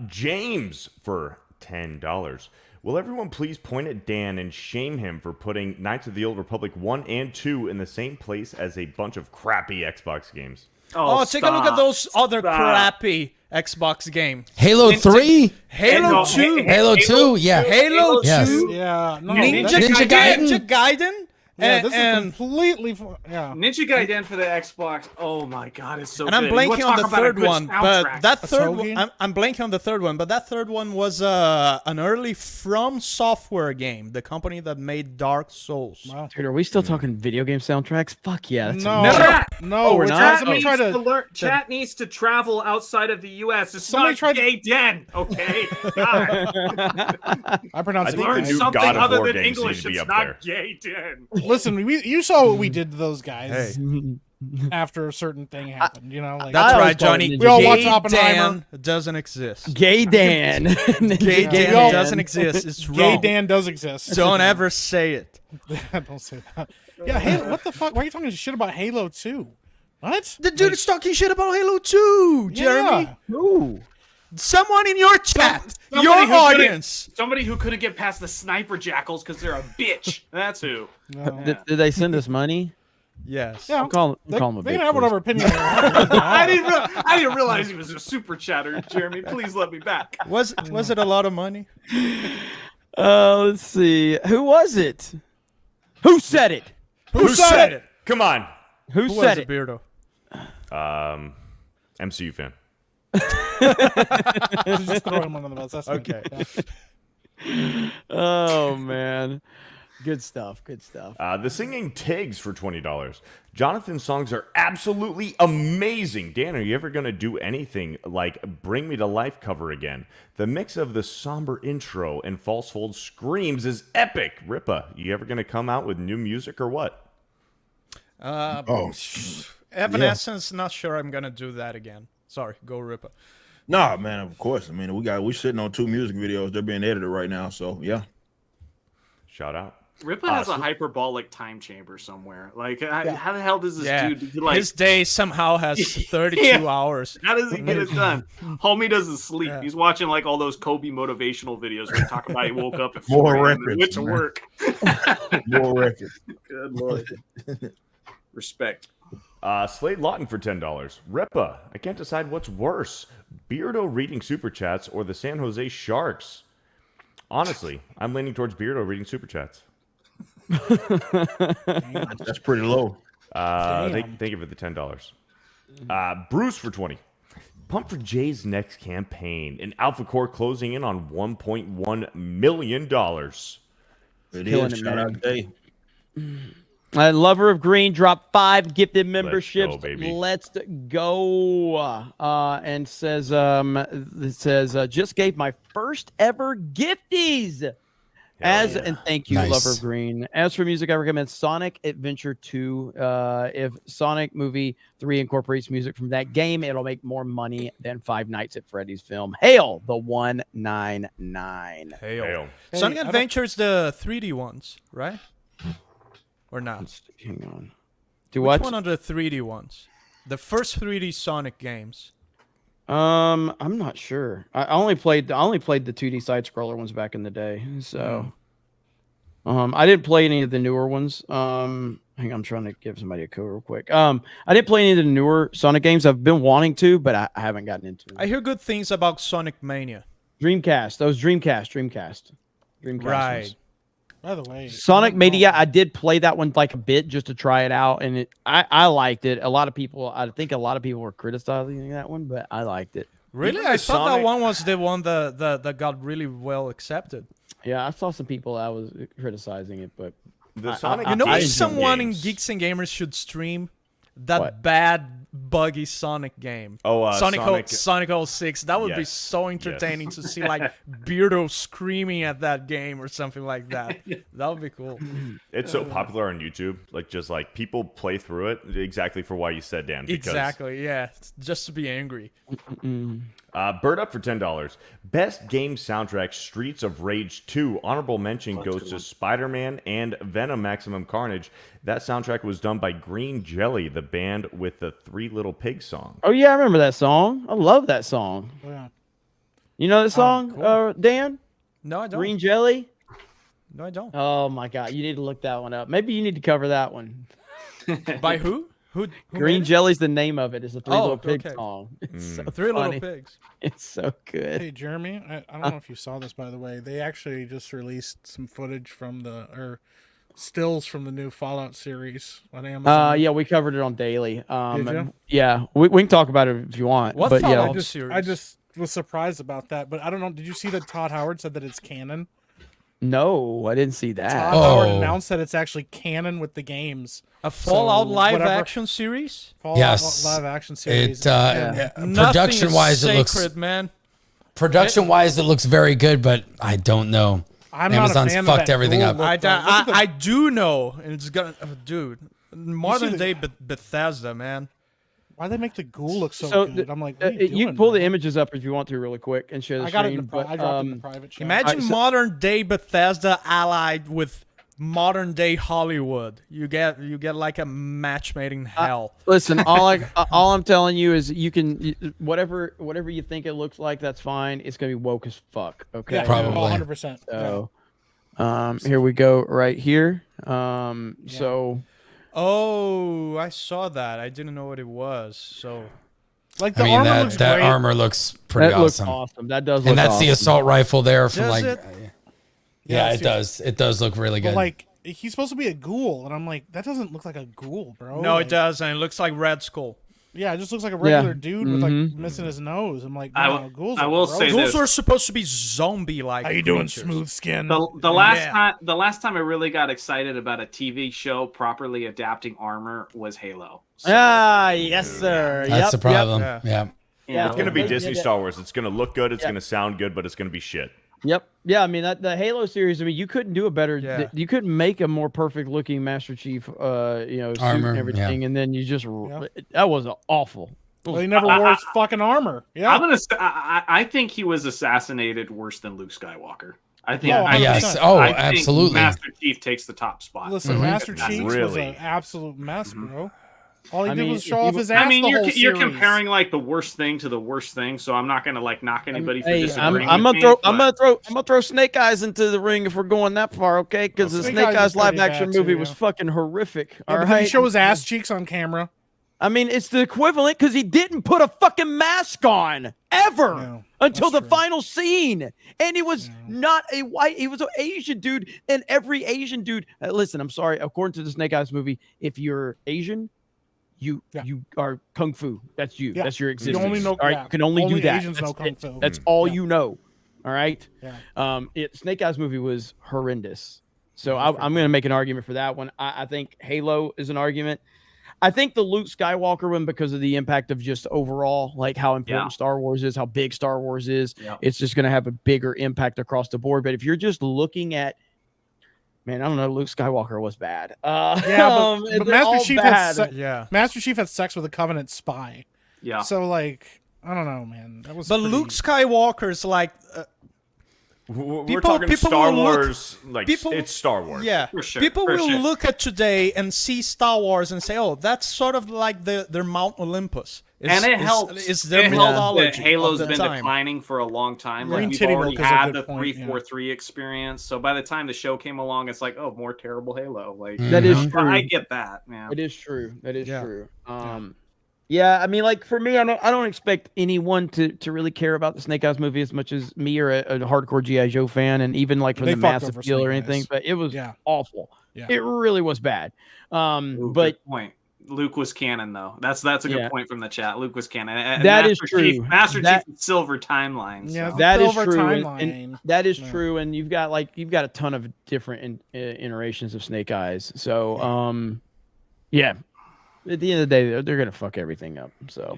James for $10. Will everyone please point at Dan and shame him for putting Knights of the Old Republic 1 and 2 in the same place as a bunch of crappy Xbox games? Oh, take a look at those other crappy Xbox games. Halo 3? Halo 2. Halo 2, yeah. Halo 2. Yes. Yeah. No, Ninja Gaiden. Yeah, this is and completely. Yeah. Ninja Gaiden for the Xbox. Oh my God, it's so and good. I'm blanking on the third one, but that third Hoagie? one, I'm blanking on the third one, but that third one was an early From Software game, the company that made Dark Souls. Wow. Dude, are we still talking video game soundtracks? Fuck yeah. That's No, amazing. no, we're we're not? Somebody try to. Chat needs to travel outside of the U.S. It's Somebody not tried to- Gaiden, okay? God. I pronounce I it. think Learn the new something God of other War than games need English. to be It's up not there. Gaiden. Listen, you saw what we did to those guys. Hey. after a certain thing happened. You know, like That's right, Johnny. We all watch Gay Oppenheimer. Dan doesn't exist. Gay Dan. Gay Dan doesn't exist. It's wrong. Gay Dan does exist. Don't ever say it. Don't say that. Yeah, Halo, what the fuck? Why are you talking shit about Halo 2? What? The dude is talking shit about Halo 2, Jeremy. Yeah. Who? Someone in your chat, Somebody your who audience. Somebody who couldn't get past the sniper jackals because they're a bitch. That's who. Did they send us money? Yes. Yeah, I'm calling they him a can bitch, have whatever please. opinion they want. I didn't realize he was a super chatter, Jeremy. Please let me back. Was it a lot of money? Let's see. Who was it? Who said it? Who said it? Come on. Who was said it, Beardo? MCU fan. Just throw him under the bus. That's Okay. Yeah. Oh man. Good stuff. Good stuff. The singing Tigs for $20. Jonathan's songs are absolutely amazing. Dan, are you ever going to do anything like Bring Me to Life cover again? The mix of the somber intro and false fold screams is epic. Ripa, you ever going to come out with new music or what? Evanescence, not sure I'm going to do that again. Sorry, go Ripa. Nah, man, of course. I mean, we're sitting on 2 music videos. They're being edited right now, so yeah. Shout out. Ripa has a hyperbolic time chamber somewhere. Like, how the hell does this dude? Like, his day somehow has 32 hours. How does he get it done? Homie doesn't sleep. Yeah. He's watching like all those Kobe motivational videos where he talk about he woke up at 4 a.m. and went to work. More records. Good lord. Respect. Slade Lawton for $10. Ripa, I can't decide what's worse, Beardo reading super chats or the San Jose Sharks. Honestly, I'm leaning towards Beardo reading super chats. That's pretty low. Thank you for the $10. Bruce for 20. Pump for Jay's next campaign. An Alpha Core closing in on $1.1 million. It is. Shout out Jay. Lover of Green dropped 5 gifted memberships. Let's go, baby. Let's go. And says, just gave my first ever gifties. And thank you, Nice. Lover of Green. As for music, I recommend Sonic Adventure 2. If Sonic Movie 3 incorporates music from that game, it'll make more money than Five Nights at Freddy's film. Hail the 199. Hail. Sonic Adventure's the 3D ones, right? Or not? Hang on. Which one are the 3D ones? The first 3D Sonic games. I'm not sure. I only played the 2D side scroller ones back in the day. So I didn't play any of the newer ones. Hang on, I'm trying to give somebody a code real quick. I didn't play any of the newer Sonic games. I've been wanting to, but I haven't gotten into it. I hear good things about Sonic Mania. Dreamcast. Those Dreamcast right. ones. By the way, Sonic Mania, I did play that one like a bit just to try it out, and I liked it. I think a lot of people were criticizing that one, but I liked it. Really? I thought that one was the one that got really well accepted. Yeah, I saw some people that was criticizing it, but the Sonic. You know, someone in Geeks and Gamers should stream that bad buggy Sonic game. Sonic 06. That would be so entertaining to see like Beardo screaming at that game or something like that. That would be cool. It's so popular on YouTube. Like just like people play through it exactly for why you said, Dan. Because... Exactly. Yeah. Just to be angry. Bird up for $10. Best game soundtrack: Streets of Rage 2. Honorable mention goes to Spider-Man and Venom: Maximum Carnage. That soundtrack was done by Green Jelly, the band with the Three Little Pigs song. Oh yeah, I remember that song. I love that song. Yeah. You know that song, cool. Dan? No, I don't. Green Jelly? No, I don't. Oh my God, you need to look that one up. Maybe you need to cover that one. By who? Who Green Jelly's the name of it. It's a Three Little Pigs song. It's so Three funny. Little Pigs. It's so good. Hey Jeremy, I don't know if you saw this, by the way. They actually just released some footage from stills from the new Fallout series on Amazon. Yeah, we covered it on Daily. Did you? Yeah, we can talk about it if you want. What but Fallout yeah, series? I just was surprised about that, but I don't know. Did you see that Todd Howard said that it's canon? No, I didn't see that. Todd Howard announced that it's actually canon with the games. A Fallout live action series? Fallout live action series. Production-wise, it looks man. Production-wise, it looks very good, but I don't know. I'm Amazon's not a fan fucked of that everything up. I do know, and it's gonna, dude. modern day Bethesda, man. Why they make the ghoul look so good? I'm like, what are you can pull the images up if you want to really quick and share the screen. I dropped it in the private chat. Imagine modern day Bethesda allied with modern day Hollywood. You get like a match made in hell. Listen, all I'm telling you is you can whatever you think it looks like, that's fine. It's gonna be woke as fuck. Okay, yeah, probably 100%. So, here we go right here. So. Oh, I saw that. I didn't know what it was. So, like the armor looks that great. armor looks pretty awesome. Looks awesome. That does. And that's the assault rifle there from Does like. it? Yeah, it does. It does look really good. But like he's supposed to be a ghoul, and I'm like, that doesn't look like a ghoul, bro. No, like, it doesn't. It looks like Red Skull. Yeah, it just looks like a regular dude with like missing his nose. I'm like, no, ghouls. I will say Ghouls this. are supposed to be zombie-like. How you doing, smooth skin? The last time I really got excited about a TV show properly adapting armor was Halo. So, yes, sir. That's the problem. Yeah. It's going to be Disney Star Wars. It's going to look good. It's going to sound good, but it's going to be shit. Yep. Yeah. I mean, the Halo series. I mean, you couldn't do a better. Yeah. You couldn't make a more perfect looking Master Chief. Suit Armor, and everything, and then you just that was awful. Well, he never wore his fucking armor. Yeah. I'm gonna say, I think he was assassinated worse than Luke Skywalker. I think. Yes. I think absolutely. Master Chief takes the top spot. Listen, Master Chief was an absolute mess, bro. All he did was show off his ass. I mean, the whole you're series. comparing like the worst thing to the worst thing, so I'm not gonna like knock anybody for disagreeing. I'm gonna throw Snake Eyes into the ring if we're going that far, okay? Because the Snake Eyes live action movie was fucking horrific. Yeah, all right, he show his ass cheeks on camera. I mean, it's the equivalent because he didn't put a fucking mask on ever until the final scene, and he was not a white. He was an Asian dude, and every Asian dude. Listen, I'm sorry. According to the Snake Eyes movie, if you're Asian, you are kung fu. That's you. Yeah. That's your existence. You only know, all right, you can only do that. Asians know kung fu. That's all you know. All right. Yeah. Snake Eyes movie was horrendous. So I'm going to make an argument for that one. I think Halo is an argument. I think the Luke Skywalker one, because of the impact of just overall, like how important Star Wars is, how big Star Wars is, it's just going to have a bigger impact across the board. But if you're just looking at, man, I don't know, Luke Skywalker was bad. But Master Chief had sex with a Covenant spy. Yeah. So like, I don't know, man. That was. But Luke Skywalker's like. We're talking Star Wars, it's Star Wars. Yeah, for sure. People will look at today and see Star Wars and say, "Oh, that's sort of like their Mount Olympus." And it helps. It's their methodology. Halo's of the been time. declining for a long time. Green Like, we've Titty already Milk is a had good the point, 343 experience. So by the time the show came along, it's like, oh, more terrible Halo. Like that is true. I get that, man. It is true. That is true. Yeah, I mean, like for me, I don't expect anyone to really care about the Snake Eyes movie as much as me or a hardcore G.I. Joe fan, and even like for the mass appeal or anything. But it was awful. Yeah. It really was bad. But good point. Luke was canon, though. That's a good point from the chat. Luke was canon. That is true. Master Chief Silver Timeline. Yeah, that is true. Timeline. That is true. And you've got a ton of different iterations of Snake Eyes. So, yeah. At the end of the day, they're gonna fuck everything up. So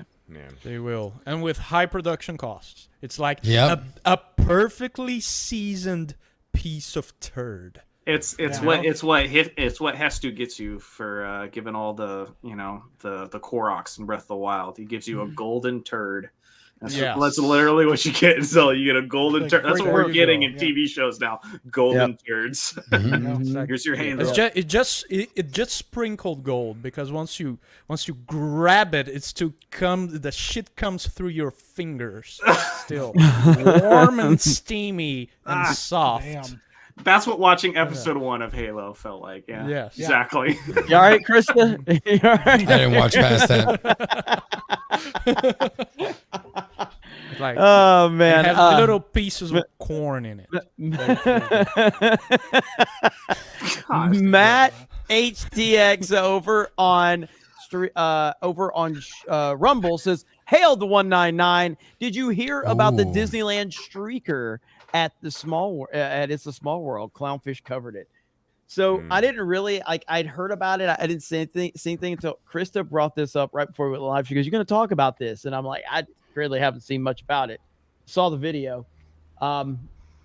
they will, and with high production costs, it's like a perfectly seasoned piece of turd. It's what Hestu gets you for giving all the the Koroks in Breath of the Wild. He gives you a golden turd. That's literally what you get. So you get a golden turd. That's what we're getting in TV shows now. Golden turds. Here's your hand. It just sprinkled gold, because once you grab it, the shit comes through your fingers. Still warm and steamy and soft. Damn. That's what watching episode 1 of Halo felt like. Yeah. Yes. Exactly. You all right, Krista? You all right? I didn't watch past that. Like, oh man, it had little pieces of corn in it. Matt HTX over on Rumble says, "Hail the 199. Did you hear about the Disneyland streaker at the Small World? Clownfish covered it." So I didn't really I'd heard about it. I didn't say anything until Krista brought this up right before we went live. She goes, "You're going to talk about this?" And I'm like, I really haven't seen much about it. Saw the video.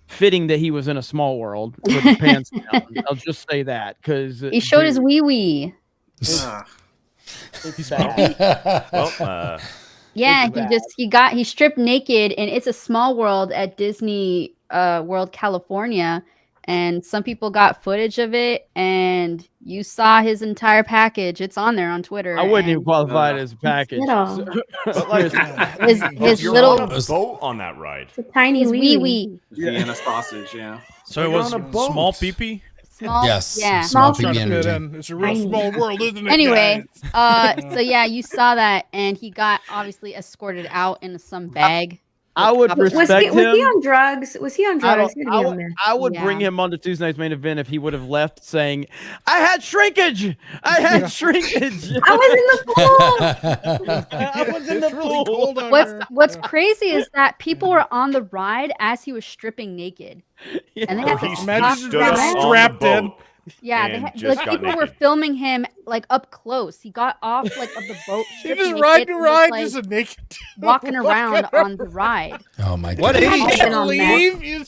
Fitting that he was in a Small World with his pants down. I'll just say that because he showed his wee wee. It's bad. Well, Yeah, It's he stripped naked in It's a Small World at Disney World California, and some people got footage of it, and you saw his entire package. It's on there on Twitter. I wouldn't even and qualify it as a package. little. but like, his you're little on a boat on that ride. It's a tiny his wee wee. wee. Vienna sausage, yeah. So it was on a boat. small pee-pee? Small, Yes. yeah. Small Small PB Fit energy. in. It's a real Tiny. small world, isn't it? Anyway, guys? so yeah, you saw that, and he got obviously escorted out in some bag. I would with Was respect he him. on drugs? Was he on drugs? He had to be on there. I would bring Yeah. him onto Tuesday night's main event if he would have left saying, "I had shrinkage. I had shrinkage. I was in the pool. I was in the It's really pool." cold out What's here. What's crazy is that people were on the ride as he was stripping naked, and they had He to Imagine stop just stood being up that. on the strapped in. boat. Yeah, they and had, just like got people were naked. filming him like up close. He got off like of the boat, He stripped just naked, ride to and was, ride, like, just a naked dude walking around on the ride. Oh my What god. He age? had been on that. leave. You-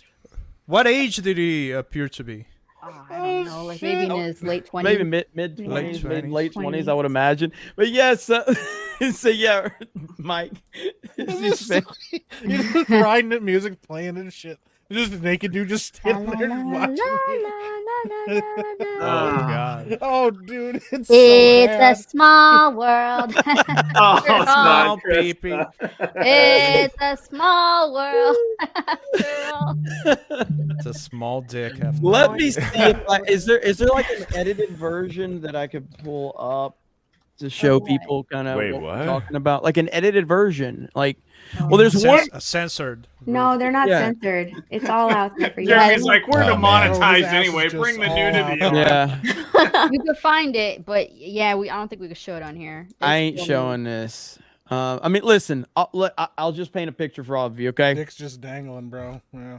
What age did he appear to be? Oh, I don't know, like maybe in his late 20s. Maybe mid Late 20s, 20s. late 20s, I would imagine. But yes, so yeah, Mike. He's just riding it, music playing and shit. Just a naked dude just standing there watching. Oh god. Oh, dude, it's It's so a bad. small world. Oh, We're it's all- not pee-pee. It's a small world. We're all- It's a small dick. After Let me see if is there like an edited version that I could pull up to show people kind of Wait, what we're what? talking about? Like an edited version. Like, well, there's one. censored. No, they're not Yeah. censored. It's all out there for you. Jeremy's like, we're Oh, man. demonetized Oh, his ass anyway. is just Bring the all nudity out. on. Yeah, You could find it, but yeah, I don't think we could show it on here. I ain't showing this. I mean, listen, I'll just paint a picture for all of you, okay? Dick's just dangling, bro. Yeah.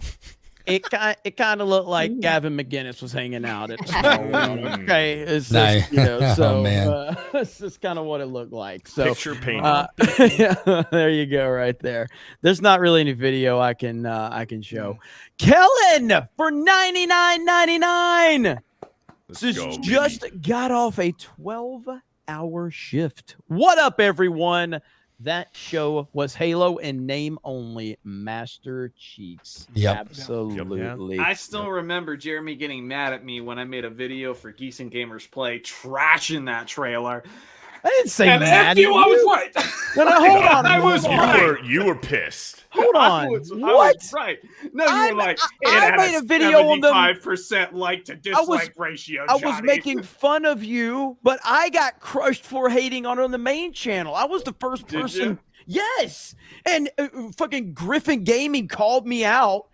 It kind of looked like Gavin McGinnis was hanging out at the small world. Okay, it's Nice. just, you know, Oh, so man. it's just kind of what it looked like. So Picture painting. yeah, there you go, right there. There's not really any video I can show. Kellen for $99.99. So go, just got off a 12-hour shift. What up, everyone? That show was Halo in name only. Master Cheeks. Yep. Absolutely. I still remember Jeremy getting mad at me when I made a video for Geeks and Gamers Play trashing that trailer. I didn't say And mad. F you, I was right. No, hold on. I was right. You were pissed. Hold on. I was What? right. No, you were like, it I had made a video on them. 75% like to dislike ratio, I was Johnny. making fun of you, but I got crushed for hating on the main channel. I was the first Did person. you? Yes. And fucking Griffin Gaming called me out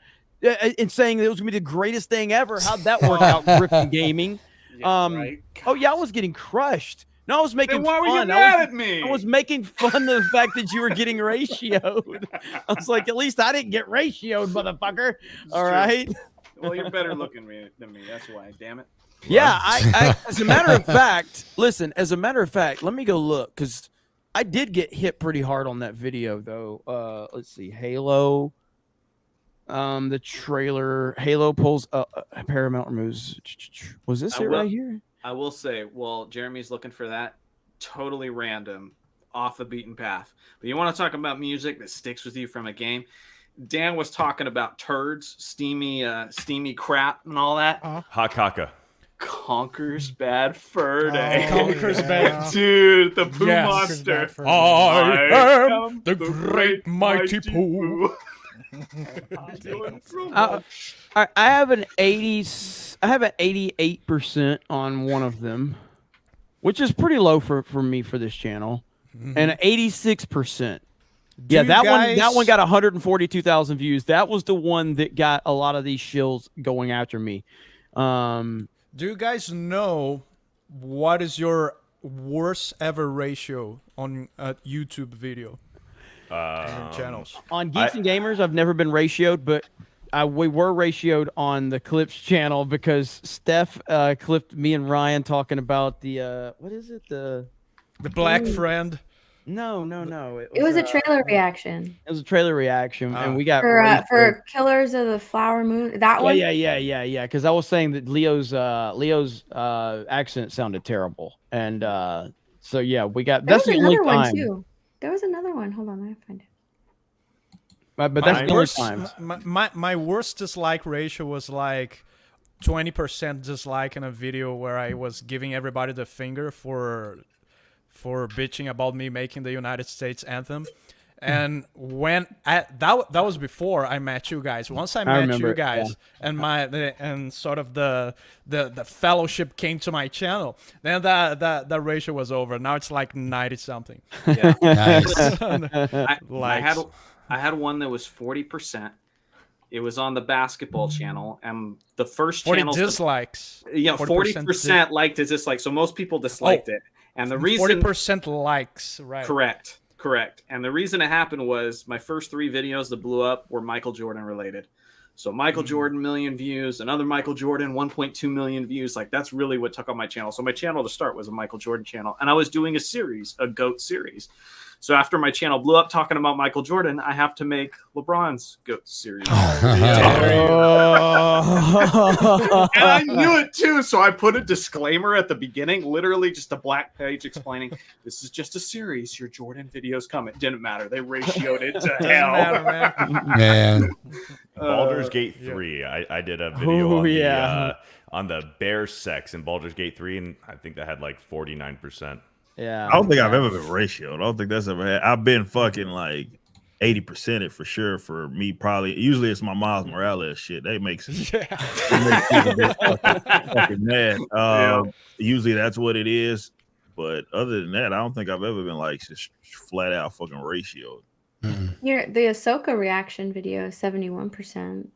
and saying it was going to be the greatest thing ever. How'd that work out, Griffin Gaming? Yeah, right. Oh, yeah, I was getting crushed. No, I was making Then why were you fun. mad at me? I was making fun of the fact that you were getting ratioed. I was like, at least I didn't get ratioed, motherfucker. All true. right. Well, you're better looking than me. That's why. Damn it. Yeah, I as a matter of fact, listen, as a matter of fact, let me go look because I did get hit pretty hard on that video though. Let's see, Halo. The trailer, Halo pulls Paramount removes. Was this it right here? I will say, well, Jeremy's looking for that. Totally random, off the beaten path. But you want to talk about music that sticks with you from a game? Dan was talking about turds, steamy crap, and all that. Hot caca. Conker's Bad Fur Day. Conker's Bad. Dude, the Pooh Yes. Monster. Conker's Bad Fur Day. I am the great mighty Pooh. I have an 88% on one of them, which is pretty low for me for this channel, and 86%. Yeah, that one got 142,000 views. That was the one that got a lot of these shills going after me. Do you guys know what is your worst ever ratio on a YouTube video? Channels. On Geeks and Gamers, I've never been ratioed, but we were ratioed on the Clips channel because Steph clipped me and Ryan talking about the what is it, the black friend. No. It was a trailer reaction. It was a trailer reaction, and we got for Killers of the Flower Moon. That one. Yeah. Because I was saying that Leo's accent sounded terrible, and so yeah, we got. There That's was the only another one time. too. There was another one. Hold on, I find it. But that's the only time. My worst dislike ratio was like 20% dislike in a video where I was giving everybody the finger for bitching about me making the United States anthem. And when that was before I met you guys. Once I met you guys, and sort of the fellowship came to my channel, then the ratio was over. Now it's like 90 something. Yeah. Nice. I had one that was 40%. It was on the basketball channel, and the first 40 channel dislikes. Yeah, 40% liked it, dislike. So most people disliked it, and the reason 40% likes, right? Correct. And the reason it happened was my first 3 videos that blew up were Michael Jordan related. So Michael Jordan, million views, another Michael Jordan, 1.2 million views. Like, that's really what took on my channel. So my channel to start was a Michael Jordan channel, and I was doing a GOAT series. So after my channel blew up talking about Michael Jordan, I have to make LeBron's GOAT series. And I knew it too, so I put a disclaimer at the beginning, literally just a black page explaining, this is just a series. Your Jordan videos come. It didn't matter. They ratioed it to hell. Man. Baldur's Gate 3. I did a video on the bear sex in Baldur's Gate 3, and I think that had like 49%. Yeah, I don't think I've ever been ratioed. I don't think that's ever had. I've been fucking like 80% it for sure. For me, probably usually it's my Miles Morales shit. They makes it fucking mad. Usually that's what it is. But other than that, I don't think I've ever been like just flat out fucking ratioed. The Ahsoka reaction video is 71%.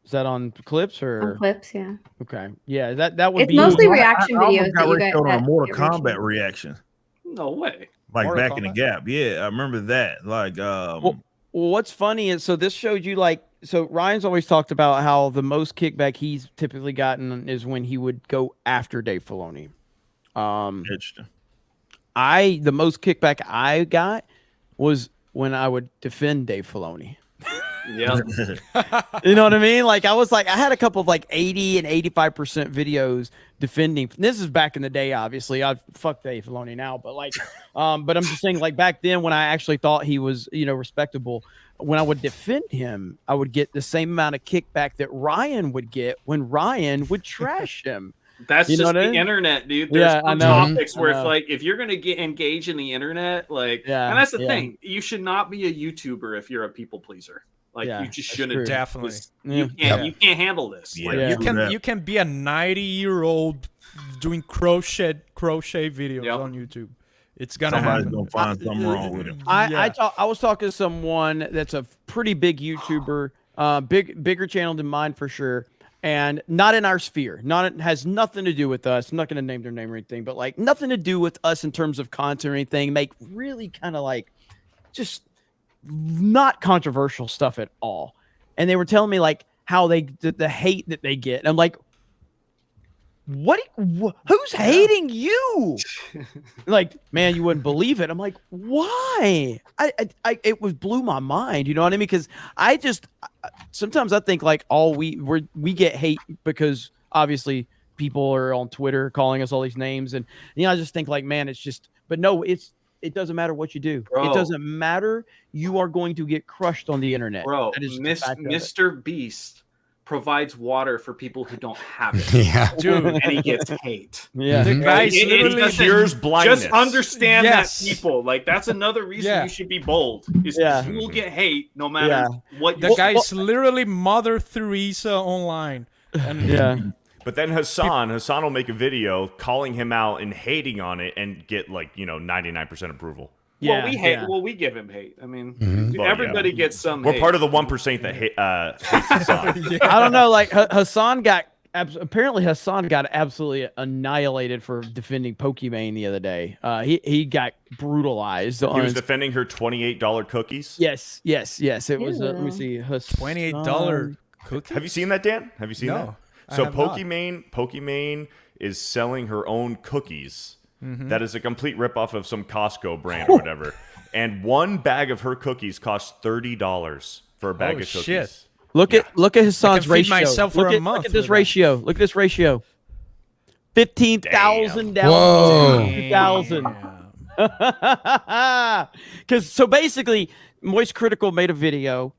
Is that on clips or on clips? Yeah. Okay. Yeah, that would it's be mostly reaction I videos. got That you guys ratioed on a had Mortal your Kombat ratio. reaction. No way. Like Mortal back in the Kombat? gap. Yeah, I remember that. Like Well, what's funny is so this showed you like so Ryan's always talked about how the most kickback he's typically gotten is when he would go after Dave Filoni. Interesting. The most kickback I got was when I would defend Dave Filoni. Yeah. You know what I mean? Like I had a couple of like 80 and 85% videos defending. This is back in the day, obviously. I fuck Dave Filoni now, but like but I'm just saying like back then when I actually thought he was, respectable, when I would defend him, I would get the same amount of kickback that Ryan would get when Ryan would trash him. That's You know just what I the mean? internet, dude. There's some I know. topics where I if know. like if you're gonna engage in the internet, like Yeah, and that's the yeah. thing, you should not be a YouTuber if you're a people pleaser. Like Yeah, you just that's shouldn't true. Definitely. You can't handle this. Yeah. Like, Yeah. You can be a 90-year-old doing crochet videos Yep. on YouTube. It's gonna Somebody's happen. gonna find something wrong with it. I was talking to someone that's a pretty big YouTuber, bigger channel than mine for sure, and not in our sphere. Has nothing to do with us. I'm not going to name their name or anything, but like nothing to do with us in terms of content or anything. Make really kind of like just not controversial stuff at all. And they were telling me like how the hate that they get. And I'm like, who's hating you? Like, man, you wouldn't believe it. I'm like, why? It blew my mind. You know what I mean? Because sometimes I think like we get hate because obviously people are on Twitter calling us all these names, and I just think like, man, it's just. But no, it doesn't matter what you do. Bro. It doesn't matter. You are going to get crushed on the internet. Bro, That is the fact of it. Mr. Beast provides water for people who don't have it. Yeah. Dude, and he gets hate. Yeah. The guy's It literally doesn't- Cures blindness. Just understand Yes. that, people. Like that's another reason Yeah. you should be bold. Is Yeah. you will get hate no matter what. The guy's literally Mother Teresa online. And Yeah. But then Hassan will make a video calling him out and hating on it and get like 99% approval. Well, we hate. yeah. Well, we give him hate. I mean, Well, everybody gets some. We're hate. part of the 1% that hates Hassan. I don't know. Like Hassan got apparently Hassan got absolutely annihilated for defending Pokimane the other day. He got brutalized. He on was defending her $28 cookies. Yes. It was. Let me Ew. see. $28 cookie. Have you seen that, Dan? Have you seen No, that? I So have not. Pokimane is selling her own cookies that is a complete ripoff of some Costco brand or whatever. And one bag of her cookies costs $30 for a bag of cookies. Shit. Look at Hassan's ratio. Myself for look a at, month look at this with ratio. Look at this ratio. 15,000 down Whoa. to 2,000. Because so basically, Moist Critical made a video.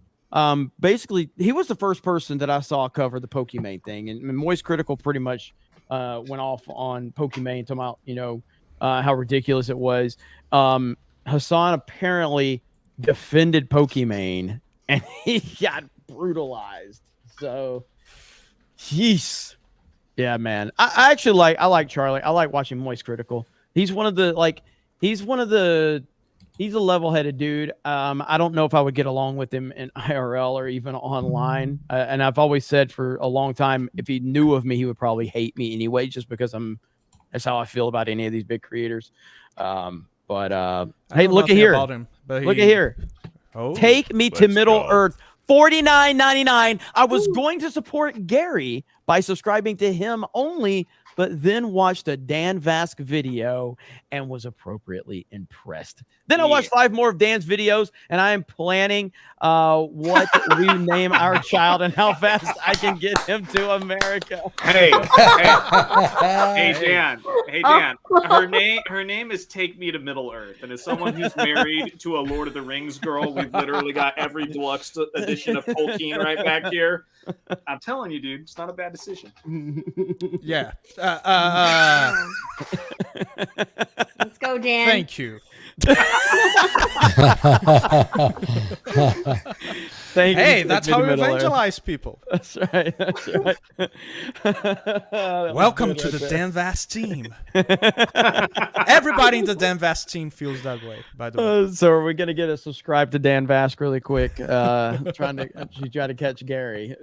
Basically, he was the first person that I saw cover the Pokimane thing, and Moist Critical pretty much went off on Pokimane, talking about how ridiculous it was. Hassan apparently defended Pokimane, and he got brutalized. So, jeez. Yeah, man. I actually like Charlie. I like watching Moist Critical. He's a level-headed dude. I don't know if I would get along with him in IRL or even online. And I've always said for a long time, if he knew of me, he would probably hate me anyway, just because that's how I feel about any of these big creators. Hey, look at here. Look at here. Oh, Take me to Middle Earth. $49.99. I was going to support Gary by subscribing to him only, but then watched a Dan Vask video and was appropriately impressed. Then I watched 5 more of Dan's videos, and I am planning what we name our child and how fast I can get him to America. Hey, Dan. Her name is Take Me to Middle Earth, and as someone who's married to a Lord of the Rings girl, we've literally got every deluxe edition of Tolkien right back here. I'm telling you, dude, it's not a bad decision. Yeah. Let's go, Dan. Thank you. Hey, that's how you evangelize people. That's right. That's right. Welcome to the Dan Vast team. Everybody in the Dan Vast team feels that way, by the way. So are we gonna get a subscribe to Dan Vask really quick? Trying to catch Gary.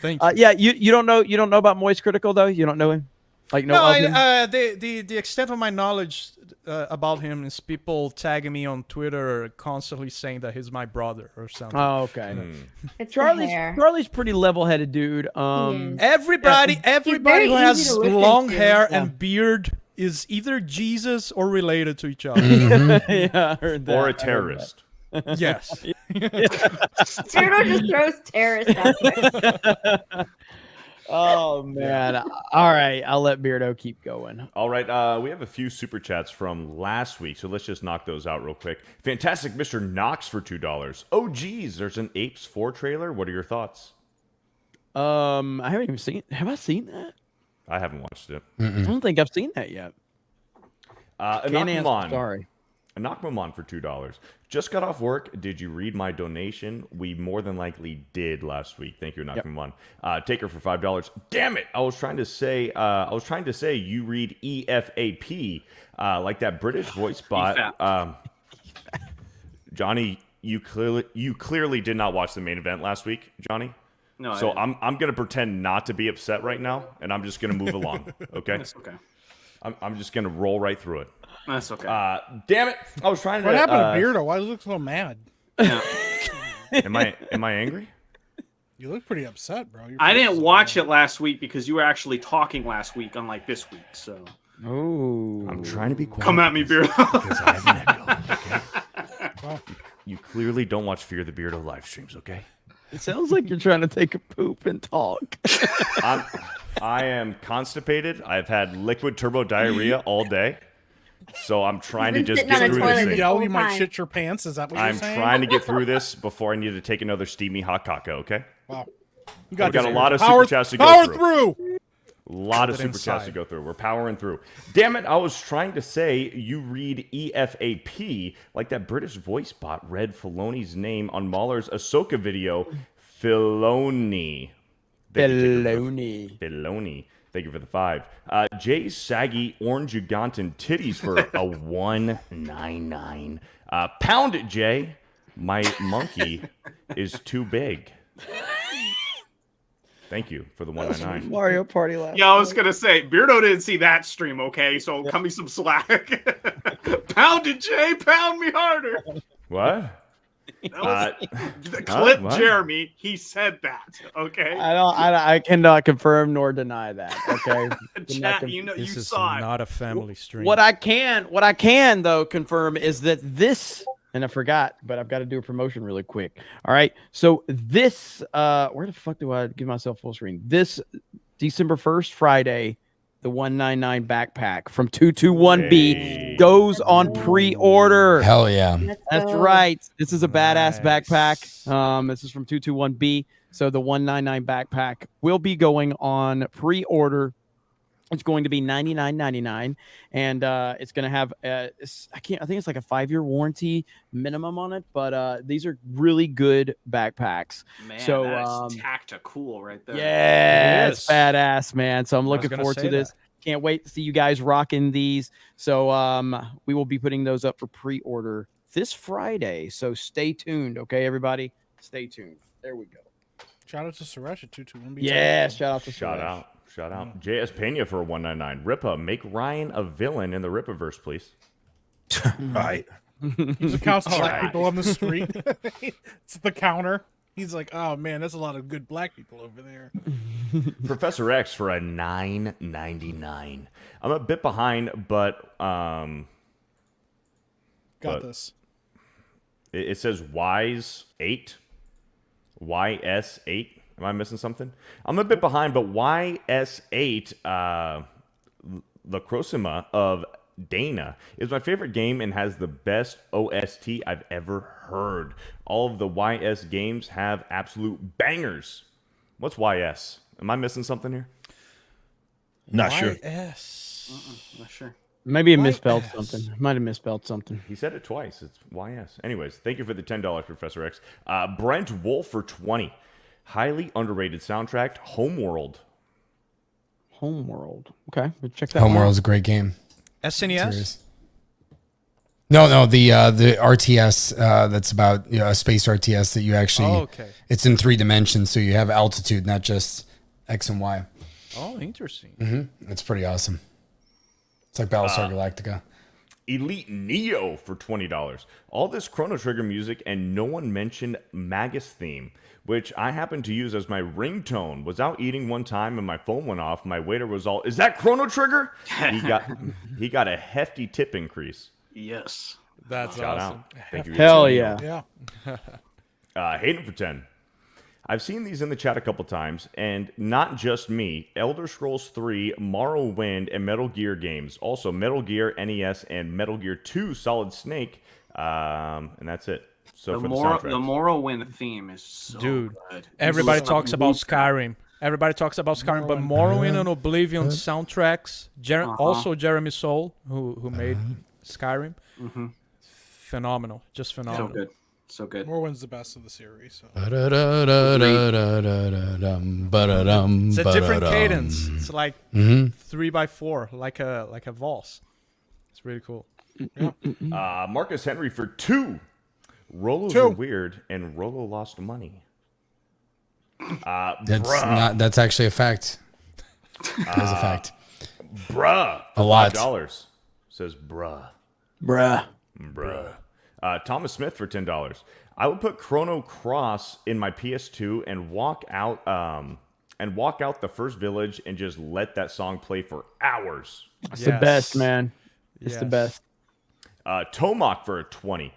Thank you. Yeah, you don't know about Moist Critical though? You don't know him? Like the extent of my knowledge about him is people tagging me on Twitter constantly saying that he's my brother or something. Oh, okay. It's Charlie's pretty level-headed dude. Everybody very who has easy to listen long to. hair Yeah. and beard is either Jesus or related to each other. Yeah, I heard that. Or a terrorist. Yes. Beardo just throws terrorists out there. Oh man! All right, I'll let Beardo keep going. All right, we have a few super chats from last week, so let's just knock those out real quick. Fantastic, Mr. Knox for $2. Oh, geez, there's an Apes 4 trailer. What are your thoughts? I haven't even seen. Have I seen that? I haven't watched it. I don't think I've seen that yet. Sorry. Anakmamon for $2. Just got off work. Did you read my donation? We more than likely did last week. Thank you, Anakmamon. Taker for $5. Damn it! I was trying to say you read EFAP like that British voice bot. Johnny, you clearly did not watch the main event last week, Johnny. No. So I'm gonna pretend not to be upset right now, and I'm just gonna move along. Okay. That's okay. I'm just gonna roll right through it. That's okay. Damn it! I was trying to. What happened to Beardo? Why do you look so mad? Am I angry? You look pretty upset, bro. I didn't watch it last week because you were actually talking last week, unlike this week. So. Oh. I'm trying to be quiet. Come at me, Beardo. Because I have an echo. Okay? You clearly don't watch Fear the Beardo live streams, okay? It sounds like you're trying to take a poop and talk. I am constipated. I've had liquid turbo diarrhea all day. So I'm trying to just get through this thing. You might shit your pants. Is that what you're saying? I'm trying to get through this before I need to take another steamy hot caca, okay? Wow. We've got a lot of super chats to go through. Power through! A lot of super chats to go through. We're powering through. Damn it, I was trying to say you read EFAP like that British voice bot read Filoni's name on Mahler's Ahsoka video. Filoni. Filoni. Thank you for the 5. Jay's saggy orange Ugandan titties for a $1.99. Pound it, Jay. My monkey is too big. Thank you for the $1.99. Mario Party last. Yeah, I was gonna say Beardo didn't see that stream. Okay, so cut me some slack. Pound it, Jay. Pound me harder. What? The clip, Jeremy. He said that. Okay. I cannot confirm nor deny that. Okay. Chat, you saw it. Not a family stream. What I can though confirm is that this, and I forgot, but I've got to do a promotion really quick. All right. So this, where the fuck do I give myself full screen? This December 1st, Friday, the 199 backpack from 221B goes on pre-order. Hell yeah. That's right. This is a badass backpack. This is from 221B. So the 199 backpack will be going on pre-order. It's going to be $99.99, and it's going to have I think it's like a 5-year warranty minimum on it. But these are really good backpacks. Man, so that's tactical right there. Yeah, it's badass, man. So I'm looking forward to this. Can't wait to see you guys rocking these. So we will be putting those up for pre-order this Friday. So stay tuned, okay, everybody? Stay tuned. There we go. Shout out to Suresh at 221B. Yeah, shout out to Suresh. Shout out. JS Pena for 199. Rippa, make Ryan a villain in the Rippaverse, please. Right. He counts black people on the street. It's the counter. He's like, oh man, there's a lot of good black people over there. Professor X for a $9.99. I'm a bit behind, but this. It says Wise 8. YS8. Am I missing something? I'm a bit behind, but YS8, La Crosima of Dana, is my favorite game and has the best OST I've ever heard. All of the YS games have absolute bangers. What's YS? Am I missing something here? Not sure. Not sure. Maybe he misspelled something. Might have misspelled something. He said it twice. It's YS. Anyways, thank you for the $10, Professor X. Brent Wolf for 20. Highly underrated soundtrack, Homeworld. Homeworld. Okay, but check that. Homeworld's a great game. SNES? No, the RTS that's about a space RTS that you actually. It's in 3 dimensions, so you have altitude, not just X and Y. Oh, interesting. Mm-hmm. It's pretty awesome. It's like Battlestar Galactica. Elite Neo for $20. All this Chrono Trigger music, and no one mentioned Magus theme, which I happen to use as my ringtone. Was out eating one time and my phone went off. My waiter was all, "Is that Chrono Trigger?" He got a hefty tip increase. Yes. That's Shout awesome. out. Thank you. Hell yeah. Hayden for 10. I've seen these in the chat a couple times, and not just me. Elder Scrolls 3, Morrowind, and Metal Gear games. Also, Metal Gear NES and Metal Gear 2 Solid Snake. And that's it. So the soundtrack. The Morrowind theme is so good. Everybody talks about Skyrim. Everybody talks about Skyrim, but Morrowind and Oblivion soundtracks. Also, Jeremy Soule, who made Skyrim. Phenomenal. Just phenomenal. So good. So good. Morrowind's the best of the series. So. It's a different cadence. It's like 3x4, like a valse. It's really cool. Marcus Henry for 2. Rolos are weird, and Rolo lost money. That's actually a fact. That is a fact. Bruh. A lot. $5 says bruh. Bruh. Thomas Smith for $10. I would put Chrono Cross in my PS2 and walk out the first village and just let that song play for hours. It's the best, man. It's the best. Tomac for a 20.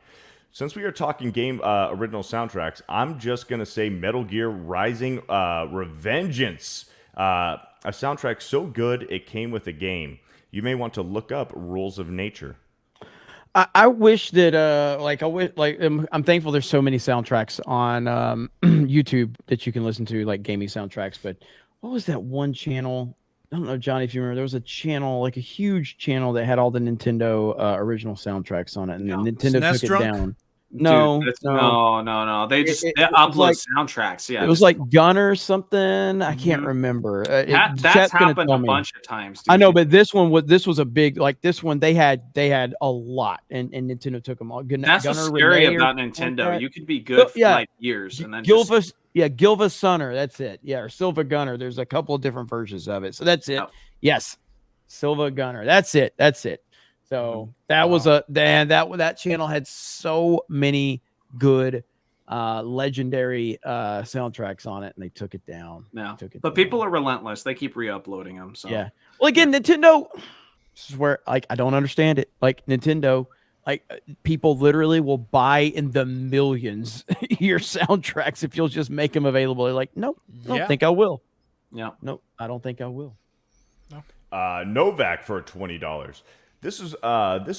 Since we are talking game original soundtracks, I'm just gonna say Metal Gear Rising Revengeance. A soundtrack so good it came with the game. You may want to look up Rules of Nature. I wish that I'm thankful there's so many soundtracks on YouTube that you can listen to, like gaming soundtracks. But what was that one channel? I don't know, Johnny, if you remember. There was a channel, like a huge channel that had all the Nintendo original soundtracks on it, and then Nintendo took it down. No. They upload soundtracks. Yeah, it was like Gunner or something. I can't remember. That's happened a bunch of times. I know, but this was a big, like this one. They had a lot, and Nintendo took them all. That's what's scary about Nintendo. You could be good for like years, and then Gilva Sunner. That's it. Yeah, or Silva Gunner. There's a couple of different versions of it. So that's it. Yes, Silva Gunner. That's it. So that was that channel had so many good, legendary soundtracks on it, and they took it down. No, but people are relentless. They keep re-uploading them. So yeah. Well, again, Nintendo. This is where I don't understand it. Like Nintendo, people literally will buy in the millions your soundtracks if you'll just make them available. They're like, nope, I don't think I will. Yeah, nope, I don't think I will. Novak for $20. This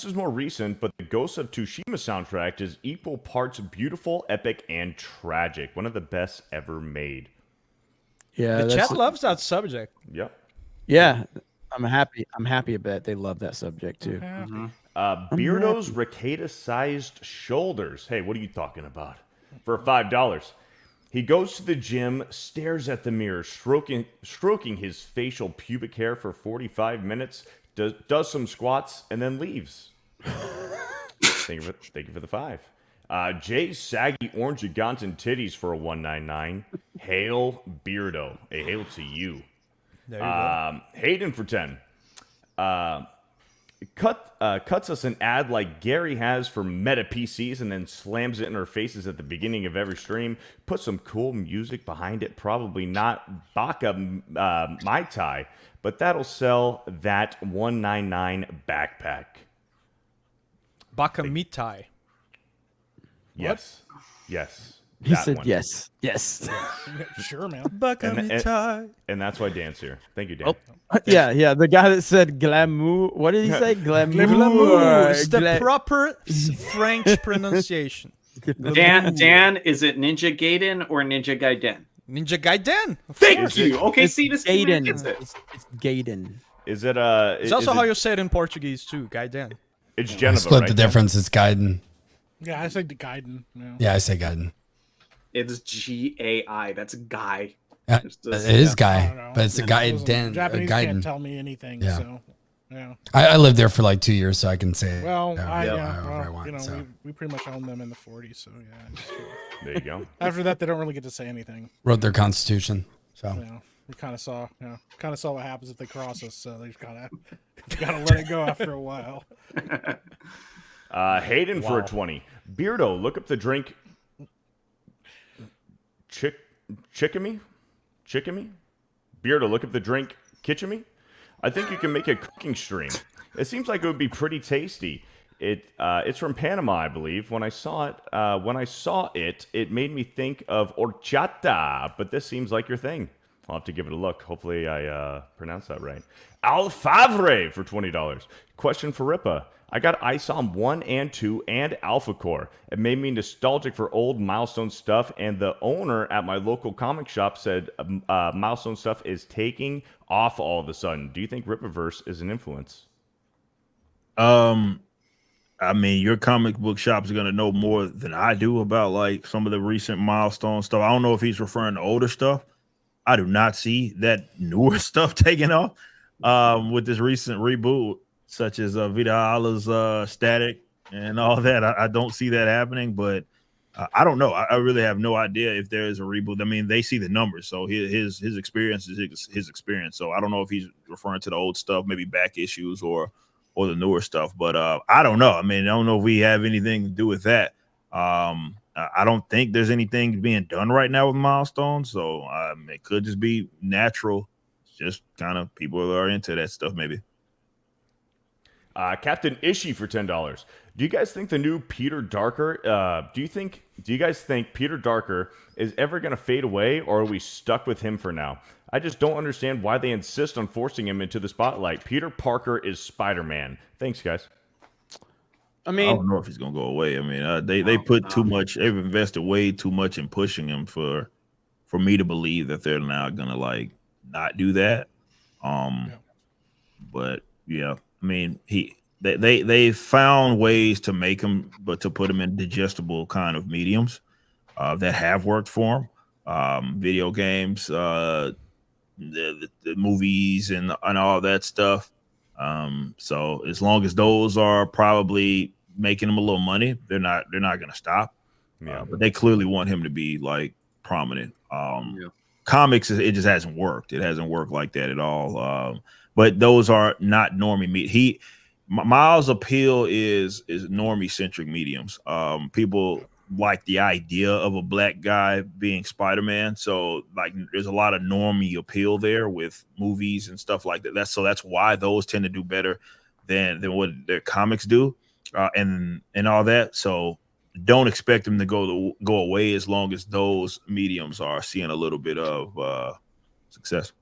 is more recent, but the Ghost of Tsushima soundtrack is equal parts beautiful, epic, and tragic. One of the best ever made. Yeah, the chat loves that subject. Yep. Yeah, I'm happy about they love that subject too. Beardo's Ricada-sized shoulders. Hey, what are you talking about? For $5. He goes to the gym, stares at the mirror, stroking his facial pubic hair for 45 minutes, does some squats, and then leaves. Thank you for the 5. Jay's saggy orange Ugandan titties for a $1.99. Hail Beardo. A hail to you. There you go. Hayden for 10. Cuts us an ad like Gary has for Meta PCs and then slams it in our faces at the beginning of every stream. Put some cool music behind it. Probably not Baka Mai Tai, but that'll sell that $1.99 backpack. Baka Mitai. Yes. Yes. He said yes. Yes. Sure, man. Baka Mitai. And that's why Dan's here. Thank you, Dan. Yeah. The guy that said glamour. What did he say? Glamour. It's the proper French pronunciation. Dan, is it Ninja Gaiden or Ninja Gaiden? Ninja Gaiden. Thank you. Okay, see, this Gaiden. gets it. It's Gaiden. Is it It's also how you say it in Portuguese too, Gaiden. It's I Geneva, split right? the difference. It's Gaiden. Yeah, I say the Gaiden. Yeah, I say Gaiden. It's Gai. That's Guy. It is Guy, but it's a Gaiden. Japanese Gaiden. can't tell me anything. Yeah. So, yeah. I lived there for like 2 years, so I can say. Well, I want. we pretty much own them in the 40s, so yeah. There you go. After that, they don't really get to say anything. Wrote their constitution, so. Yeah, we kind of saw what happens if they cross us. So they just gotta let it go after a while. Hayden for a 20. Beardo, look up the drink. Chickamy? Beardo, look up the drink. Kitchemy? I think you can make a cooking stream. It seems like it would be pretty tasty. It's from Panama, I believe. When I saw it, it made me think of horchata, but this seems like your thing. I'll have to give it a look. Hopefully I pronounced that right. Alfavre for $20. Question for Ripa. I got ISOM 1 and 2 and Alpha Core. It made me nostalgic for old Milestone stuff, and the owner at my local comic shop said Milestone stuff is taking off all of a sudden. Do you think Ripaverse is an influence? I mean, your comic book shop is going to know more than I do about like some of the recent Milestone stuff. I don't know if he's referring to older stuff. I do not see that newer stuff taking off with this recent reboot, such as Vita Allah's Static and all that. I don't see that happening, but I don't know. I really have no idea if there is a reboot. I mean, they see the numbers, so his experience is his experience. So I don't know if he's referring to the old stuff, maybe back issues or the newer stuff. But I don't know. I mean, I don't know if we have anything to do with that. I don't think there's anything being done right now with Milestones, so it could just be natural. It's just kind of people are into that stuff, maybe. Captain Ishii for $10. Do you guys think the new Peter Darker? Do you guys think Peter Darker is ever going to fade away, or are we stuck with him for now? I just don't understand why they insist on forcing him into the spotlight. Peter Parker is Spider-Man. Thanks, guys. I mean, I don't know if he's gonna go away. I mean, they put too much. They've invested way too much in pushing him for me to believe that they're now gonna like not do that. But yeah, I mean, they found ways to make him, but to put him in digestible kind of mediums that have worked for him. Video games, the movies, and all that stuff. So as long as those are probably making him a little money, they're not going to stop. Yeah. But they clearly want him to be like prominent. Comics, it just hasn't worked. It hasn't worked like that at all. But those are not normie Miles' appeal is normie centric mediums. People like the idea of a black guy being Spider-Man. So like there's a lot of normie appeal there with movies and stuff like that. That's why those tend to do better than what their comics do, and all that. So don't expect them to go away as long as those mediums are seeing a little bit of success.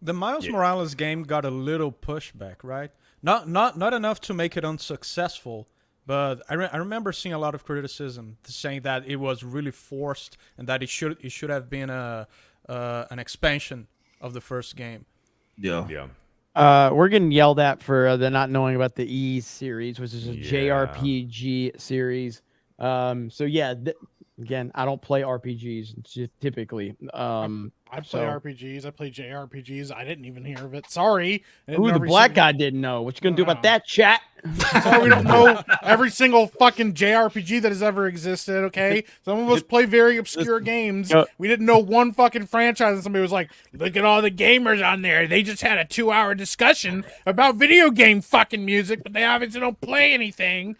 The Miles Morales game got a little pushback, right? Not enough to make it unsuccessful, but I remember seeing a lot of criticism saying that it was really forced and that it should have been an expansion of the first game. Yeah. We're getting yelled at for the not knowing about the E series, which is a JRPG series. So yeah, again, I don't play RPGs typically. I play RPGs. I play JRPGs. I didn't even hear of it. Sorry. Who the black guy didn't know? What you gonna do about that, chat? Sorry, we don't know every single fucking JRPG that has ever existed. Okay, some of us play very obscure games. We didn't know one fucking franchise, and somebody was like, "Look at all the gamers on there. They just had a 2-hour discussion about video game fucking music, but they obviously don't play anything."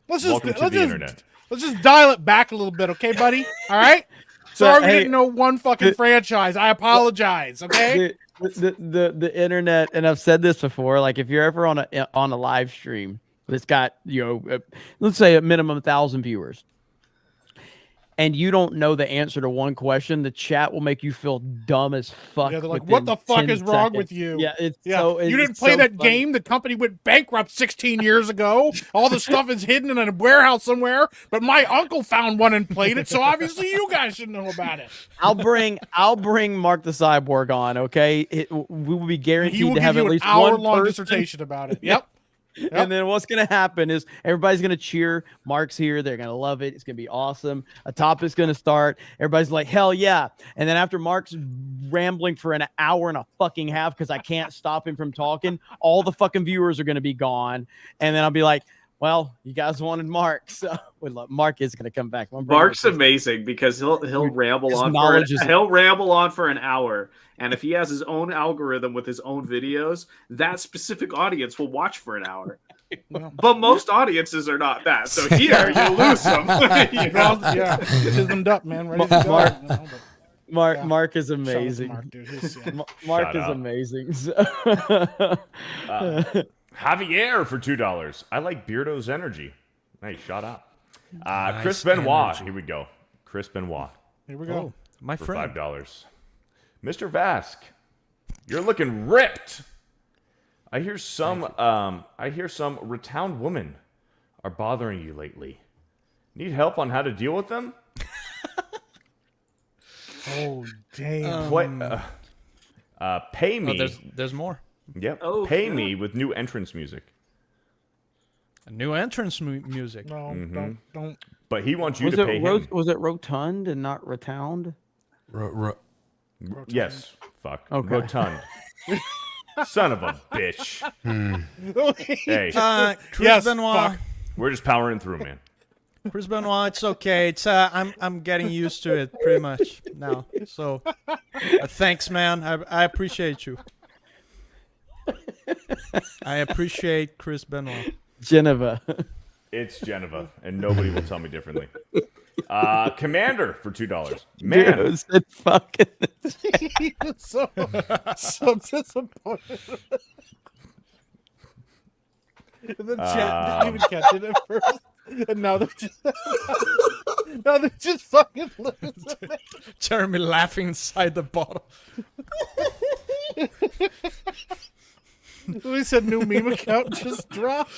Let's just dial it back a little bit, okay, buddy? All right. Sorry, we didn't know one fucking franchise. I apologize. Okay. The internet, and I've said this before. Like, if you're ever on a live stream that's got let's say a minimum 1,000 viewers, and you don't know the answer to one question, the chat will make you feel dumb as fuck. Yeah, they're like, "What the fuck is wrong with you?" Yeah, you didn't play that game. The company went bankrupt 16 years ago. All the stuff is hidden in a warehouse somewhere, but my uncle found one and played it. So obviously, you guys should know about it. I'll bring Mark the Cyborg on. Okay, we will be guaranteed to have at least an hour-long dissertation about it. Yep. Yep. And then what's going to happen is everybody's going to cheer. Mark's here. They're going to love it. It's going to be awesome. A top is going to start. Everybody's like, hell yeah. And then after Mark's rambling for an hour and a fucking half because I can't stop him from talking, all the fucking viewers are going to be gone. And then I'll be like, well, you guys wanted Mark. So Mark is going to come back. Mark's amazing because he'll ramble on for an hour. And if he has his own algorithm with his own videos, that specific audience will watch for an hour. But most audiences are not that. So here you lose them. Yeah, chisholmed up, man. Ready to go. Mark is amazing. Mark is amazing. Javier for $2. I like Beardo's energy. Nice, shut up. Nice Chris Benoit. energy. Here we go. Chris Benoit. Here we go. Oh, my for friend. $5. Mr. Vask, you're looking ripped. I hear some retowned women are bothering you lately. Need help on how to deal with them? Oh damn! Pay me. Oh, there's more. Yep. Oh, pay me with new entrance music. A new entrance music. No, don't. But he wants you to pay him. Was it rotund and not retound? Yes. Fuck. Okay. Rotund. Son of a bitch. Hey. Chris Benoit. Fuck. We're just powering through, man. Chris Benoit, it's okay. It's I'm getting used to it pretty much now. So thanks, man. I appreciate you. I appreciate Chris Benoit. Geneva. It's Geneva, and nobody will tell me differently. Commander for $2. Man, Dude, said fucking. so disappointed. The chat didn't even catch it at first, and now they're just fucking losing it. Jeremy laughing inside the bottle. We said new meme account just dropped.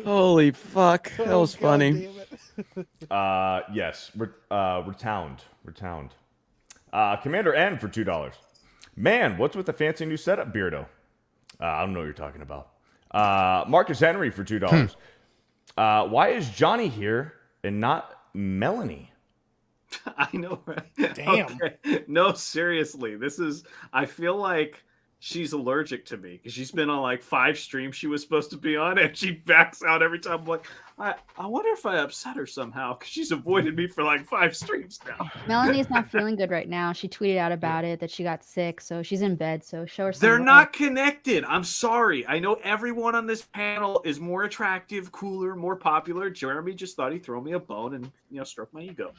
Holy fuck, that was funny. yes, Retowned. Commander N for $2. Man, what's with the fancy new setup, Beardo? I don't know what you're talking about. Marcus Henry for $2. Why is Johnny here and not Melanie? I know, right? Damn. Okay. No, seriously. I feel like she's allergic to me because she's been on like 5 streams she was supposed to be on, and she backs out every time. I'm like, I wonder if I upset her somehow because she's avoided me for like 5 streams now. Melanie's not feeling good right now. She tweeted out about it that she got sick, so she's in bed. So show her some They're love. not connected. I'm sorry. I know everyone on this panel is more attractive, cooler, more popular. Jeremy just thought he'd throw me a bone and stroke my ego.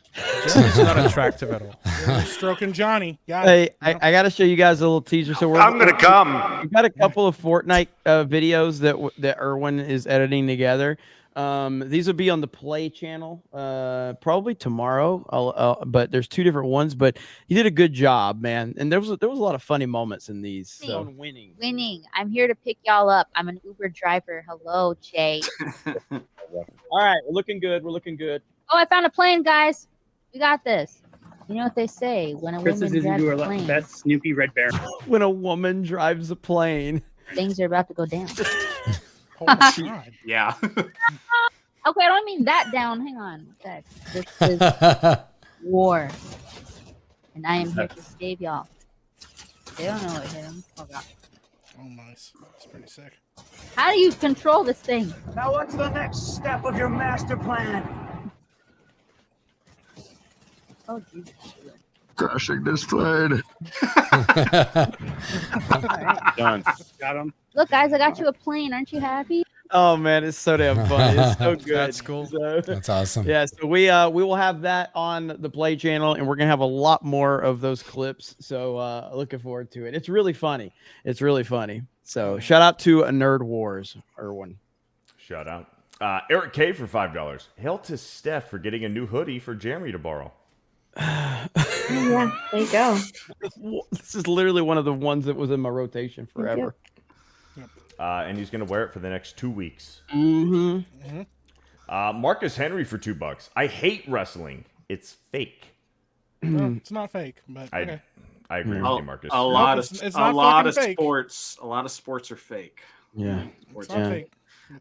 Jeremy's not attractive at all. You're stroking Johnny. I got to show you guys a little teaser. So I'm gonna come. We've got a couple of Fortnite videos that Erwin is editing together. These will be on the Play channel probably tomorrow. But there's 2 different ones. But you did a good job, man. And there was a lot of funny moments in these. So Winning. I'm here to pick y'all up. I'm an Uber driver. Hello, Jay. All right, we're looking good. We're looking good. Oh, I found a plane, guys. We got this. You know what they say when a Chris woman is drives into a her plane, best Snoopy Red Bear. When a woman drives a plane, things are about to go down. Oh my God. Yeah. Okay, I don't mean that down. Hang on. Okay. This is war. And I am here to save y'all. They don't know what hit them. Oh, God. Oh, nice. That's pretty sick. How do you control this thing? Now, what's the next step of your master plan? Oh, Jesus. Crashing this plane. Done. Got him. Look, guys, I got you a plane. Aren't you happy? Oh man, it's so damn funny. It's so good. That's cool. So, That's awesome. yeah, so we will have that on the Play channel, and we're gonna have a lot more of those clips. So looking forward to it. It's really funny. It's really funny. So shout out to a Nerd Wars, Erwin. Shout out. Eric K for $5. Hail to Steph for getting a new hoodie for Jeremy to borrow. Yeah, there you go. This is literally one of the ones that was in my rotation forever. And he's going to wear it for the next 2 weeks. Mm-hmm. Marcus Henry for $2. I hate wrestling. It's fake. No, it's not fake, but okay. I agree with you, Marcus. A lot of it's not sports. A lot of sports are fake. Yeah, it's not fake.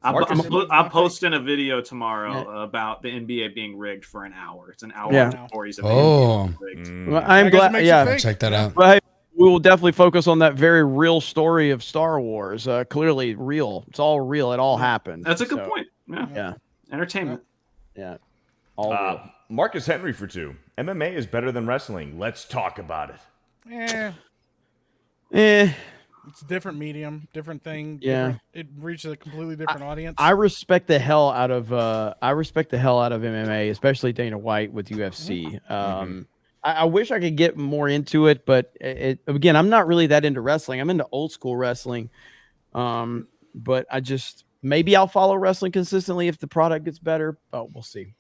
I'm posting a video tomorrow about the NBA being rigged for an hour. It's an hour of stories of Oh. NBA being rigged. Well, I'm glad. Yeah, check that out. But hey, we will definitely focus on that very real story of Star Wars. Clearly real. It's all real. It all happened. That's a good point. Yeah. Entertainment. Yeah. All real. Marcus Henry for $2. MMA is better than wrestling. Let's talk about it. It's a different medium, different thing. Yeah. It reaches a completely different audience. I respect the hell out of MMA, especially Dana White with UFC. I wish I could get more into it, but again, I'm not really that into wrestling. I'm into old school wrestling. But maybe I'll follow wrestling consistently if the product gets better. Oh, we'll see.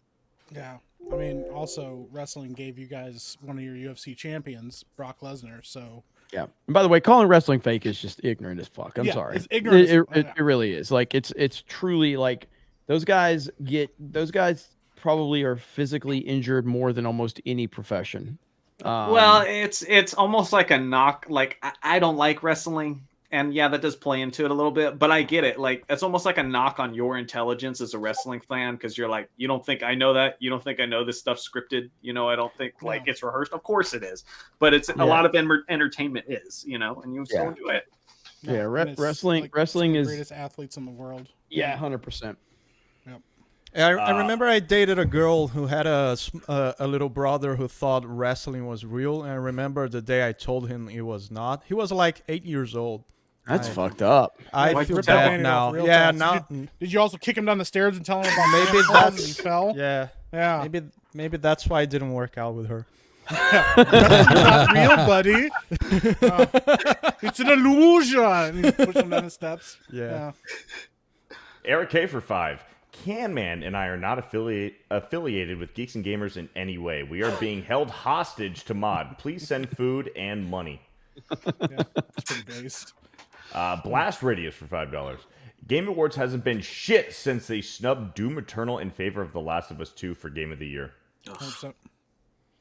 Yeah. I mean, also wrestling gave you guys one of your UFC champions, Brock Lesnar. So yeah. And by the way, calling wrestling fake is just ignorant as fuck. I'm sorry. It's ignorant. It really is. Like it's truly like those guys probably are physically injured more than almost any profession. Well, it's almost like a knock. Like I don't like wrestling, and yeah, that does play into it a little bit. But I get it. Like it's almost like a knock on your intelligence as a wrestling fan because you're like, you don't think I know that? You don't think I know this stuff's scripted? I don't think like it's rehearsed. Of course it is, but it's a lot of entertainment is, and you still enjoy it. Yeah, wrestling some of the is greatest athletes in the world. Yeah, 100%. I remember I dated a girl who had a little brother who thought wrestling was real, and I remember the day I told him it was not. He was like 8 years old. That's fucked up. I feel bad now. Yeah, now. Did you also kick him down the stairs and tell him about Maybe that's he fell? Yeah. Maybe that's why it didn't work out with her. Not real, buddy. It's an illusion. You push him down the steps. Yeah. Eric K for $5. Canman and I are not affiliated with Geeks and Gamers in any way. We are being held hostage to Mod. Please send food and money. Yeah, it's pretty based. Blast Radius for $5. Game Awards hasn't been shit since they snubbed Doom Eternal in favor of The Last of Us 2 for Game of the Year. 100%.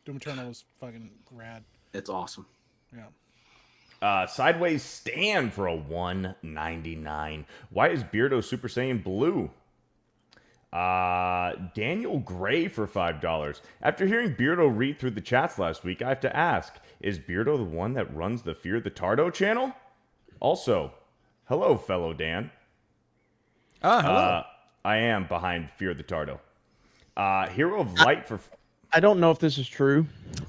Doom Eternal was fucking rad. It's awesome. Yeah. Sideways Stan for a $1.99. Why is Beardo Super Saiyan Blue? Daniel Gray for $5. After hearing Beardo read through the chats last week, I have to ask, is Beardo the one that runs the Fear the Tardo channel? Also, hello, fellow Dan. Hello. I am behind Fear the Tardo. Hero of Light for. I don't know if this is true.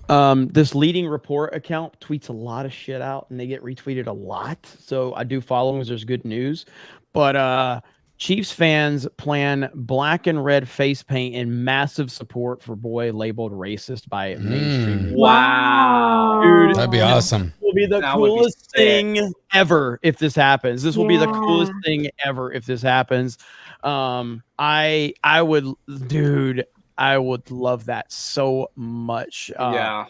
This leading report account tweets a lot of shit out, and they get retweeted a lot. So I do follow them because there's good news. But Chiefs fans plan black and red face paint in massive support for boy labeled racist by mainstream. Wow, dude, That'd be awesome. This will be the coolest thing ever if this happens. This will be the coolest thing ever if this happens. I would, dude. I would love that so much. Yeah.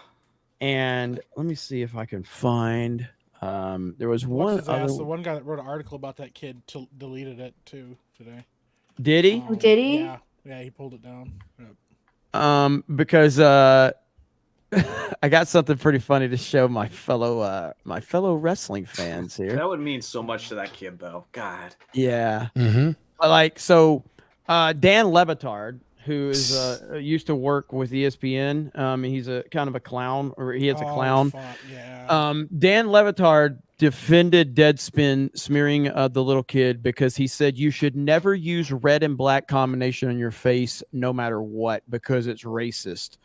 And let me see if I can find. There was What's one his other. ass, the one guy that wrote an article about that kid deleted it too today. Did he? Did he? Yeah, he pulled it down. Yep. Because I got something pretty funny to show my fellow wrestling fans here. That would mean so much to that kid, though. God. Yeah. Mm-hmm. Like so, Dan Lebitard, who is used to work with ESPN. He's a kind of a clown, or he is a clown. Dan Lebitard defended Deadspin smearing the little kid because he said you should never use red and black combination on your face, no matter what, because it's racist.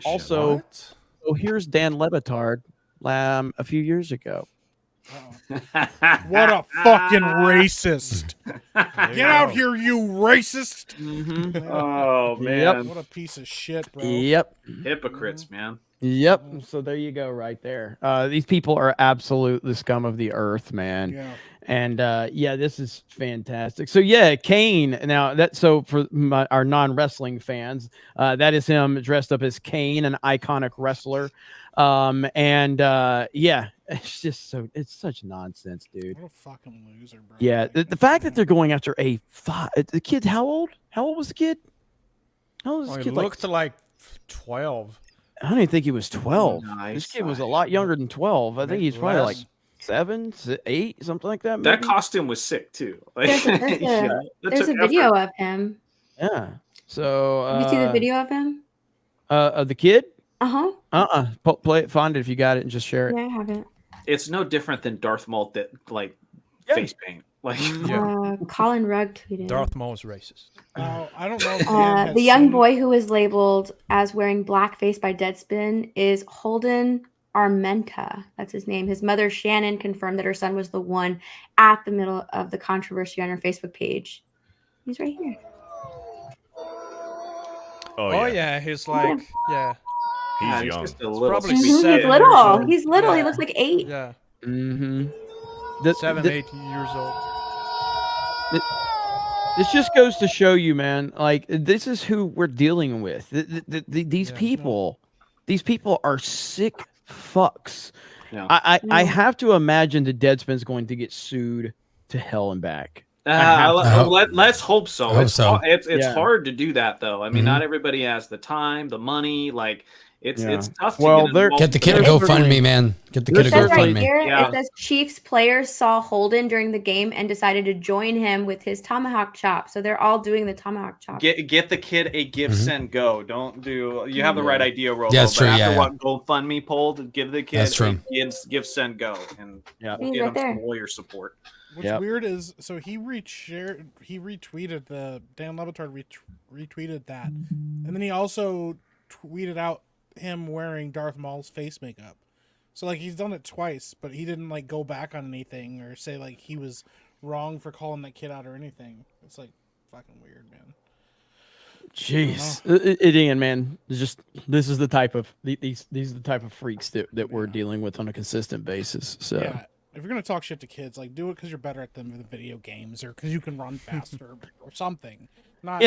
Also, so here's Dan Lebitard a few years ago. What a fucking racist! Get out here, you racist! Oh man, what a piece of shit, bro. Yep, hypocrites, man. Yep. So there you go, right there. These people are absolute the scum of the earth, man. Yeah. And yeah, this is fantastic. So yeah, Kane. Now for our non-wrestling fans, that is him dressed up as Kane, an iconic wrestler. Yeah, it's such nonsense, dude. What a fucking loser, bro. Yeah, the fact that they're going after the kid. How old? How old was the kid? How old was this He kid? looked like 12. I don't even think he was 12. Nice. This kid was a lot younger than 12. I think he's probably like Less. 7, 8, something like that. That maybe? costume was sick too. Like, There's a video of him. Yeah. So Did you see the video of him? Of the kid? Uh-huh. Play it, find it if you got it, and just share it. Yeah, I haven't. It's no different than Darth Maul that face paint. Like Colin Rugg tweeted. Darth Maul is racist. I don't know. If The young boy who was labeled as wearing blackface by Deadspin is Holden Armenta. That's his name. His mother, Shannon, confirmed that her son was the one at the middle of the controversy on her Facebook page. He's right here. Oh yeah, he's like He's young. Just a little probably He's 7 years little. old. He's little. He Yeah. looks like 8. Yeah. Mm-hmm. 7, 8 years old. This just goes to show you, man. Like, this is who we're dealing with. These people are sick fucks. Yeah. I have to imagine the Deadspin's going to get sued to hell and back. Let's hope so. It's Yeah. hard to do that though. I mean, not everybody has the time, the money. Like it's tough. Well, to Get the kid to GoFundMe, man. Get the kid to It says right GoFundMe. here, Yeah. it says Chiefs players saw Holden during the game and decided to join him with his tomahawk chop. So they're all doing the tomahawk chop. Get the kid a give, send, go. Don't do. You have the right idea, Robo. Yeah, that's but true, after yeah, what GoFundMe polled, give the kid That's true. a give, send, go, and we'll He's get right him there. some lawyer support. What's weird is, so he retweeted the Dan Lebitard retweeted that, and then he also tweeted out him wearing Darth Maul's face makeup. So like he's done it twice, but he didn't like go back on anything or say like he was wrong for calling that kid out or anything. It's like fucking weird, man. Jeez, Ian, man, this is the type of these are the type of freaks that we're dealing with on a consistent basis. So. Yeah. If you're gonna talk shit to kids, like do it because you're better at them in the video games, or because you can run faster, or something. Not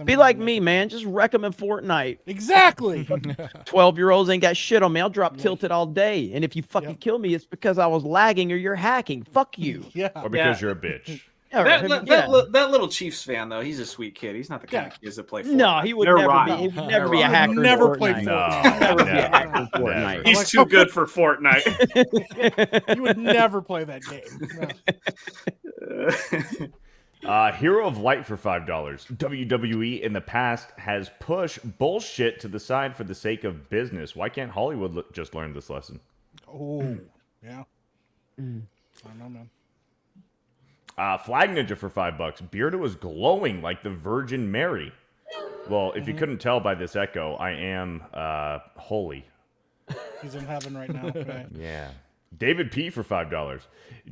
be like me, man. Just wreck them in Fortnite. Exactly. 12-year-olds ain't got shit on me. I'll drop tilted all day, and if you fucking kill me, it's because I was lagging or you're hacking. Fuck you. Yeah. Or because you're a bitch. That little Chiefs fan though, he's a sweet kid. He's not the kind of kids that play Fortnite. No, he would They're never rotten. be. He would never They're be a rotten. hacker. Never in played Fortnite. Fortnite. Never be a hacker in Fortnite. He's too good for Fortnite. You would never play that game. No. Hero of Light for $5. WWE in the past has pushed bullshit to the side for the sake of business. Why can't Hollywood just learn this lesson? Oh, yeah. I don't know, man. Flag Ninja for $5. Beardo is glowing like the Virgin Mary. Well, if you couldn't tell by this echo, I am holy. He's in heaven right now. Right? Yeah. David P for $5.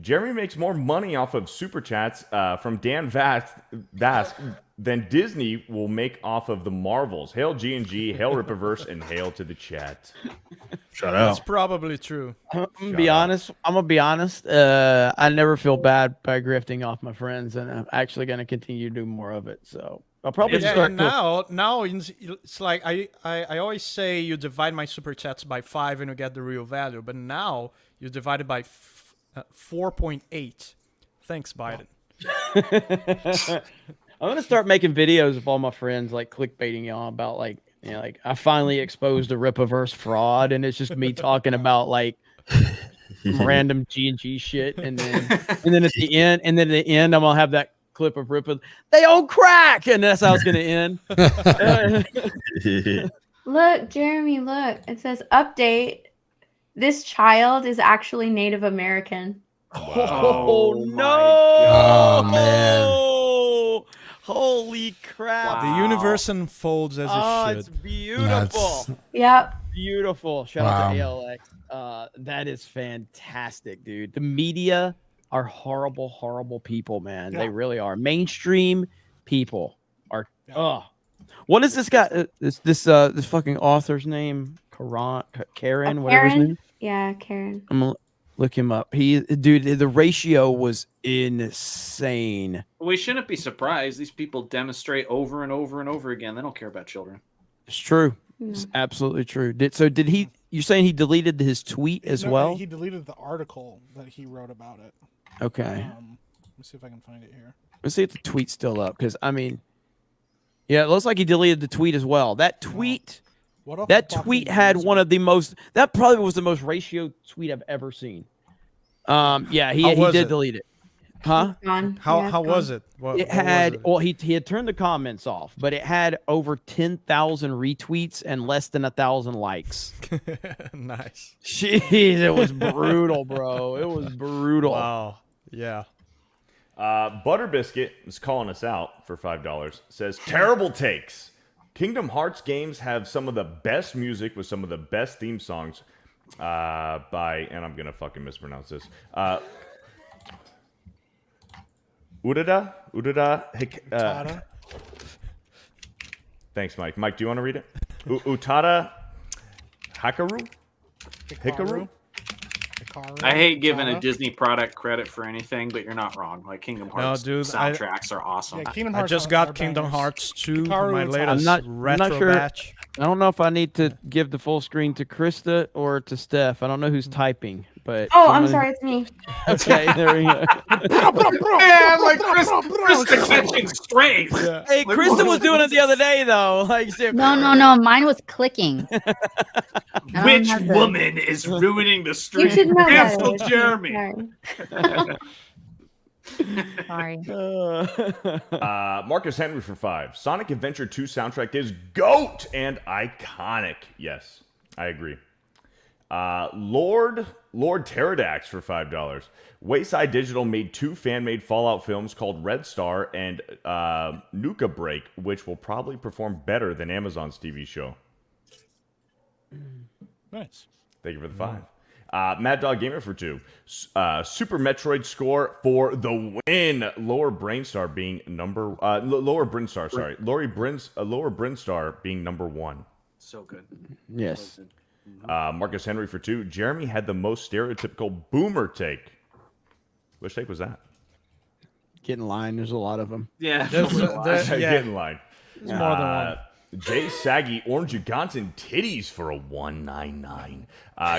Jeremy makes more money off of super chats from Dan Vask than Disney will make off of the Marvels. Hail G&G, hail Rippaverse, and hail to the chat. Shout out. That's probably true. I'm gonna be honest. I never feel bad by grifting off my friends, and I'm actually gonna continue to do more of it. So I'll probably just start. And now it's like I always say you divide my super chats by 5 and you get the real value, but now you divide it by 4.8. Thanks, Biden. I'm gonna start making videos of all my friends, like clickbaiting y'all about like, you know, like I finally exposed a Rippaverse fraud, and it's just me talking about like random G&G shit, and then at the end, I'm gonna have that clip of Rippa. They own crack, and that's how it's gonna end. Look, Jeremy, look. It says update. This child is actually Native American. Oh no! Oh man. Holy crap! The universe unfolds as it should. It's beautiful. Yep. Beautiful. Shout out to ALX. That is fantastic, dude. The media are horrible, horrible people, man. They really are. Mainstream people are. What is this guy? This fucking author's name? Karen, whatever his name. Yeah, Karen. I'm gonna look him up. Dude, the ratio was insane. We shouldn't be surprised. These people demonstrate over and over and over again. They don't care about children. It's true. It's absolutely true. Did he? You're saying he deleted his tweet as well? He deleted the article that he wrote about it. Okay. Let me see if I can find it here. Let's see if the tweet's still up, because I mean, yeah, it looks like he deleted the tweet as well. That tweet. That tweet had one of the most. That probably was the most ratio tweet I've ever seen. Yeah, he did delete it. Huh? How was it? It had he had turned the comments off, but it had over 10,000 retweets and less than 1,000 likes. Nice. Jeez, it was brutal, bro. It was brutal. Wow. Yeah. Butter Biscuit is calling us out for $5. Says terrible takes. Kingdom Hearts games have some of the best music with some of the best theme songs by, and I'm gonna fucking mispronounce this. Utada. Thanks, Mike. Mike, do you want to read it? Utada Hikaru. I hate giving a Disney product credit for anything, but you're not wrong. Like Kingdom Hearts soundtracks are awesome. Yeah, I just got Kingdom Hearts 2, my latest retro sure. batch. I don't know if I need to give the full screen to Krista or to Steph. I don't know who's typing, but I'm sorry, it's me. Okay, there we go. Man, like Krista catching strays. Yeah. Hey, Krista was doing it the other day though. Like, No, mine was clicking. Which woman is ruining the stream? You should know Cancel that. Jeremy. Sorry. Marcus Henry for $5. Sonic Adventure 2 soundtrack is GOAT and iconic. Yes, I agree. Lord Pterodax for $5. Wayside Digital made 2 fan-made Fallout films called Red Star and Nuka Break, which will probably perform better than Amazon's TV show. Nice. Thank you for the 5. Mad Dog Gamer for 2. Super Metroid score for the win. Lower Brinstar being number being number 1. So good. Yes. Marcus Henry for 2. Jeremy had the most stereotypical boomer take. Which take was that? Get in line. There's a lot of them. Yeah. Get in line. There's more than one. Jay Saggy, Orange Ugandan titties for a $1.99.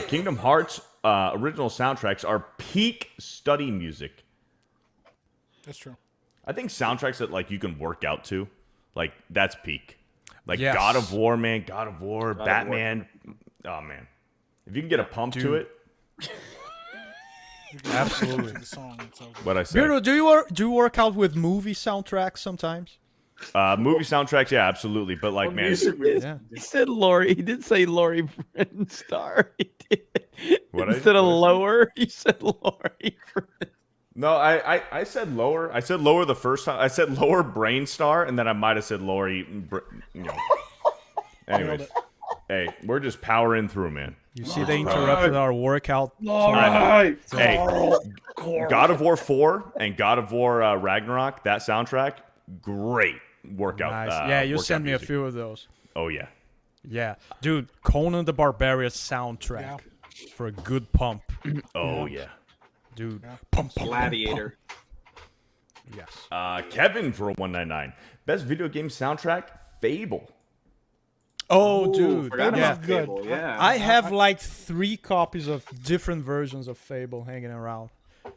Kingdom Hearts original soundtracks are peak study music. That's true. I think soundtracks that like you can work out to, like that's peak. Like Yes. God of War, man, God of War, Batman. Oh man, if you can get a pump to it. Absolutely. What I said. Beardo, do you work out with movie soundtracks sometimes? Movie soundtracks, yeah, absolutely. But like, man, He said Lori. He did say Lori Brinstar. He did. What Instead of lower, he said Lori. No, I said lower. I said lower the first time. I said lower brain star, and then I might have said lower Anyways, hey, we're just powering through, man. You see, they interrupted our workout. Hey, God of War 4 and God of War Ragnarok, that soundtrack, great workout. Nice. Yeah, you sent me a few of those. Oh, yeah. Yeah. Dude, Conan the Barbarian soundtrack for a good pump. Oh, yeah. Dude. Pump, Gladiator. Yes. Kevin for a 199. Best video game soundtrack, Fable. Oh, dude. Yeah. Good. Fable, yeah. I have like 3 copies of different versions of Fable hanging around.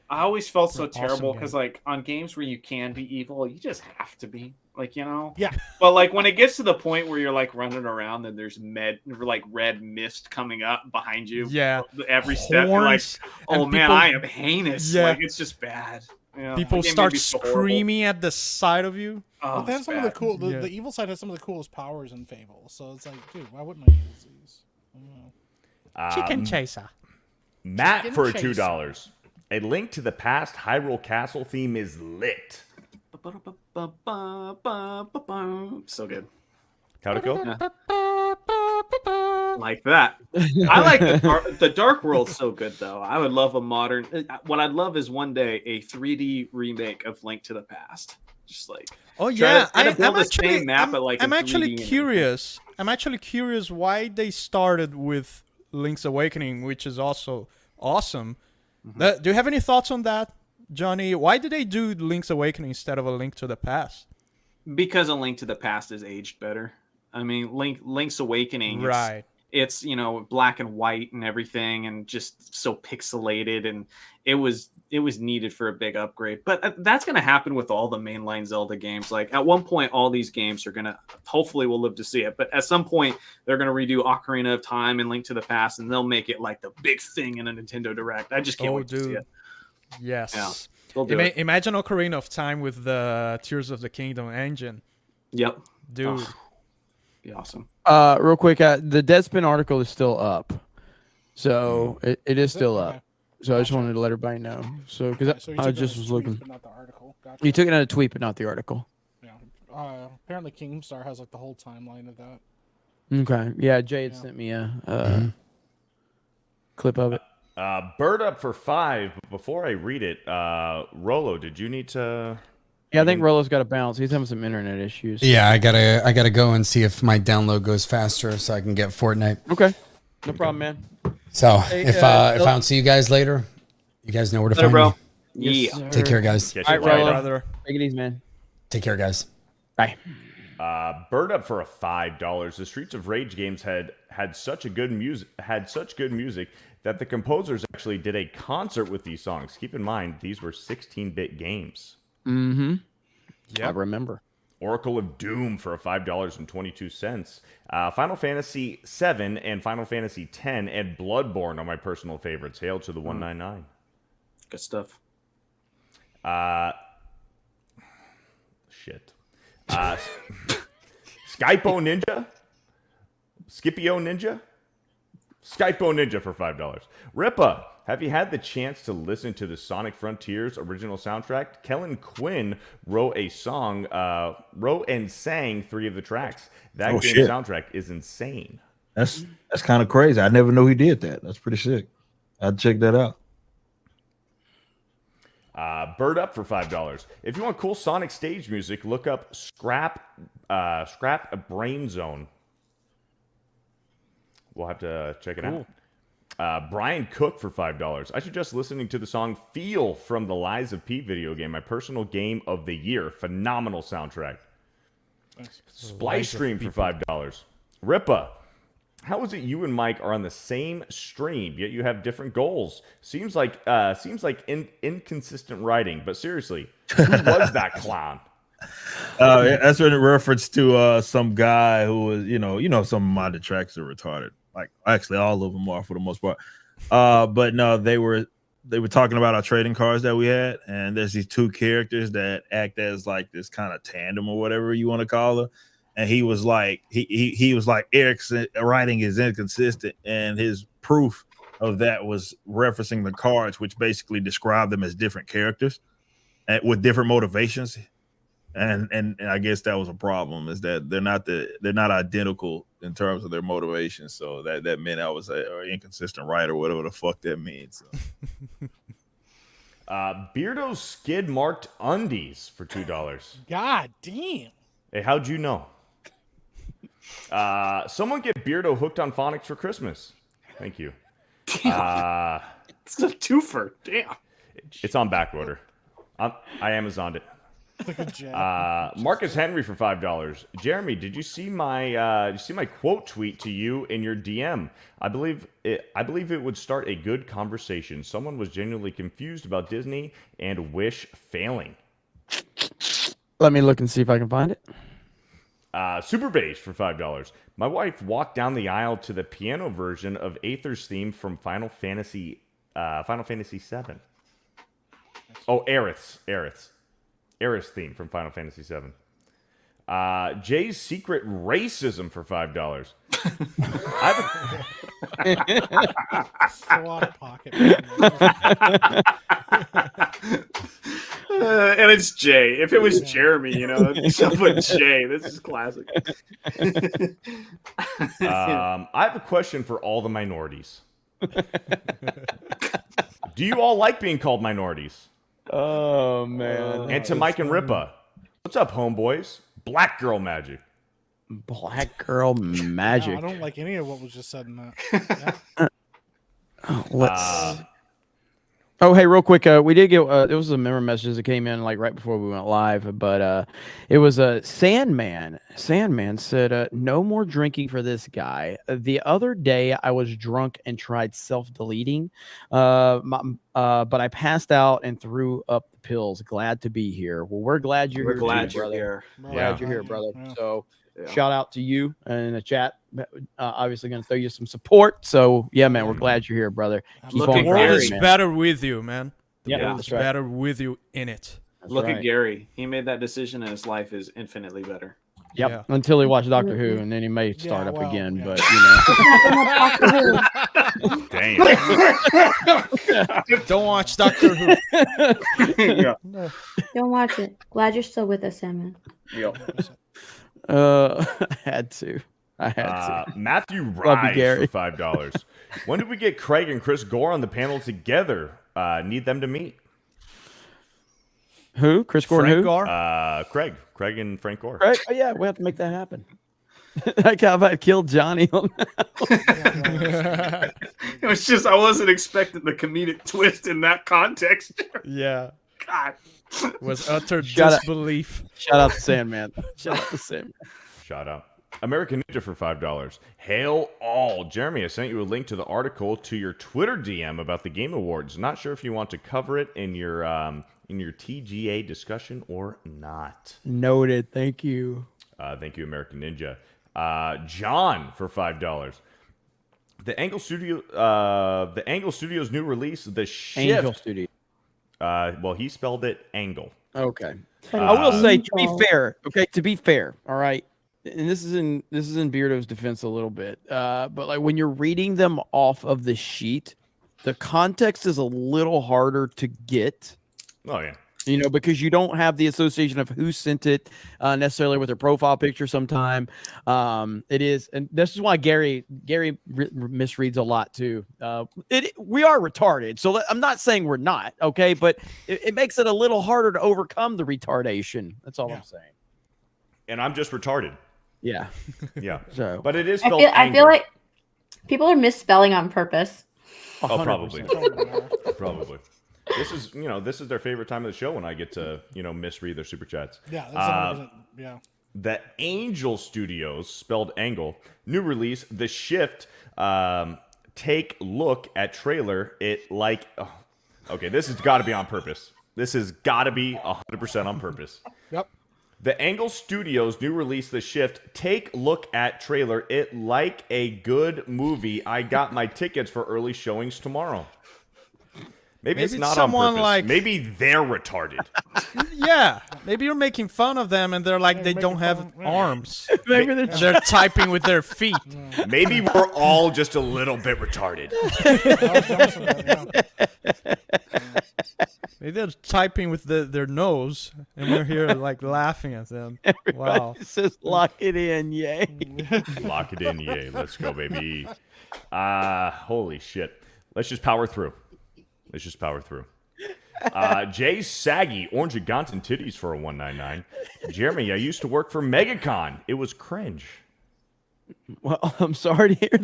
I always felt so Awesome terrible game. because, like, on games where you can be evil, you just have to be. Like, you know? Yeah. But, like, when it gets to the point where you're, like, running around and there's red mist coming up behind you. Yeah. Every step, you're like, Horns, oh, and man, people- I am heinous. Yeah. Like, it's just bad. Yeah, People the game start made me so horrible. screaming at the side of you. Oh, But they have it's some of the bad. cool. Yeah. The evil side has some of the coolest powers in Fable. So it's like, dude, why wouldn't I use these? I don't know. Chicken chaser. Matt Chicken for chaser. $2. A Link to the Past Hyrule Castle theme is lit. So good. How'd it go? Like that. I like the Dark World's so good though. I would love a modern. What I'd love is one day a 3D remake of Link to the Past. Just like Yeah, try to build I'm the same map, but like I'm in actually 3D and curious. I'm actually curious why they started with Link's Awakening, which is also awesome. Do you have any thoughts on that, Johnny? Why did they do Link's Awakening instead of A Link to the Past? because A Link to the Past is aged better. I mean, Link's Awakening, Right. It's black and white and everything, and just so pixelated, and it was needed for a big upgrade. But that's going to happen with all the mainline Zelda games. Like at one point, all these games are going to. Hopefully, we'll live to see it. But at some point, they're going to redo Ocarina of Time and Link to the Past, and they'll make it like the big thing in a Nintendo Direct. I just can't wait to see it. Yes. Yeah, they'll do it. Imagine Ocarina of Time with the Tears of the Kingdom engine. Yep, dude. Oh, be awesome. Real quick, the Deadspin article is still up, so it is still up. So I just wanted to let everybody know. So because So you I took it just as was a tweet, looking. but not the article. Gotcha. You took it out a tweet, but not the article. Yeah. Apparently, Keemstar has like the whole timeline of that. Okay. Yeah, Jay had sent me a clip of it. Bird up for 5. Before I read it, Rolo, did you need to? Yeah, I think Rolo's got to bounce. He's having some internet issues. Yeah, I gotta go and see if my download goes faster so I can get Fortnite. Okay. No problem, man. So Hey, if I don't see you guys later, you guys know where to Later, find bro. me. Yes, Yeah. Take care, guys. All right, Rolo. Take it easy, man. Take care, guys. Bye. Bird up for a $5. The Streets of Rage games had such good music that the composers actually did a concert with these songs. Keep in mind, these were 16-bit games. Mm-hmm. Yeah, I remember. Oracle of Doom for a $5.22. Final Fantasy 7 and Final Fantasy 10 and Bloodborne are my personal favorites. Hail to the 199. Good stuff. Shit. Skypo Ninja? Scipio Ninja? Skypo Ninja for $5. Ripa, have you had the chance to listen to the Sonic Frontiers original soundtrack? Kellen Quinn wrote and sang 3 of the tracks. That game soundtrack is insane. That's kind of crazy. I never knew he did that. That's pretty sick. I'd check that out. Bird up for $5. If you want cool Sonic stage music, look up Scrap Brain Zone. We'll have to check it out. Brian Cook for $5. I suggest listening to the song Feel from the Lies of P video game, my personal game of the year. Phenomenal soundtrack. Splice Stream for $5. Ripa, how is it you and Mike are on the same stream, yet you have different goals? Seems like inconsistent writing, but seriously, who was that clown? That's in reference to some guy who was, some of my detractors are retarded. Like actually, all of them are for the most part. But no, they were talking about our trading cards that we had, and there's these 2 characters that act as like this kind of tandem or whatever you want to call it. And he was like, he was like, Eric's writing is inconsistent, and his proof of that was referencing the cards, which basically describe them as different characters with different motivations. And I guess that was a problem, is that they're not identical in terms of their motivations. So that meant I was an inconsistent writer, whatever the fuck that means. So. Beardo skid marked undies for $2. God damn. Hey, how'd you know? Someone get Beardo hooked on phonics for Christmas. Thank you. It's a twofer. Damn. It's on back order. I Amazoned it. Marcus Henry for $5. Jeremy, did you see my quote tweet to you in your DM? I believe it would start a good conversation. Someone was genuinely confused about Disney and Wish failing. Let me look and see if I can find it. Super Beige for $5. My wife walked down the aisle to the piano version of Aether's theme from Final Fantasy VII. Oh, Aerith's theme from Final Fantasy VII. Jay's Secret Racism for $5. So out of pocket. And it's Jay. If it was Jeremy, someone Jay. This is classic. I have a question for all the minorities. Do you all like being called minorities? Oh, man. And to Mike and Ripa, what's up, homeboys? Black girl magic. Black girl magic. No, I don't like any of what was just said in that. Yeah. Oh, hey, real quick. We did get there was a member message that came in like right before we went live, but it was a Sandman. Sandman said, "No more drinking for this guy. The other day, I was drunk and tried self-deleting, but I passed out and threw up the pills. Glad to be here. Well, we're glad you're here. Glad you're here. Glad you're here, brother. Yeah. So, Yeah. shout out to you in the chat. Obviously, going to throw you some support. So, yeah, man, we're glad you're here, brother. Keep Look on at The world grinding, is man. better with you, man. The Yeah, world that's is right. better with you in it. Look right. at Gary. He made that decision, and his life is infinitely better. Yep. Yeah. Until he watched Doctor Who, and then he may start up again. yeah. But Damn. Don't watch Doctor Who. Yeah. Don't watch it. Glad you're still with us, Simon. Yep. I had to. Matthew Love you, Rise Gary. for $5. When did we get Craig and Chris Gore on the panel together? Need them to meet. Who? Chris Gore? Frank Who? Gore? Craig and Frank Gore. Right? Oh, yeah, we have to make that happen. Like how about kill Johnny on that? It was just I wasn't expecting the comedic twist in that context. Yeah. God. Was utter Shout out- disbelief. Shout out to Sandman. Shout out to Sandman. Shout out. American Ninja for $5. Hail all. Jeremy, I sent you a link to the article to your Twitter DM about the Game Awards. Not sure if you want to cover it in your TGA discussion or not. Noted. Thank you. Thank you, American Ninja. John for $5. The Angle Studio's new release, The Shift. Angel Studio. Well, he spelled it Angle. Okay. I will say, to be fair, all right. And this is in Beardo's defense a little bit. But like when you're reading them off of the sheet, the context is a little harder to get. Oh yeah. Because you don't have the association of who sent it necessarily with their profile picture sometime. It is, and this is why Gary misreads a lot too. We are retarded, so I'm not saying we're not, okay, but it makes it a little harder to overcome the retardation. That's all I'm saying. And I'm just retarded. Yeah. Yeah. So, but it is I spelled feel Angle. like people are misspelling on purpose. Oh, probably. 100%. Probably. This is their favorite time of the show when I get to, misread their super chats. Yeah, that's 100%. Yeah. The Angel Studios, spelled Angle, new release, The Shift. Take look at trailer. Okay, this has got to be on purpose. This has got to be 100% on purpose. Yep. The Angle Studios' new release, The Shift. Take look at trailer. It like a good movie. I got my tickets for early showings tomorrow. Maybe it's not someone on purpose. like Maybe they're retarded. Yeah, maybe you're making fun of them and they're like they don't have arms. Maybe they're typing with their feet. Maybe we're all just a little bit retarded. Maybe they're typing with their nose and we're here like laughing at them. Wow. It says lock it in, yay. Lock it in, yay. Let's go, baby. Holy shit. Let's just power through. Jay Saggy, Orange Gaunt and Titties for a 199. Jeremy, I used to work for MegaCon. It was cringe. Well, I'm sorry to hear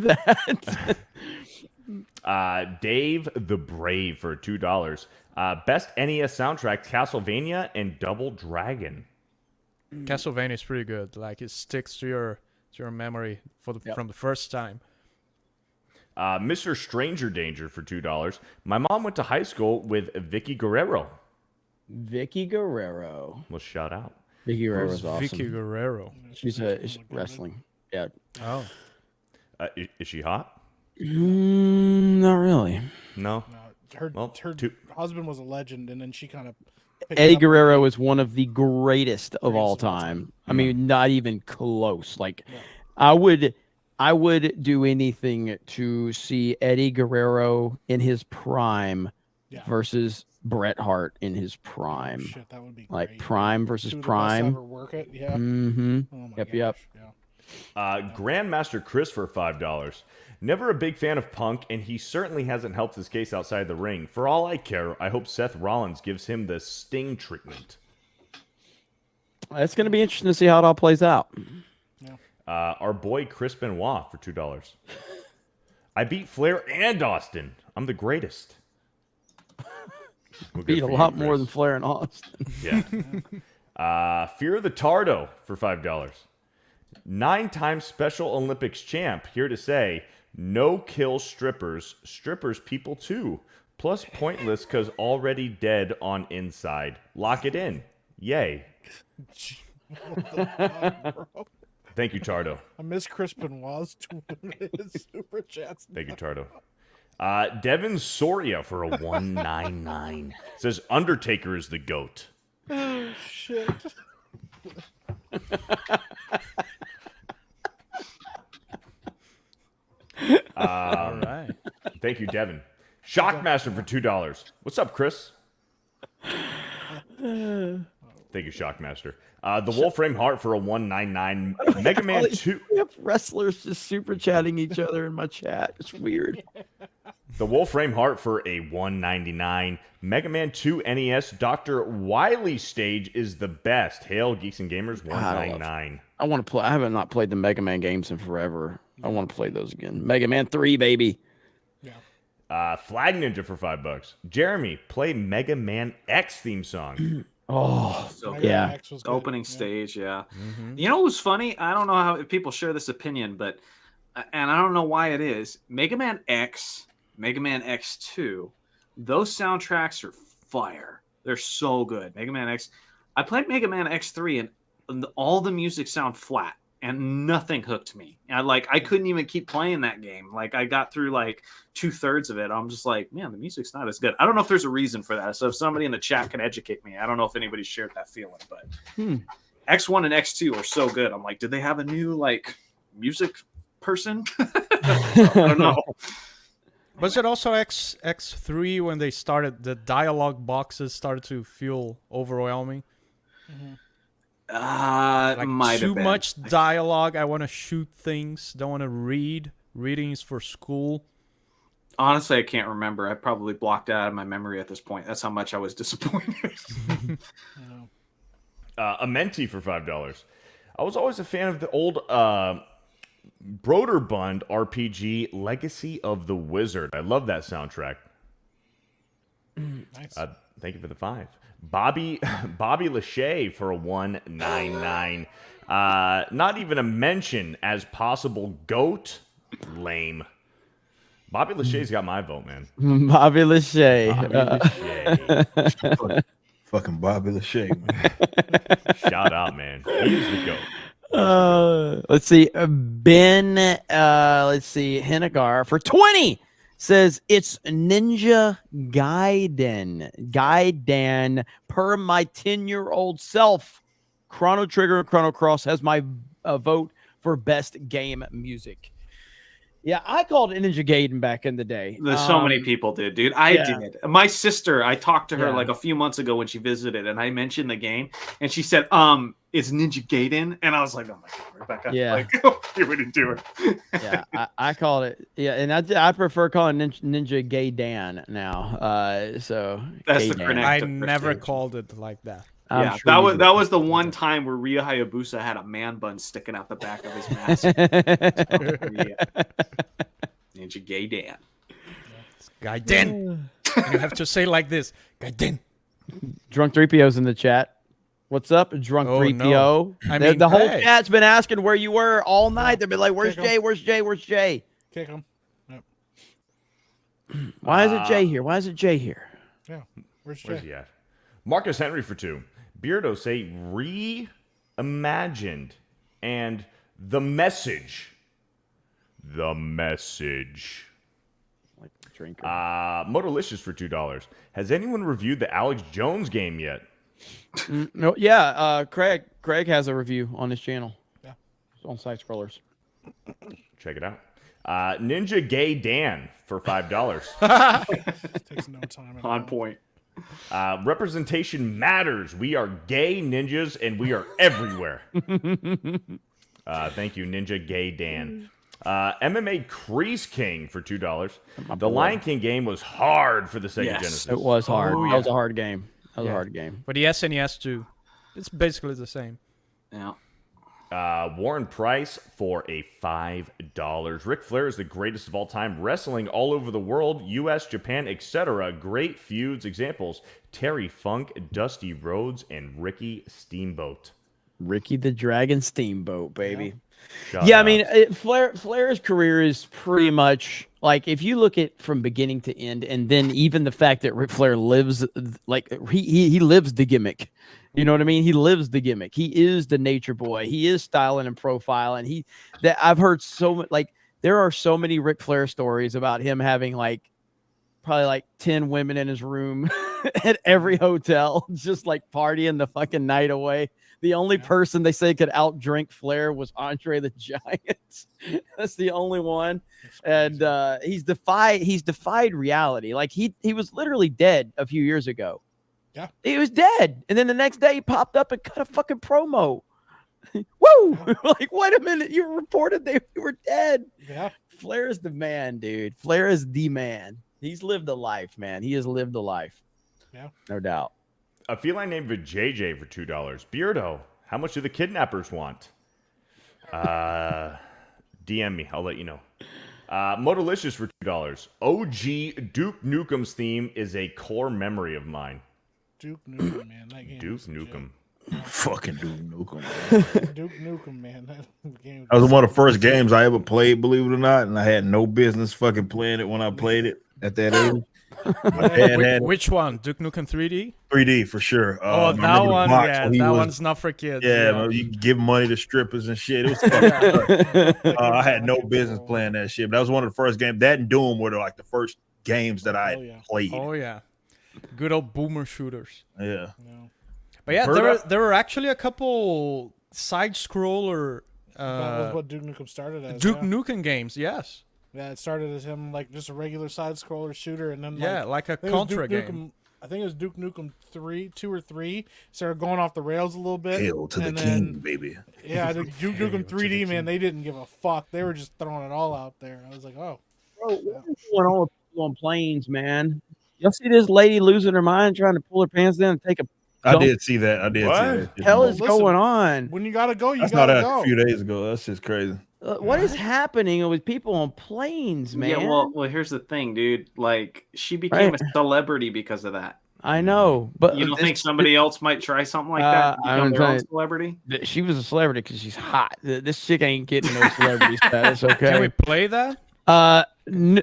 that. Dave the Brave for $2. Best NES soundtrack, Castlevania and Double Dragon. Castlevania is pretty good. Like it sticks to your memory from the first time. Mr. Stranger Danger for $2. My mom went to high school with Vicky Guerrero. Vicky Guerrero. Let's shout out. Vicky Guerrero's awesome. Vicky Guerrero. She's wrestling. Yeah. Oh. Is she hot? Not really. No. Her husband was a legend, and then she kind of. Eddie Guerrero is one of the greatest of all time. I mean, not even close. Like, I would do anything to see Eddie Guerrero in his prime versus Bret Hart in his prime. Shit, that would be like great. prime versus Two of the best prime. ever work it, yeah. Mm-hmm. Oh my yep. gosh, Grandmaster Chris for $5. Never a big fan of Punk, and he certainly hasn't helped his case outside the ring. For all I care, I hope Seth Rollins gives him the Sting treatment. It's going to be interesting to see how it all plays out. Our boy Chris Benoit for $2. I beat Flair and Austin. I'm the greatest. Well, beat a lot more than Flair and Austin. Yeah. Fear of the Tardo for $5. 9-time Special Olympics champ. Here to say, no kill strippers. Strippers people too. Plus pointless because already dead on inside. Lock it in. Yay. What the fuck, bro? Thank you, Tardo. I miss Chris Benoit's super chats. Thank you, Tardo. Devin Soria for a 199. Says Undertaker is the GOAT. Oh, shit. All right. Thank you, Devin. Shockmaster for $2. What's up, Chris? Thank you, Shockmaster. The Wolfram Heart for a 199. Mega Man 2. We have wrestlers just super chatting each other in my chat. It's weird. The Wolfram Heart for a 199. Mega Man 2 NES. Dr. Wily stage is the best. Hail, Geeks and Gamers, 199. I want to play. I haven't not played the Mega Man games in forever. I want to play those again. Mega Man 3, baby. Flag Ninja for $5. Jeremy, play Mega Man X theme song. Oh, so yeah. Opening stage, yeah. You know what was funny? I don't know how if people share this opinion, but and I don't know why it is. Mega Man X, Mega Man X2, those soundtracks are fire. They're so good. Mega Man X. I played Mega Man X3 and all the music sound flat and nothing hooked me. I couldn't even keep playing that game. Like I got through like 2/3 of it. I'm just like, man, the music's not as good. I don't know if there's a reason for that. So if somebody in the chat can educate me, I don't know if anybody shared that feeling, but X1 and X2 are so good. I'm like, did they have a new like music person? I don't know. Was it also X3 when they started, the dialogue boxes started to feel overwhelming? Might too have been. much dialogue. I want to shoot things. Don't want to read. Reading is for school. Honestly, I can't remember. I probably blocked it out of my memory at this point. That's how much I was disappointed. A Menti for $5. I was always a fan of the old Broderbund RPG Legacy of the Wizard. I love that soundtrack. Nice. Thank you for the 5. Bobby Lachey for a 199. Not even a mention as possible GOAT. Lame. Bobby Lachey's got my vote, man. Bobby Lachey. Fucking Bobby Lachey, man. Shout out, man. He is the GOAT. Let's see. Ben, let's see. Hennigar for 20. says it's Ninja Gaiden per my 10-year-old self. Chrono Trigger and Chrono Cross has my vote for best game music. Yeah, I called it Ninja Gaiden back in the day. There's so many people did, dude. I did. My sister, I talked to her like a few months ago when she visited, and I mentioned the game, and she said, it's Ninja Gaiden. And I was like, oh my God, Rebecca. Yeah. Like, you wouldn't do it. Yeah, I called it. Yeah, and I prefer calling Ninja Gaiden now. So that's the Gaiden. correct. I never called it like that. Yeah, sure that was the one time where Ryu Hayabusa had a man bun sticking out the back of his mask. Ninja Gaiden. Gaiden. You have to say like this. Gaiden. Drunk 3PO's in the chat. What's up, Drunk 3PO? No. I mean, the whole chat's been asking where you were all night. They've been like, "Where's Jay? Where's Jay? Where's Jay?" Kick him. Yep. Why is it Jay here? Why is it Jay here? Yeah. Where's Where's he at? Marcus Henry for 2. Beardo say reimagined and the message. The message. Like a drinker. Motorlicious for $2. Has anyone reviewed the Alex Jones game yet? No, yeah. Craig has a review on his channel. Yeah. It's on Side Scrollers. Check it out. Ninja Gay Dan for $5. Takes no time. On point. Representation matters. We are gay ninjas and we are everywhere. Thank you, Ninja Gay Dan. MMA Crease King for $2. The Lion King game was hard for the Sega Genesis. It was hard. Oh, yeah. That was a hard game. That was a hard game. But the SNES too. It's basically the same. Yeah. Warren Price for a $5. Ric Flair is the greatest of all time. Wrestling all over the world, U.S., Japan, etc. Great feuds. Examples: Terry Funk, Dusty Rhodes, and Ricky Steamboat. Ricky the Dragon Steamboat, baby. Shout out. I mean, Flair's career is pretty much like, if you look at from beginning to end, and then even the fact that Ric Flair lives, like he lives the gimmick. You know what I mean? He lives the gimmick. He is the nature boy. He is styling and profiling. I've heard so much, like there are so many Ric Flair stories about him having probably like 10 women in his room at every hotel, just like partying the fucking night away. The only person they say could outdrink Flair was Andre the Giant. That's the only one. And he's defied reality. Like he was literally dead a few years ago. Yeah. He was dead. And then the next day he popped up and cut a fucking promo. Woo! Like, wait a minute. You reported they were dead. Yeah. Flair is the man, dude. Flair is the man. He's lived a life, man. He has lived a life. Yeah. No doubt. A feline named JJ for $2. Beardo, how much do the kidnappers want? DM me. I'll let you know. Motorlicious for $2. OG Duke Nukem's theme is a core memory of mine. Duke Nukem, man. That game. Duke Nukem. Fucking Duke Nukem. Dduke Nukem, man. That game That was one of the first games I ever played, believe it or not, and I had no business fucking playing it when I played it at that age. My dad had Which one? Duke Nukem 3D? 3D for sure. Oh, I that remember the one. box Yeah, when he that was- one's not for kids. Yeah, you could give money to strippers and shit. It was fucking I had no business playing that shit, but that was one of the first games. That and Doom were like the first games that I had played. Oh yeah, good old boomer shooters. Yeah. But yeah, Heard there were actually a couple side scroller that was what Duke Nukem started as. Duke yeah. Nukem games. Yes. Yeah, it started as him like just a regular side scroller shooter, and then like a I think it was Contra Duke game. Nukem, I think it was Duke Nukem 2 or 3 started going off the rails a little bit. Hail to the and king, then- baby. Yeah, I think Duke Nukem 3D, man, they didn't give a fuck. They were just throwing it all out there. I was like, oh, Bro, what is going on with people on planes, man? Y'all see this lady losing her mind trying to pull her pants down and take a I dump? did see that. I did see that. The hell is Listen, going on? when you gotta go, you That's not gotta a go. few days ago. That's just crazy. What is happening with people on planes, man? Yeah, well, here's the thing, dude. Like, she became Right. a celebrity because of that. I know, but You don't think somebody else might try something like that? I Become don't their own think- celebrity? She was a celebrity because she's hot. This chick ain't getting no celebrity status. Okay. Can we play that? A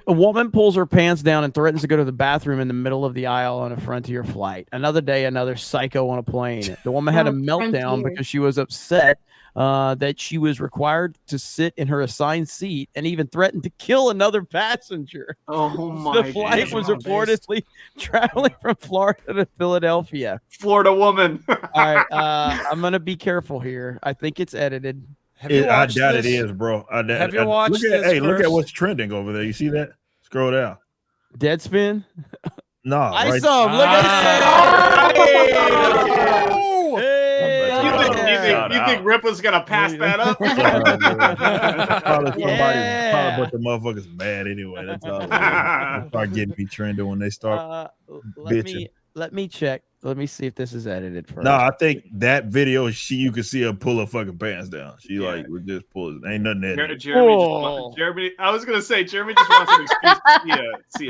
woman pulls her pants down and threatens to go to the bathroom in the middle of the aisle on a Frontier flight. Another day, another psycho on a plane. The woman had a meltdown because she was upset that she was required to sit in her assigned seat and even threatened to kill another passenger. Oh my! The flight was reportedly traveling from Florida to Philadelphia. Florida woman. All right, I'm gonna be careful here. I think it's edited. I doubt it is, bro. Have you watched look at, this? Hey, look at first? what's trending over there. You see that? Scroll down. Deadspin. No, I right. saw him. Look at You think Ripley's gonna pass that up? Probably but the motherfuckers mad anyway. That's all. Start getting me trending when they start bitching. Let me check. Let me see if this is edited first. No, I think that video, you could see her pull her fucking pants down. She like would just pull it. Ain't nothing there. Jeremy, I was gonna say Jeremy just wants an excuse to see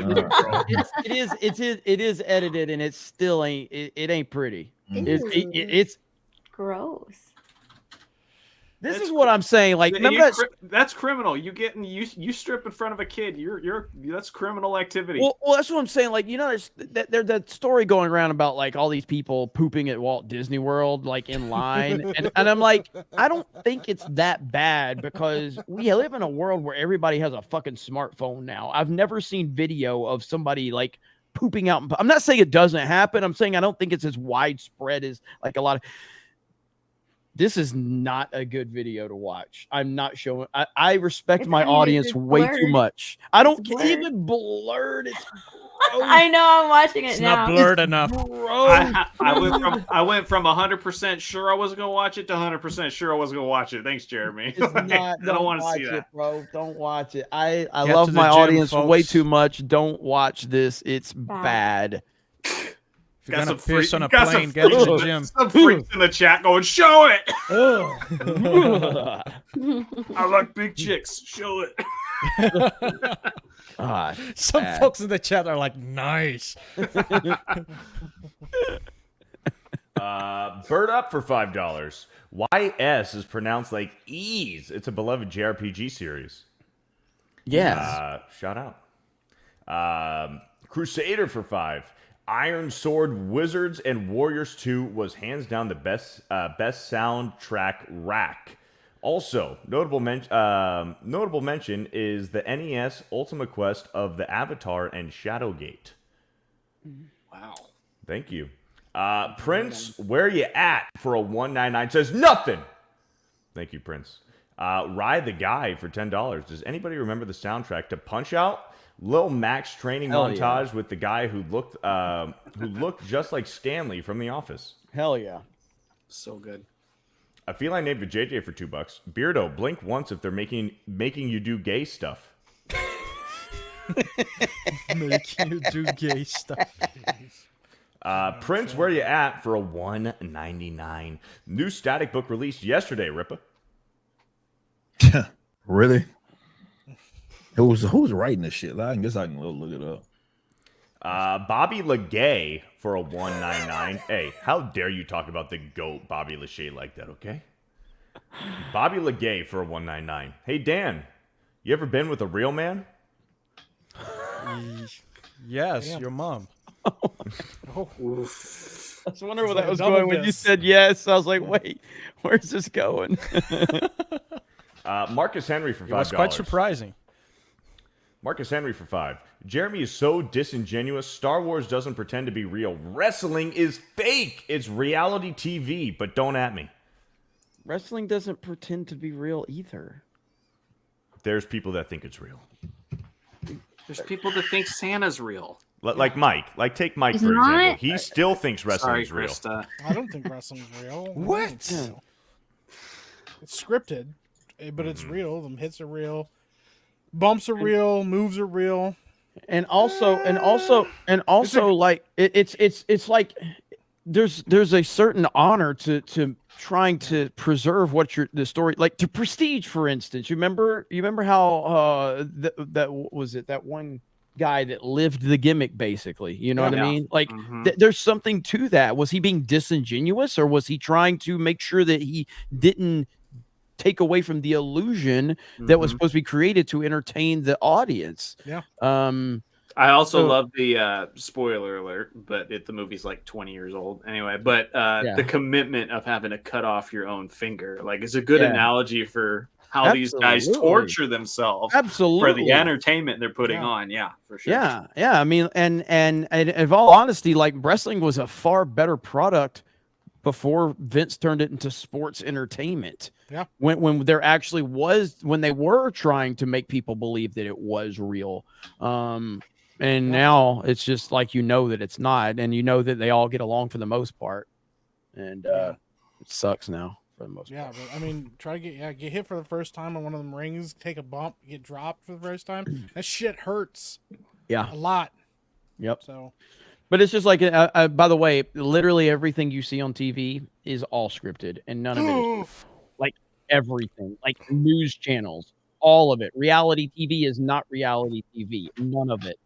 it. It is edited, and it still ain't. It ain't pretty. It's gross. This is what I'm saying. Like, remember that's criminal. You strip in front of a kid. That's criminal activity. Well, that's what I'm saying. Like, you know, there's that story going around about like all these people pooping at Walt Disney World, like in line, and I'm like, I don't think it's that bad because we live in a world where everybody has a fucking smartphone now. I've never seen video of somebody like pooping out. I'm not saying it doesn't happen. I'm saying I don't think it's as widespread as like a lot of. This is not a good video to watch. I'm not showing. I respect my audience way too much. I don't even blurred. It's I know. I'm watching it now. Not blurred enough. I went from 100% sure I wasn't gonna watch it to 100% sure I wasn't gonna watch it. Thanks, Jeremy. I don't want to see it, that, bro. Don't watch it. I love my audience way too much. Don't watch this. It's bad. If you're gonna piss on a plane, get to the gym. Some freaks in the chat going, show it. I like big chicks. Show it. God, some folks in the chat are like, nice. Bird up for $5. YS is pronounced like ease. It's a beloved JRPG series. Yes. Shout out. Crusader for $5. Iron Sword Wizards and Warriors 2 was hands down the best soundtrack rack. Also, notable mention is the NES Ultimate Quest of the Avatar and Shadowgate. Wow. Thank you. Prince, where you at for a $1.99 says nothing. Thank you, Prince. Ride the Guy for $10. Does anybody remember the soundtrack to Punch Out? Lil Max training montage with the guy who looked just like Stanley from The Office. Hell yeah. So good. I feel I named a JJ for $2. Beardo, blink once if they're making you do gay stuff. Making you do gay stuff. Prince, where you at for a $1.99? New static book released yesterday, Rippa. Really? Who's writing this shit? I guess I can look it up. Bobby Legay for a $1.99. Hey, how dare you talk about the GOAT Bobby Lachey like that, okay? Bobby Legay for a $1.99. Hey, Dan, you ever been with a real man? Yes, your mom. I was wondering where that was going when you said yes. I was like, wait, where's this going? Marcus Henry for $5. It was quite surprising. Marcus Henry for $5. Jeremy is so disingenuous. Star Wars doesn't pretend to be real. Wrestling is fake. It's reality TV, but don't at me. Wrestling doesn't pretend to be real either. There's people that think it's real. There's people that think Santa's real. Like Mike. Like, take Mike, He's for not. example. He still thinks wrestling is real. Krista. I don't think wrestling's real. What? It's scripted, but it's real. The hits are real. Bumps are real. Moves are real. And also, like it's like there's a certain honor to trying to preserve what the story, like to Prestige, for instance. You remember how that was it, that one guy that lived the gimmick, basically. You know what I mean? Like there's something to that. Was he being disingenuous, or was he trying to make sure that he didn't take away from the illusion that was supposed to be created to entertain the audience. Yeah. I also love the spoiler alert, but the movie's like 20 years old anyway. But the commitment of having to cut off your own finger, like, is a good analogy for how these guys torture themselves for the entertainment they're putting on. Yeah, for sure. Yeah. I mean, and in all honesty, like, wrestling was a far better product before Vince turned it into sports entertainment. Yeah. When there actually was, when they were trying to make people believe that it was real. And now it's just like, that it's not, and that they all get along for the most part. And it sucks now for the most part. But I mean, try to get hit for the first time on one of them rings, take a bump, get dropped for the first time. That shit hurts. Yeah. A lot. Yep. So, but it's just like, by the way, literally everything you see on TV is all scripted, and none of it is like everything, like news channels, all of it. Reality TV is not reality TV. None of it.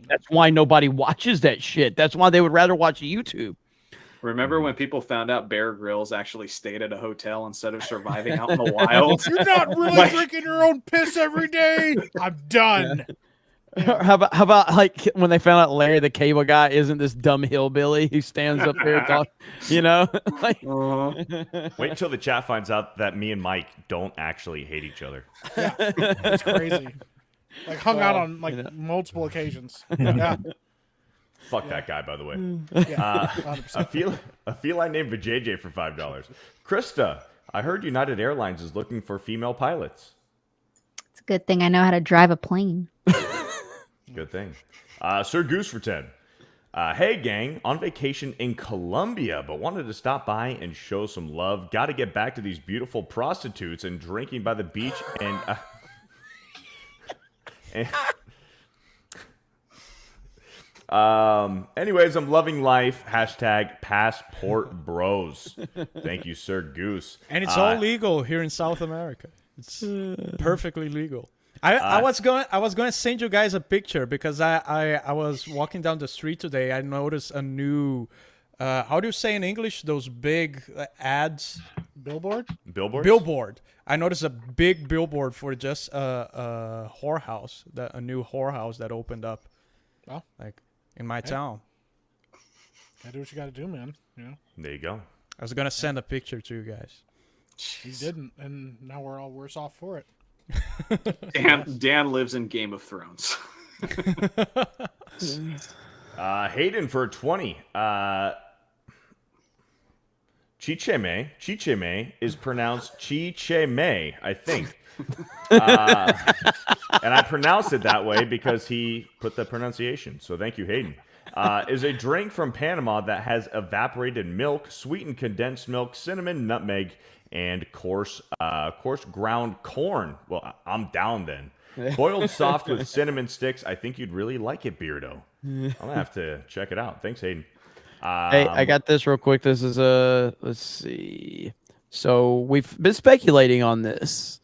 That's why nobody watches that shit. That's why they would rather watch YouTube. Remember when people found out Bear Grylls actually stayed at a hotel instead of surviving out in the wild? You're not really drinking your own piss every day. I'm done. How about like when they found out Larry the Cable Guy isn't this dumb hillbilly who stands up there and talks, like, Wait until the chat finds out that me and Mike don't actually hate each other. Yeah, it's crazy. Like, hung out on multiple occasions. Yeah. Fuck that guy, by the way. Yeah, a feline named Vijay for $5. Krista, I heard United Airlines is looking for female pilots. It's a good thing I know how to drive a plane. Good thing. Sir Goose for 10. Hey, gang, on vacation in Colombia, but wanted to stop by and show some love. Got to get back to these beautiful prostitutes and drinking by the beach and anyways, I'm loving life. #passport bros. Thank you, Sir Goose. And it's all legal here in South America. It's perfectly legal. I was going to send you guys a picture because I was walking down the street today. I noticed a new how do you say in English those big ads? Billboard? Billboard. I noticed a big billboard for just a whorehouse, a new whorehouse that opened up. Well, like in my town. Gotta do what you gotta do, man. Yeah. There you go. I was gonna send a picture to you guys. You didn't, and now we're all worse off for it. Dan lives in Game of Thrones. Hayden for 20. Chicheme is pronounced Chicheme, I think. And I pronounced it that way because he put the pronunciation. So thank you, Hayden. Is a drink from Panama that has evaporated milk, sweetened condensed milk, cinnamon, nutmeg, and coarse ground corn. Well, I'm down then. Boiled soft with cinnamon sticks. I think you'd really like it, Beardo. I'm gonna have to check it out. Thanks, Hayden. Hey, I got this real quick. This is let's see. So we've been speculating on this,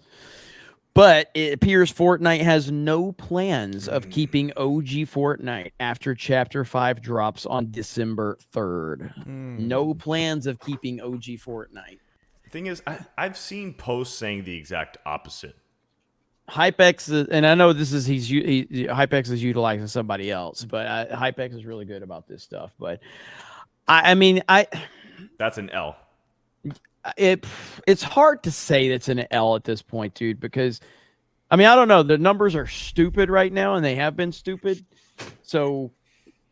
but it appears Fortnite has no plans of keeping OG Fortnite after Chapter 5 drops on December 3rd. No plans of keeping OG Fortnite. The thing is, I've seen posts saying the exact opposite. HypeX, and I know this is HypeX is utilizing somebody else, but HypeX is really good about this stuff. But I mean, that's an L. It's hard to say that's an L at this point, dude, because I mean, I don't know. The numbers are stupid right now, and they have been stupid. So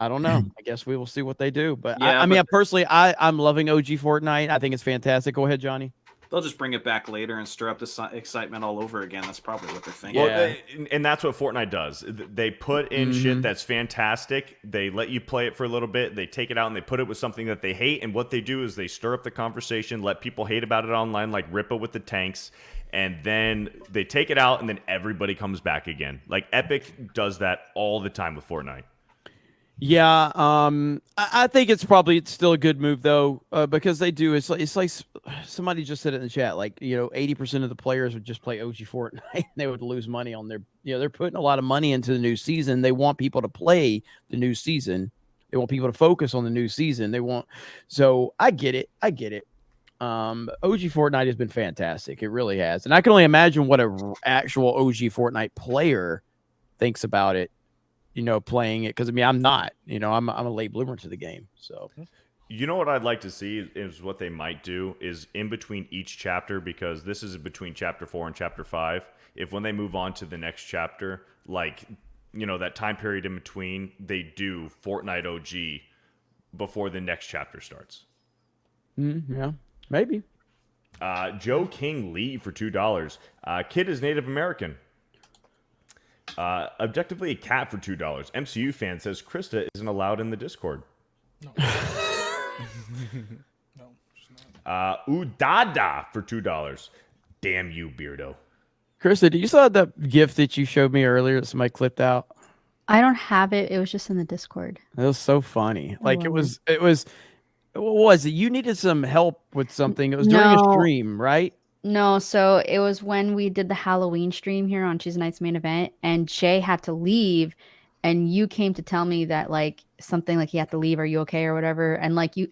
I don't know. I guess we will see what they do. But Yeah, I mean, but- personally, I'm loving OG Fortnite. I think it's fantastic. Go ahead, Johnny. They'll just bring it back later and stir up the excitement all over again. That's probably what they're thinking. Well, and that's what Fortnite does. They put in shit that's fantastic. They let you play it for a little bit. They take it out and they put it with something that they hate. And what they do is they stir up the conversation, let people hate about it online, like Rippa with the tanks. And then they take it out and then everybody comes back again. Like Epic does that all the time with Fortnite. Yeah, I think it's still a good move though, because they do. It's like somebody just said it in the chat. Like 80% of the players would just play OG Fortnite. They would lose money on their. They're putting a lot of money into the new season. They want people to play the new season. They want people to focus on the new season. So I get it. OG Fortnite has been fantastic. It really has. And I can only imagine what a actual OG Fortnite player thinks about it, playing it. Because, I mean, I'm not. I'm a late bloomer to the game. So, you know what I'd like to see is what they might do is in between each chapter, because this is between chapter 4 and chapter 5. If when they move on to the next chapter, like, that time period in between, they do Fortnite OG before the next chapter starts. Yeah, maybe. Joe King Lee for $2. Kid is Native American. Objectively a cat for $2. MCU fan says Krista isn't allowed in the Discord. No. Udada for $2. Damn you, Beardo. Krista, do you saw the gift that you showed me earlier that somebody clipped out? I don't have it. It was just in the Discord. It was so funny. Like, it was, what was it? You needed some help with something. It was during a stream, right? No, so it was when we did the Halloween stream here on Tuesday Night's Main Event, and Jay had to leave, and you came to tell me that, like, something like he had to leave. Are you okay or whatever? And like you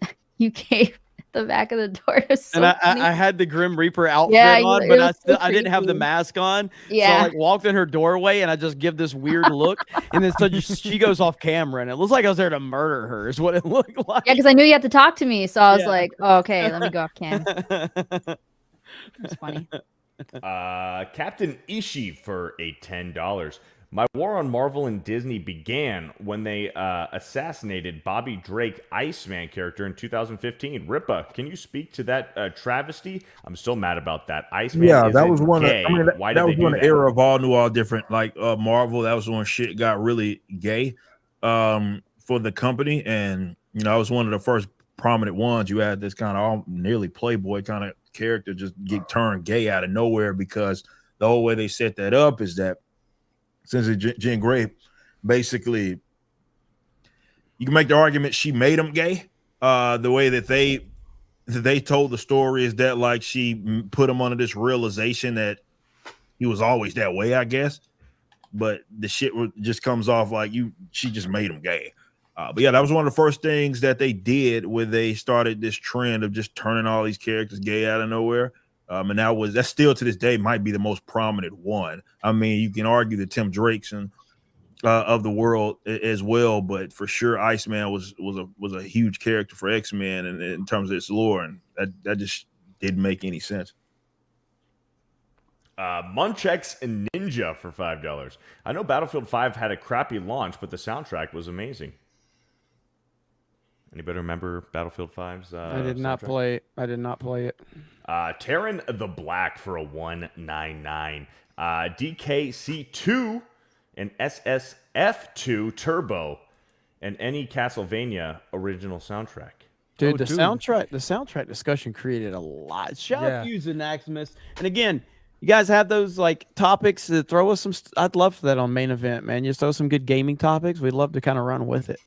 came at the back of the door. It was so and funny. I had the Grim Reaper outfit on, it but was I didn't have the mask on. Yeah. So I like walked in her doorway and I just give this weird look, and then so she goes off camera, and it looks like I was there to murder her. Is what it looked like. Yeah, because I knew you had to talk to me, so I was like, oh, okay, let me go off cam. It's funny. Captain Ishii for a $10. My war on Marvel and Disney began when they assassinated Bobby Drake Iceman character in 2015. Ripa, can you speak to that travesty? I'm still mad about that. Iceman that was one gay. of, Why that did was they one do of that? the era of all new, all different, like Marvel. That was when shit got really gay for the company. And, I was one of the first prominent ones. You had this kind of all nearly Playboy kind of character just get turned gay out of nowhere, because the whole way they set that up is that since Jean Grey, basically, you can make the argument she made him gay. The way that they told the story is that, like, she put him under this realization that he was always that way, I guess. But the shit just comes off like she just made him gay. But yeah, that was one of the first things that they did when they started this trend of just turning all these characters gay out of nowhere. And that's still to this day might be the most prominent one. I mean, you can argue the Tim Drakes and of the world as well, but for sure, Iceman was a huge character for X-Men and in terms of its lore, and that just didn't make any sense. Munchx and Ninja for $5. I know Battlefield 5 had a crappy launch, but the soundtrack was amazing. Anybody remember Battlefield 5's I did not play it. I did not play it. Terran the Black for a $199. DKC2 and SSF2 Turbo and any Castlevania original soundtrack. Dude, the soundtrack discussion created a lot. Shout out to you, Zanaximus. And again, you guys have those like topics to throw us some. I'd love for that on Main Event, man. Just throw some good gaming topics. We'd love to kind of run with it.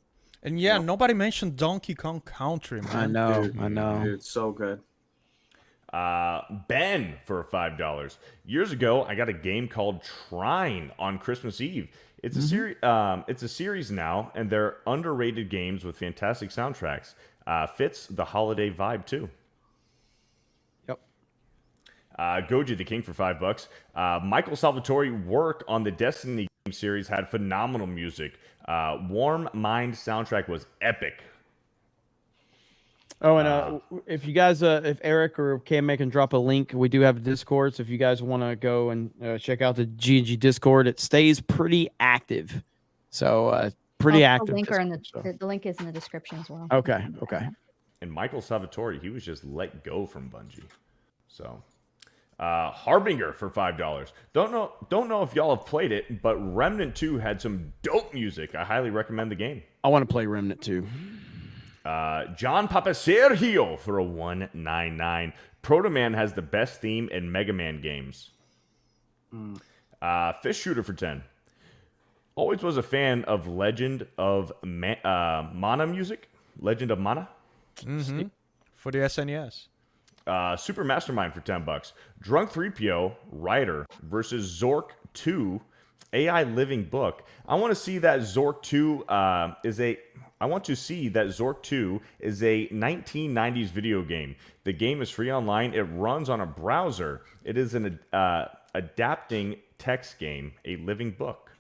And yeah, nobody mentioned Donkey Kong Country, man. I know, I know. Dude, it's so good. Ben for $5. Years ago, I got a game called Trine on Christmas Eve. It's a series. It's a series now, and they're underrated games with fantastic soundtracks. Fits the holiday vibe too. Yep. Goji the King for $5. Michael Salvatore work on the Destiny game series had phenomenal music. Warm Mind soundtrack was epic. Oh, and if you guys, if Eric or K-May can drop a link, we do have a Discord. So if you guys want to go and check out the G&G Discord, it stays pretty active. So pretty active. The link, Discord, the link is in the description as well. Okay, okay. And Michael Salvatore, he was just let go from Bungie. So Harbinger for $5. Don't know if y'all have played it, but Remnant 2 had some dope music. I highly recommend the game. I want to play Remnant 2. John Papasergio for a $199. Proto Man has the best theme in Mega Man games. Fish Shooter for $10. Always was a fan of Legend of Mana music. Legend of Mana. For the SNES. Super Mastermind for $10. Drunk 3PO Rider versus Zork 2 AI living book. I want to see that Zork 2 is a 1990s video game. The game is free online. It runs on a browser. It is an adapting text game, a living book.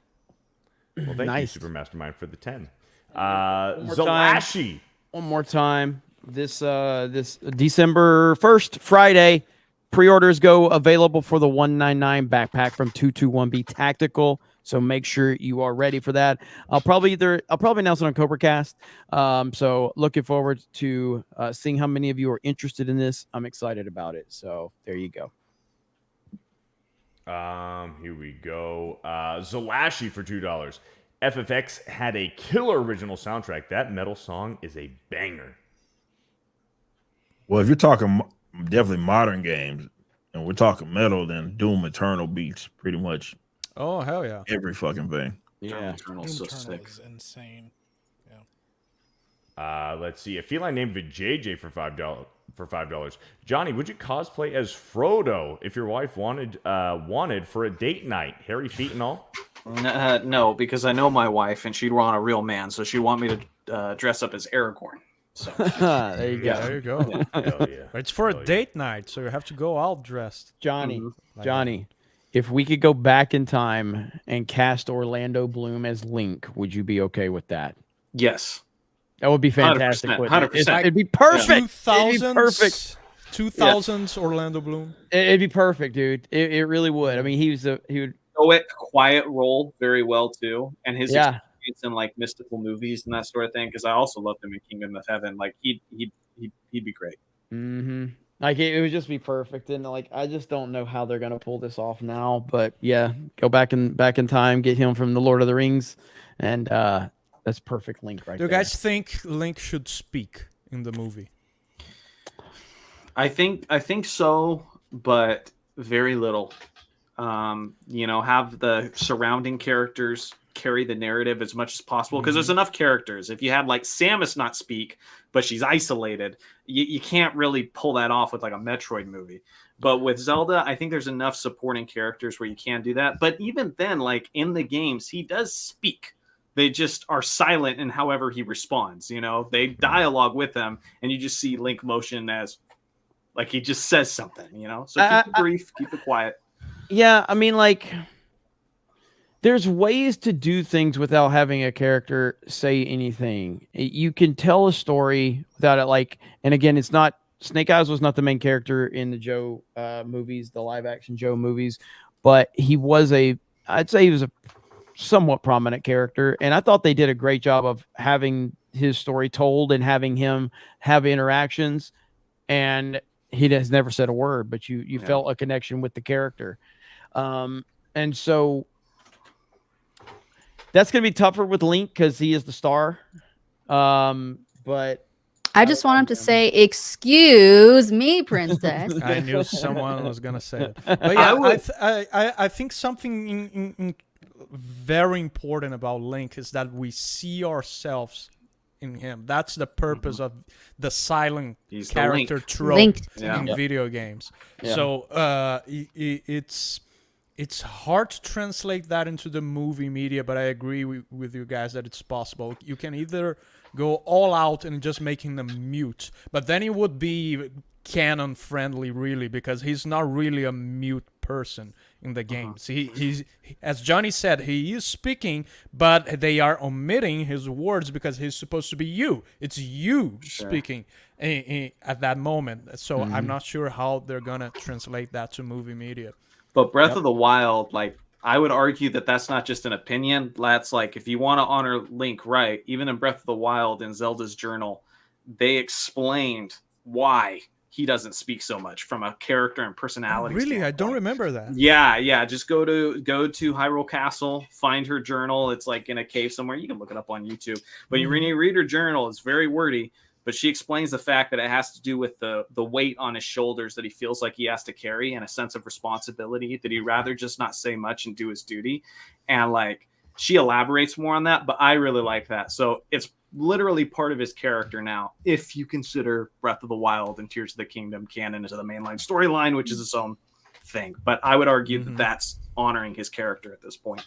Well, thank you, Super Mastermind, for the 10. Zalashi. One more time. This December 1st, Friday, pre-orders go available for the 199 backpack from 221B Tactical. So make sure you are ready for that. I'll probably announce it on CobraCast. So looking forward to seeing how many of you are interested in this. I'm excited about it. So there you go. Here we go. Zalashi for $2. FFX had a killer original soundtrack. That metal song is a banger. Well, if you're talking definitely modern games, and we're talking metal, then Doom Eternal beats pretty much. Oh hell yeah! Every fucking thing. Yeah, Eternal's so sick. Is insane. Let's see. A feline named JJ for $5. Johnny, would you cosplay as Frodo if your wife wanted for a date night? Hairy feet and all? No, because I know my wife and she'd want a real man, so she'd want me to dress up as Aragorn. So there you go. Yeah, there you go. Hell yeah. It's for a date night, so you have to go all dressed. Johnny, if we could go back in time and cast Orlando Bloom as Link, would you be okay with that? Yes. That would be fantastic. 100%. It'd be perfect. 2000s, 2000s Orlando Bloom. It'd be perfect, dude. It really would. I mean, he would stoic, quiet role very well too, and his Yeah. experience in like mystical movies and that sort of thing. Because I also loved him in Kingdom of Heaven. Like he'd be great. Mm-hmm. Like it would just be perfect, and like I just don't know how they're gonna pull this off now. But yeah, go back in time, get him from the Lord of the Rings, and that's perfect Link right Do you there. guys think Link should speak in the movie? I think so, but very little. Have the surrounding characters carry the narrative as much as possible because there's enough characters. If you had like Samus not speak, but she's isolated, you can't really pull that off with like a Metroid movie. But with Zelda, I think there's enough supporting characters where you can do that. But even then, like in the games, he does speak. They just are silent in however he responds. They dialogue with him, and you just see Link motion as like he just says something. So keep it brief, keep it quiet. Yeah, I mean, like, there's ways to do things without having a character say anything. You can tell a story without it, like, and again, it's not Snake Eyes was not the main character in the Joe movies, the live action Joe movies, but I'd say he was a somewhat prominent character, and I thought they did a great job of having his story told and having him have interactions, and he has never said a word, but you felt a connection with the character. And so that's going to be tougher with Link because he is the star. But I just want him to say, "Excuse me, princess." I knew someone was going to say it. But yeah, I think something very important about Link is that we see ourselves in him. That's the purpose of the silent character trope in video games. Yeah. So it's hard to translate that into the movie media, but I agree with you guys that it's possible. You can either go all out and just making them mute, but then it would be canon friendly, really, because he's not really a mute person in the games. He's as Johnny said, he is speaking, but they are omitting his words because he's supposed to be you. It's you speaking at that moment. So I'm not sure how they're gonna translate that to movie media. But Breath of the Wild, like, I would argue that that's not just an opinion. That's like, if you want to honor Link right, even in Breath of the Wild in Zelda's journal, they explained why he doesn't speak so much from a character and personality. Really? standpoint. I don't remember that. Yeah. Just go to Hyrule Castle, find her journal. It's like in a cave somewhere. You can look it up on YouTube. But when you read her journal, it's very wordy. But she explains the fact that it has to do with the weight on his shoulders that he feels like he has to carry and a sense of responsibility that he'd rather just not say much and do his duty. And like she elaborates more on that, but I really like that. So it's literally part of his character now, if you consider Breath of the Wild and Tears of the Kingdom canon into the mainline storyline, which is its own think. But I would argue that that's honoring his character at this point.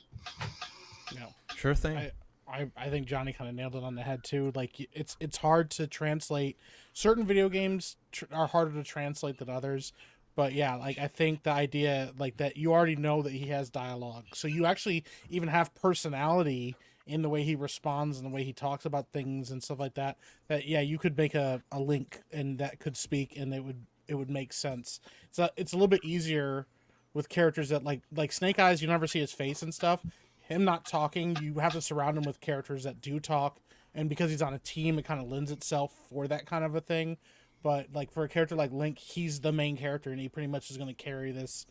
No, sure thing. I think Johnny kind of nailed it on the head too. Like it's hard to translate. Certain video games are harder to translate than others. But yeah, like I think the idea like that you already know that he has dialogue, so you actually even have personality in the way he responds and the way he talks about things and stuff like that. That yeah, you could make a Link and that could speak and it would make sense. It's a little bit easier with characters that like Snake Eyes. You never see his face and stuff. Him not talking, you have to surround him with characters that do talk, and because he's on a team, it kind of lends itself for that kind of a thing. But like for a character like Link, he's the main character, and he pretty much is going to carry this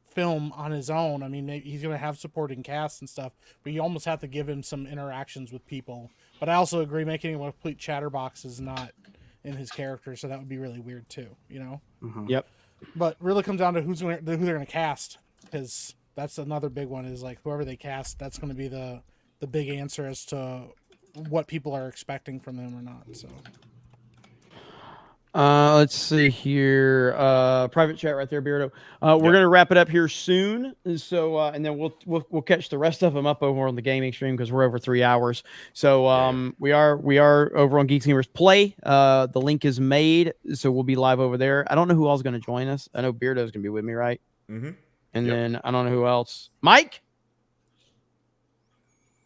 film on his own. I mean, he's going to have supporting cast and stuff, but you almost have to give him some interactions with people. But I also agree, making him a complete chatterbox is not in his character, so that would be really weird too. You know? Yep. But really comes down to who they're going to cast, because that's another big one. Is like whoever they cast, that's going to be the big answer as to what people are expecting from them or not. So. Let's see here. Private chat right there, Beardo. We're gonna wrap it up here soon, so and then we'll catch the rest of them up over on the gaming stream because we're over 3 hours. So we are over on Geeks Gamers Play. The link is made, so we'll be live over there. I don't know who else is gonna join us. I know Beardo's gonna be with me, right? Mm-hmm. And then I don't know who else. Mike.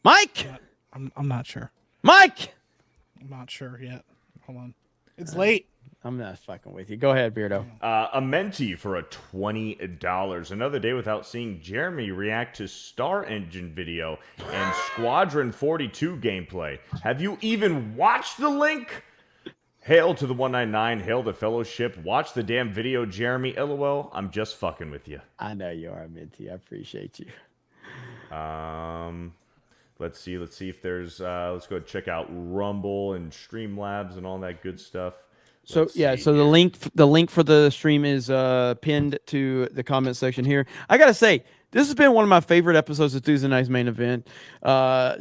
I'm not sure. Mike. I'm not sure yet. Hold on. It's late. I'm not fucking with you. Go ahead, Beardo. A Menti for a $20. Another day without seeing Jeremy react to Star Engine video and Squadron 42 gameplay. Have you even watched the link? Hail to the 199. Hail to Fellowship. Watch the damn video, Jeremy. LOL. I'm just fucking with you. I know you are, Minty. I appreciate you. Let's see if there's. Let's go check out Rumble and Streamlabs and all that good stuff. So so the link for the stream is pinned to the comment section here. I gotta say, this has been one of my favorite episodes of Tuesday Night's Main Event.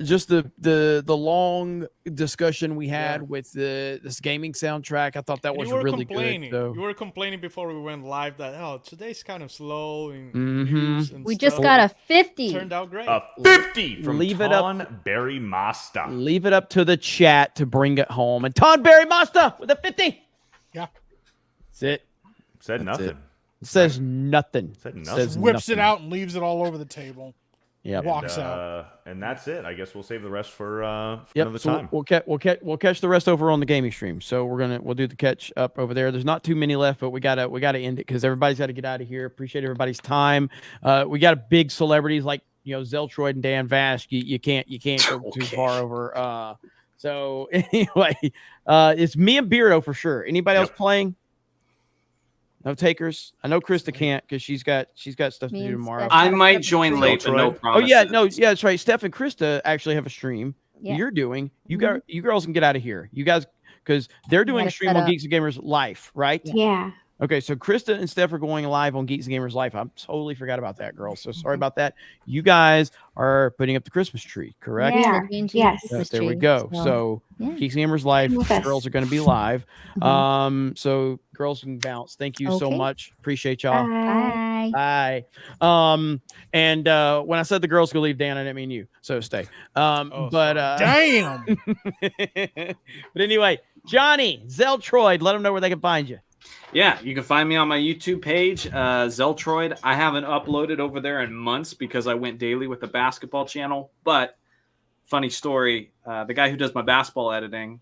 Just the long discussion we had with this gaming soundtrack. I thought that was really good. So. You were complaining before we went live that today's kind of slow and we just got a 50. Turned out great. A 50 from Leave Berry Masta. Leave it up to the chat to bring it home. And Berry Masta with a 50. Yeah. That's it. Said nothing. It says nothing. Whips it out and leaves it all over the table. Yeah. Walks out. And that's it. I guess we'll save the rest for another so time. We'll catch the rest over on the gaming stream. So we'll do the catch up over there. There's not too many left, but we gotta end it because everybody's got to get out of here. Appreciate everybody's time. We got big celebrities like Zeltroid and Dan Vash. You can't go too far over. So anyway, it's me and Beardo for sure. Anybody else playing? No takers. I know Krista can't because she's got stuff to do tomorrow. I might join late, but no promises. Oh yeah, that's right. Steph and Krista actually have a stream. Yeah. You're doing. You girls can get out of here. You guys, because they're doing a stream on Geeks and Gamers Live, right? Yeah. Okay, so Krista and Steph are going live on Geeks and Gamers Live. I totally forgot about that, girls. So sorry about that. You guys are putting up the Christmas tree, correct? Yeah. Yes. There we go. So Geeks and Gamers Live, girls are going to be live. So girls can bounce. Thank you so much. Appreciate y'all. Bye. Bye. And when I said the girls could leave, Dan, I didn't mean you. So stay. Damn. But anyway, Johnny, Zeltroid, let them know where they can find you. Yeah, you can find me on my YouTube page, Zeltroid. I haven't uploaded over there in months because I went daily with the basketball channel. But funny story, the guy who does my basketball editing,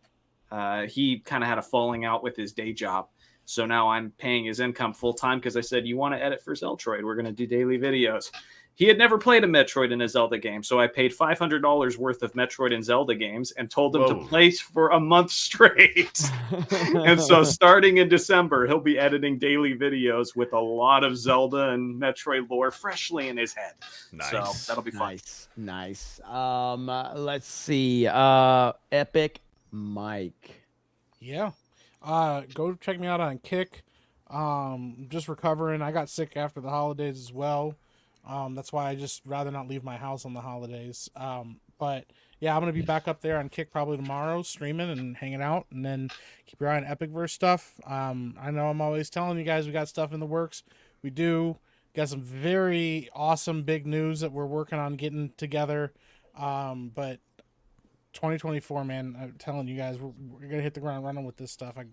he kind of had a falling out with his day job. So now I'm paying his income full time because I said, you want to edit for Zeltroid? We're going to do daily videos. He had never played a Metroid in a Zelda game, so I paid $500 worth of Metroid and Zelda games and told him to play for a month straight. And so starting in December, he'll be editing daily videos with a lot of Zelda and Metroid lore freshly in his head. Nice. So that'll be fun. Nice. Let's see. Epic Mike. Yeah. Go check me out on Kick. Just recovering. I got sick after the holidays as well. That's why I just rather not leave my house on the holidays. But yeah, I'm going to be back up there on Kick probably tomorrow, streaming and hanging out, and then keep your eye on Epicverse stuff. I know I'm always telling you guys we got stuff in the works. We do. Got some very awesome big news that we're working on getting together. But 2024, man, I'm telling you guys, we're gonna hit the ground running with this stuff. I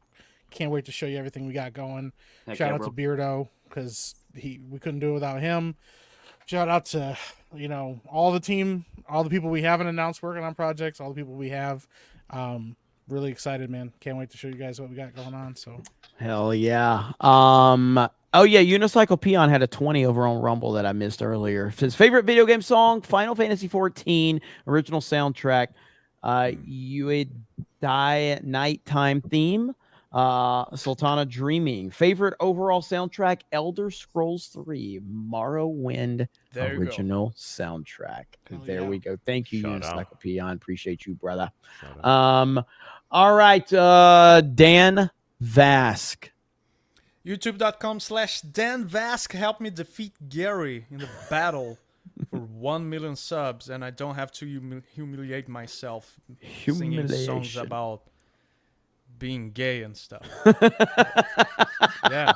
can't wait to show you everything we got going. Shout out to Beardo, because we couldn't do it without him. Shout out to all the team, all the people we haven't announced working on projects, all the people we have. Really excited, man. Can't wait to show you guys what we got going on. So hell yeah. Oh yeah, Unicycle Peon had a 20 over on Rumble that I missed earlier. His favorite video game song, Final Fantasy 14 original soundtrack, You Die Nighttime theme, Sultana Dreaming. Favorite overall soundtrack, Elder Scrolls 3 Morrowind original soundtrack. There we go. Thank you, Unicycle Peon. Appreciate you, brother. All right, Dan Vask. YouTube.com/Dan Vask. Help me defeat Gary in the battle for 1 million subs, and I don't have to humiliate myself singing songs about being gay and stuff. Yeah.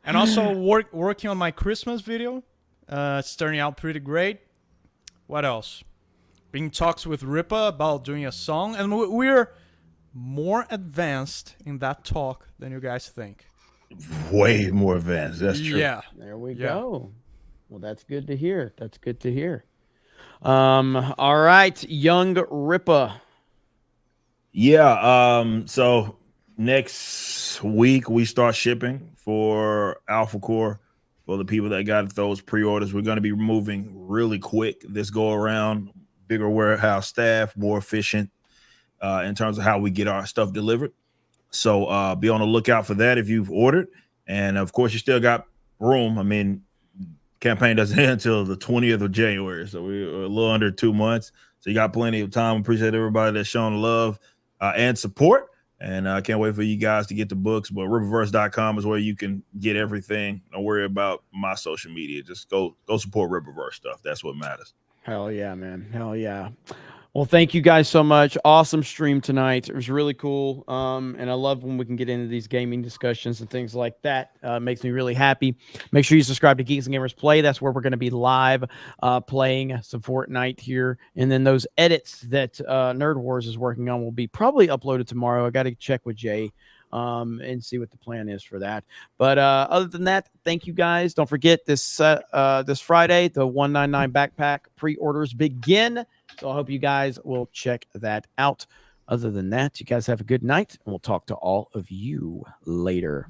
And also working on my Christmas video. It's turning out pretty great. What else? Being talks with Ripa about doing a song, and we're more advanced in that talk than you guys think. Way more advanced. That's true. Yeah. There we go. Well, that's good to hear. That's good to hear. All right, young Ripa. Yeah. So next week we start shipping for Alpha Core. For the people that got those pre-orders, we're going to be moving really quick this go around. Bigger warehouse staff, more efficient in terms of how we get our stuff delivered. So be on the lookout for that if you've ordered. And of course, you still got room. I mean, campaign doesn't end until the 20th of January. So we're a little under 2 months. So you got plenty of time. Appreciate everybody that's showing love and support. And I can't wait for you guys to get the books. But Riververse.com is where you can get everything. Don't worry about my social media. Just go support Riververse stuff. That's what matters. Hell yeah, man. Hell yeah. Well, thank you guys so much. Awesome stream tonight. It was really cool. And I love when we can get into these gaming discussions and things like that. Makes me really happy. Make sure you subscribe to Geeks and Gamers Play. That's where we're going to be live playing some Fortnite here. And then those edits that Nerd Wars is working on will be probably uploaded tomorrow. I got to check with Jay and see what the plan is for that. But other than that, thank you guys. Don't forget this Friday, the 199 backpack pre-orders begin. So I hope you guys will check that out. Other than that, you guys have a good night, and we'll talk to all of you later.